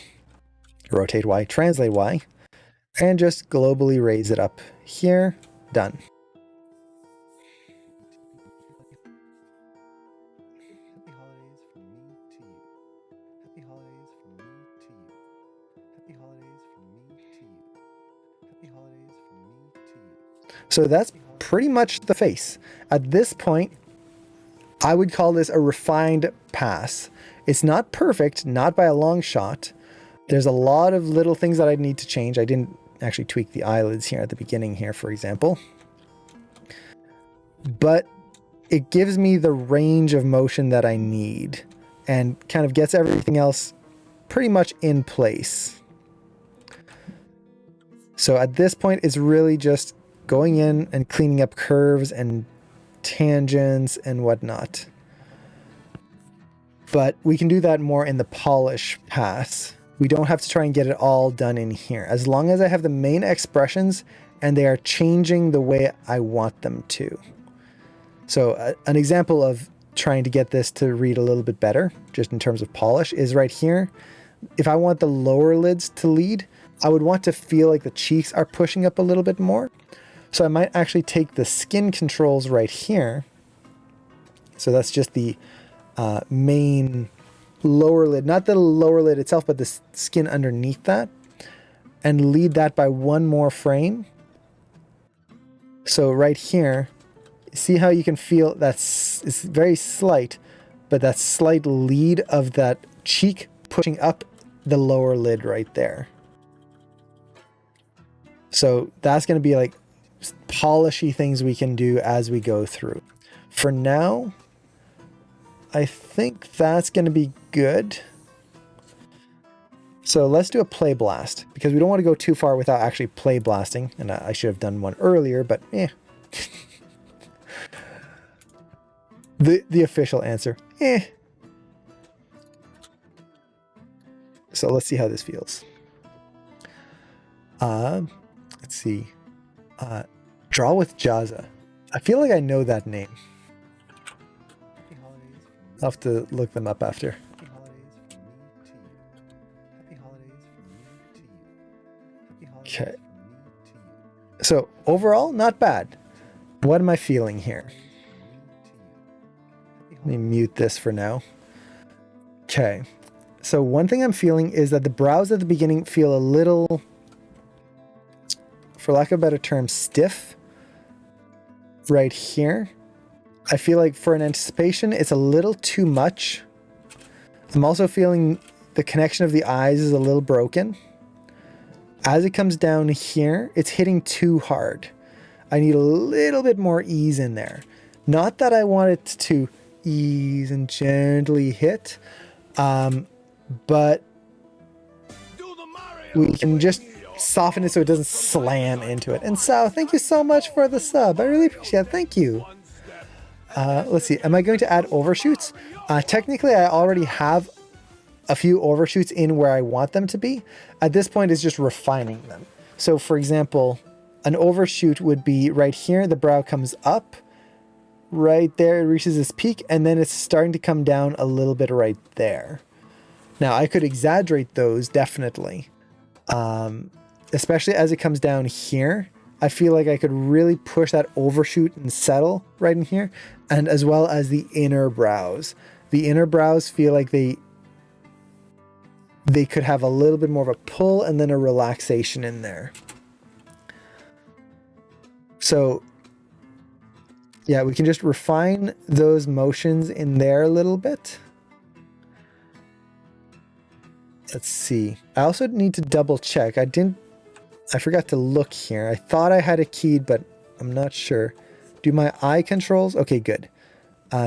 Rotate Y, translate Y. And just globally raise it up here. Done. So that's pretty much the face. At this point, I would call this a refined pass. It's not perfect, not by a long shot. There's a lot of little things that I'd need to change. I didn't actually tweak the eyelids here at the beginning here, for example. But it gives me the range of motion that I need and kind of gets everything else pretty much in place. So at this point, it's really just going in and cleaning up curves and tangents and whatnot. But we can do that more in the polish pass. We don't have to try and get it all done in here. As long as I have the main expressions and they are changing the way I want them to. So an example of trying to get this to read a little bit better, just in terms of polish, is right here. If I want the lower lids to lead, I would want to feel like the cheeks are pushing up a little bit more. So I might actually take the skin controls right here. So that's just the main lower lid, not the lower lid itself, but the skin underneath that, and lead that by one more frame. So right here, see how you can feel that's, it's very slight, but that slight lead of that cheek pushing up the lower lid right there. So that's going to be like polishy things we can do as we go through. For now, I think that's going to be good. So let's do a play blast, because we don't want to go too far without actually play blasting. And I should have done one earlier, but eh. The official answer, eh. So let's see how this feels. Let's see. Draw with Jazza. I feel like I know that name. I'll have to look them up after. Okay. So overall, not bad. What am I feeling here? Let me mute this for now. Okay. So one thing I'm feeling is that the brows at the beginning feel a little, for lack of a better term, stiff. Right here. I feel like for an anticipation, it's a little too much. I'm also feeling the connection of the eyes is a little broken. As it comes down here, it's hitting too hard. I need a little bit more ease in there. Not that I want it to ease and gently hit, but we can just soften it so it doesn't slam into it. And so, thank you so much for the sub. I really appreciate it. Thank you. Let's see. Am I going to add overshoots? Technically, I already have a few overshoots in where I want them to be. At this point, it's just refining them. So, for example, an overshoot would be right here. The brow comes up right there. It reaches its peak, and then it's starting to come down a little bit right there. Now, I could exaggerate those, definitely. Especially as it comes down here. I feel like I could really push that overshoot and settle right in here, and as well as the inner brows. The inner brows feel like they could have a little bit more of a pull and then a relaxation in there. So yeah, we can just refine those motions in there a little bit. Let's see. I also need to double check. I forgot to look here. I thought I had it keyed, but I'm not sure. Do my eye controls? Okay, good.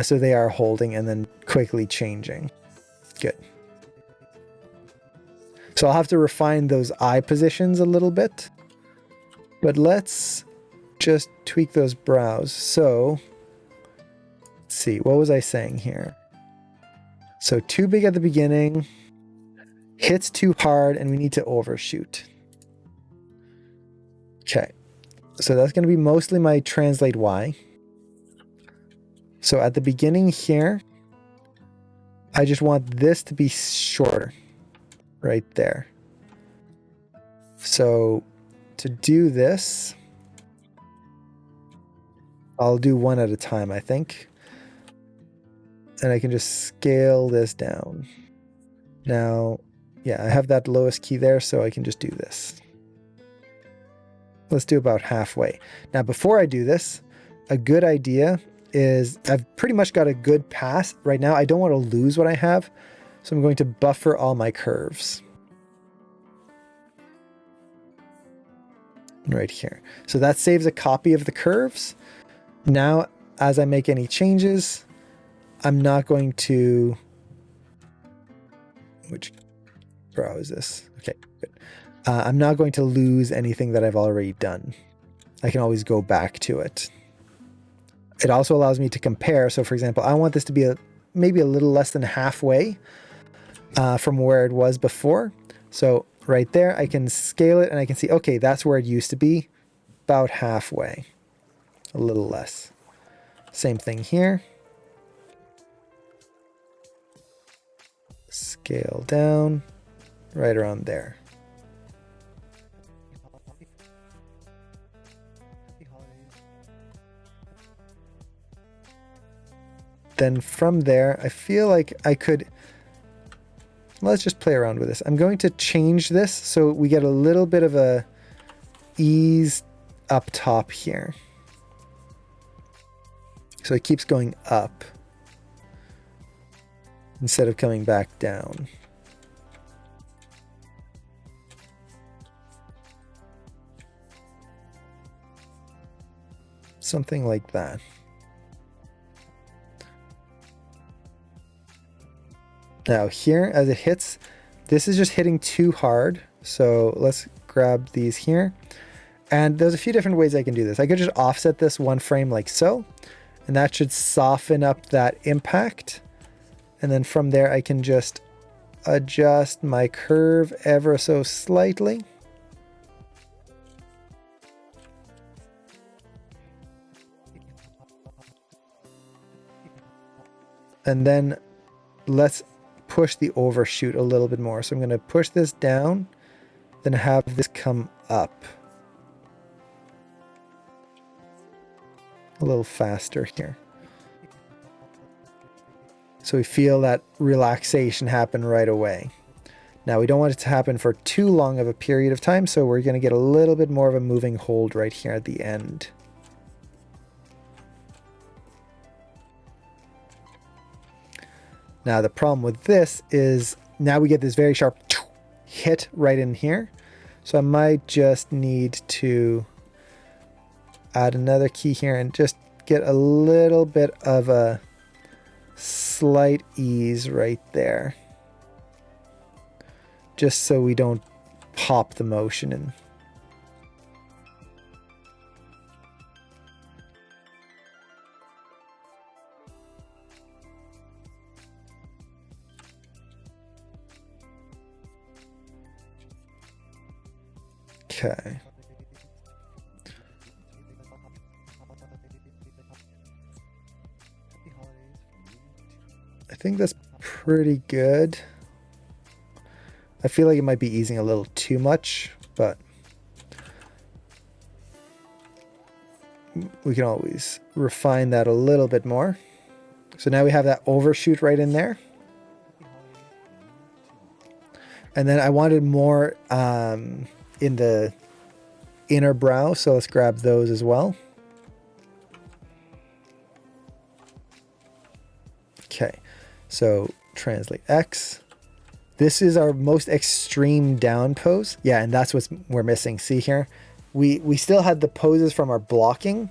So they are holding and then quickly changing. Good. So I'll have to refine those eye positions a little bit. But let's just tweak those brows. So, let's see. What was I saying here? So too big at the beginning. Hits too hard and we need to overshoot. Okay. So that's going to be mostly my translate Y. So at the beginning here, I just want this to be shorter. Right there. So to do this, I'll do one at a time, I think. And I can just scale this down. Now, yeah, I have that lowest key there, so I can just do this. Let's do about halfway. Now, before I do this, a good idea is I've pretty much got a good pass. Right now, I don't want to lose what I have. So I'm going to buffer all my curves. Right here. So that saves a copy of the curves. Now, as I make any changes, I'm not going to... Which brow is this? Okay, good. I'm not going to lose anything that I've already done. I can always go back to it. It also allows me to compare. So for example, I want this to be maybe a little less than halfway from where it was before. So right there, I can scale it and I can see, okay, that's where it used to be, about halfway, a little less. Same thing here. Scale down, right around there. Then from there, I feel like I could... Let's just play around with this. I'm going to change this so we get a little bit of a ease up top here. So it keeps going up instead of coming back down. Something like that. Now here, as it hits, this is just hitting too hard. So let's grab these here. And there's a few different ways I can do this. I could just offset this one frame like so, and that should soften up that impact. And then from there, I can just adjust my curve ever so slightly. And then let's push the overshoot a little bit more. So I'm going to push this down, then have this come up a little faster here. So we feel that relaxation happen right away. Now we don't want it to happen for too long of a period of time, so we're going to get a little bit more of a moving hold right here at the end. Now the problem with this is now we get this very sharp hit right in here. So I might just need to add another key here and just get a little bit of a slight ease right there. Just so we don't pop the motion in. Okay. think that's pretty good. I feel like it might be easing a little too much, but we can always refine that a little bit more. So now we have that overshoot right in there. And then I wanted more in the inner brow, so let's grab those as well. Okay, so translate X. This is our most extreme down pose. Yeah, and that's what we're missing. See here? We still had the poses from our blocking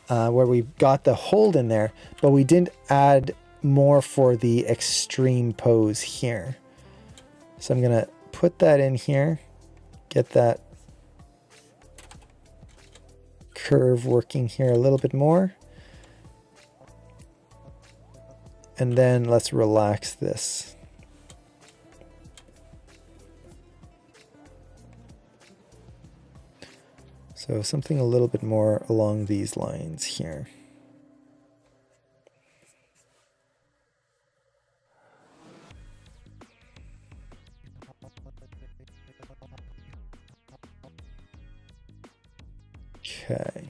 where we got the hold in there, but we didn't add more for the extreme pose here. So I'm gonna put that in here, get that curve working here a little bit more. And then let's relax this. So something a little bit more along these lines here. Okay.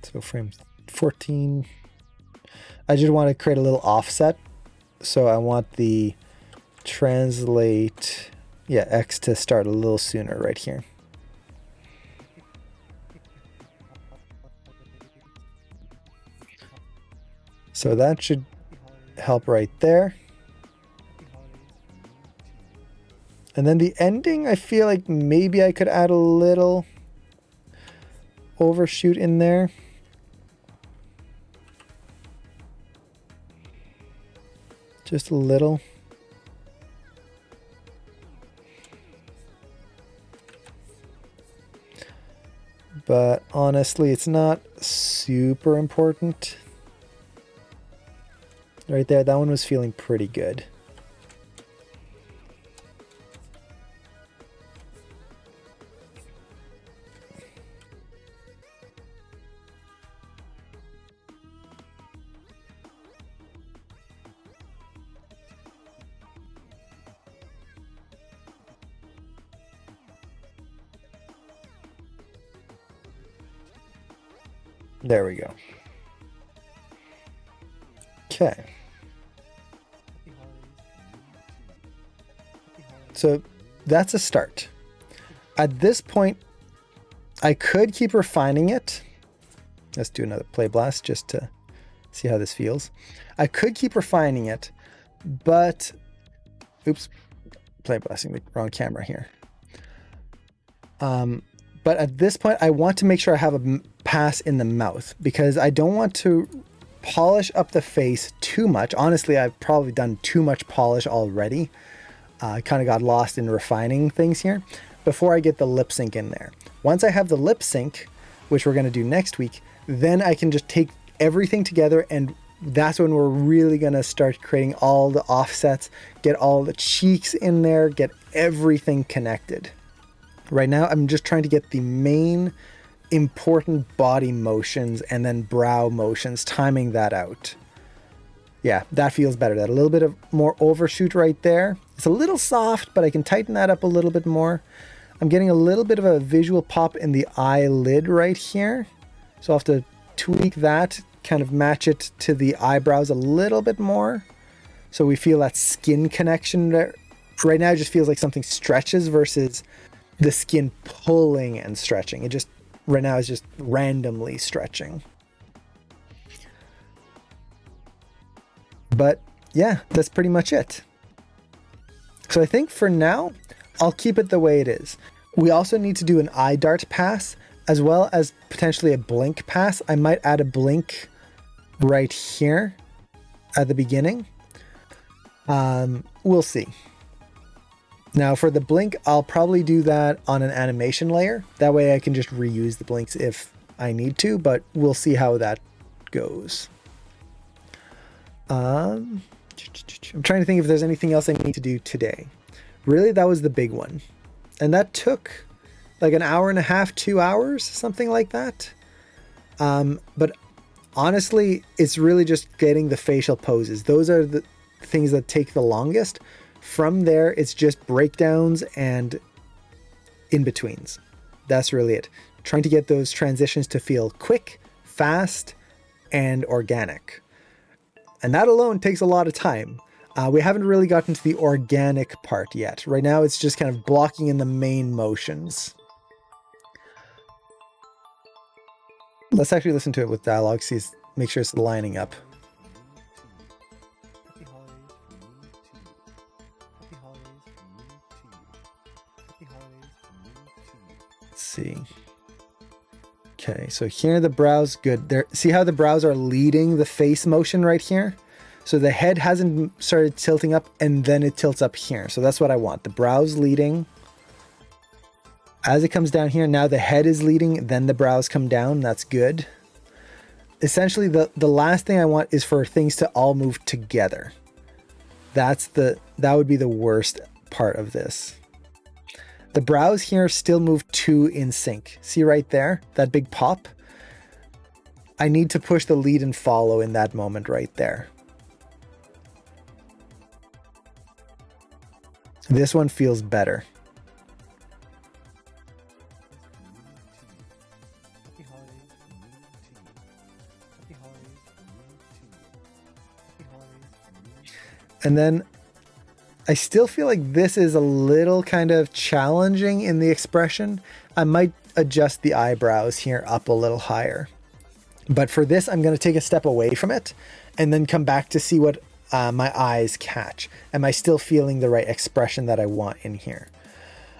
So frame 14. I just want to create a little offset. So I want the translate, yeah, X to start a little sooner right here. So that should help right there. And then the ending, I feel like maybe I could add a little overshoot in there. Just a little. But honestly, it's not super important. Right there, that one was feeling pretty good. There we go. Okay. So that's a start. At this point, I could keep refining it. Let's do another play blast just to see how this feels. I could keep refining it, but oops, play blasting the wrong camera here. But at this point, I want to make sure I have a pass in the mouth because I don't want to polish up the face too much. Honestly, I've probably done too much polish already. I kind of got lost in refining things here before I get the lip sync in there. Once I have the lip sync, which we're going to do next week, then I can just take everything together, and that's when we're really going to start creating all the offsets, get all the cheeks in there, get everything connected. Right now, I'm just trying to get the main important body motions and then brow motions, timing that out. Yeah, that feels better. That a little bit of more overshoot right there. It's a little soft, but I can tighten that up a little bit more. I'm getting a little bit of a visual pop in the eyelid right here. So I'll have to tweak that, kind of match it to the eyebrows a little bit more. So we feel that skin connection there. Right now it just feels like something stretches versus the skin pulling and stretching. It just, right now is just randomly stretching. But yeah, that's pretty much it. So I think for now, I'll keep it the way it is. We also need to do an eye dart pass as well as potentially a blink pass. I might add a blink right here at the beginning. We'll see. Now for the blink, I'll probably do that on an animation layer. That way I can just reuse the blinks if I need to, but we'll see how that goes. I'm trying to think if there's anything else I need to do today. Really, that was the big one. And that took like an hour and a half, 2 hours, something like that. But honestly, it's really just getting the facial poses. Those are the things that take the longest. From there, it's just breakdowns and in-betweens. That's really it. Trying to get those transitions to feel quick, fast, and organic. And that alone takes a lot of time. We haven't really gotten to the organic part yet. Right now, it's just kind of blocking in the main motions. Let's actually listen to it with dialogue, make sure it's lining up. Happy holidays from me to you. Happy holidays from me to you. Happy holidays from me to you. Let's see. Okay, so here the brows, good. There, see how the brows are leading the face motion right here? So the head hasn't started tilting up and then it tilts up here. So that's what I want. The brows leading. As it comes down here, now the head is leading, then the brows come down. That's good. Essentially, the last thing I want is for things to all move together. That would be the worst part of this. The brows here still move too in sync. See right there? That big pop? I need to push the lead and follow in that moment right there. This one feels better. Happy holidays from me to you. Happy holidays from me to you. Happy holidays from me to you. And then I still feel like this is a little kind of challenging in the expression. I might adjust the eyebrows here up a little higher. But for this, I'm going to take a step away from it and then come back to see what my eyes catch. Am I still feeling the right expression that I want in here?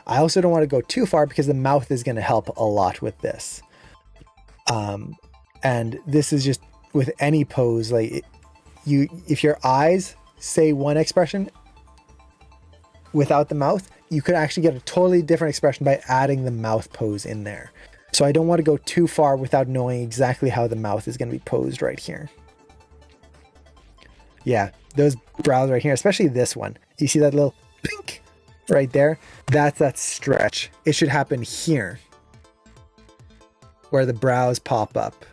I also don't want to go too far because the mouth is going to help a lot with this. And this is just with any pose, like if your eyes say one expression without the mouth, you could actually get a totally different expression by adding the mouth pose in there. So I don't want to go too far without knowing exactly how the mouth is going to be posed right here. Yeah, those brows right here, especially this one. You see that little pink right there? That's that stretch. It should happen here, where the brows pop up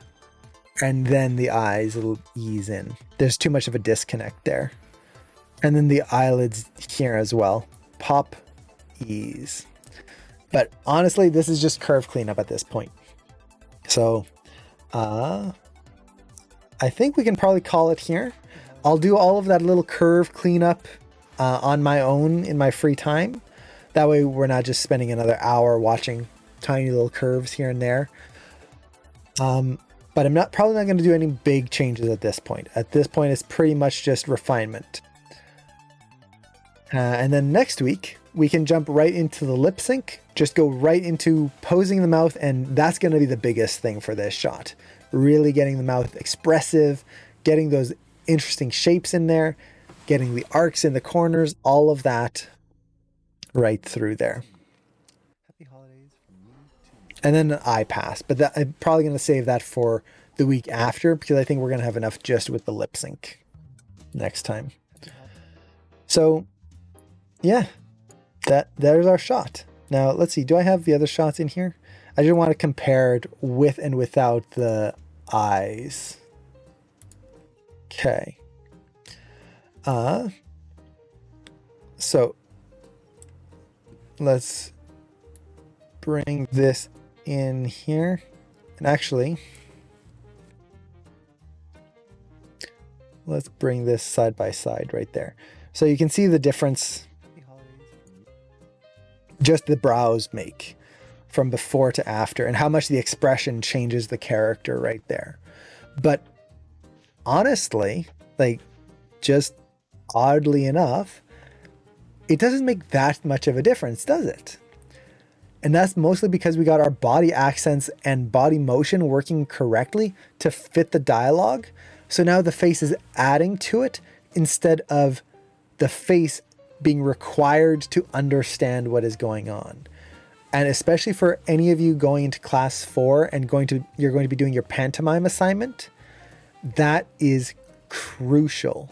and then the eyes will ease in. There's too much of a disconnect there. And then the eyelids here as well. Pop, ease. But honestly, this is just curve cleanup at this point. So I think we can probably call it here. I'll do all of that little curve cleanup on my own in my free time. That way we're not just spending another hour watching tiny little curves here and there. But I'm probably not going to do any big changes at this point. At this point, it's pretty much just refinement. And then next week, we can jump right into the lip sync. Just go right into posing the mouth, and that's going to be the biggest thing for this shot. Really getting the mouth expressive, getting those interesting shapes in there, getting the arcs in the corners, all of that right through there. Happy holidays from me to you. And then an eye pass, but I'm probably going to save that for the week after because I think we're going to have enough just with the lip sync next time. So yeah, there's our shot. Now let's see, do I have the other shots in here? I just want to compare it with and without the eyes. Okay. So let's bring this in here. And actually, let's bring this side by side right there. So you can see the difference Happy holidays from me. just the brows make from before to after and how much the expression changes the character right there. But honestly, like just oddly enough, it doesn't make that much of a difference, does it? And that's mostly because we got our body accents and body motion working correctly to fit the dialogue. So now the face is adding to it instead of the face being required to understand what is going on. And especially for any of you going into class 4 and you're going to be doing your pantomime assignment, that is crucial.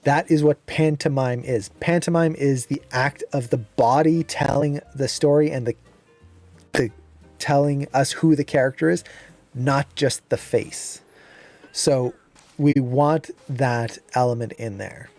That is what pantomime is. Pantomime is the act of the body telling the story and the telling us who the character is, not just the face. So we want that element in there.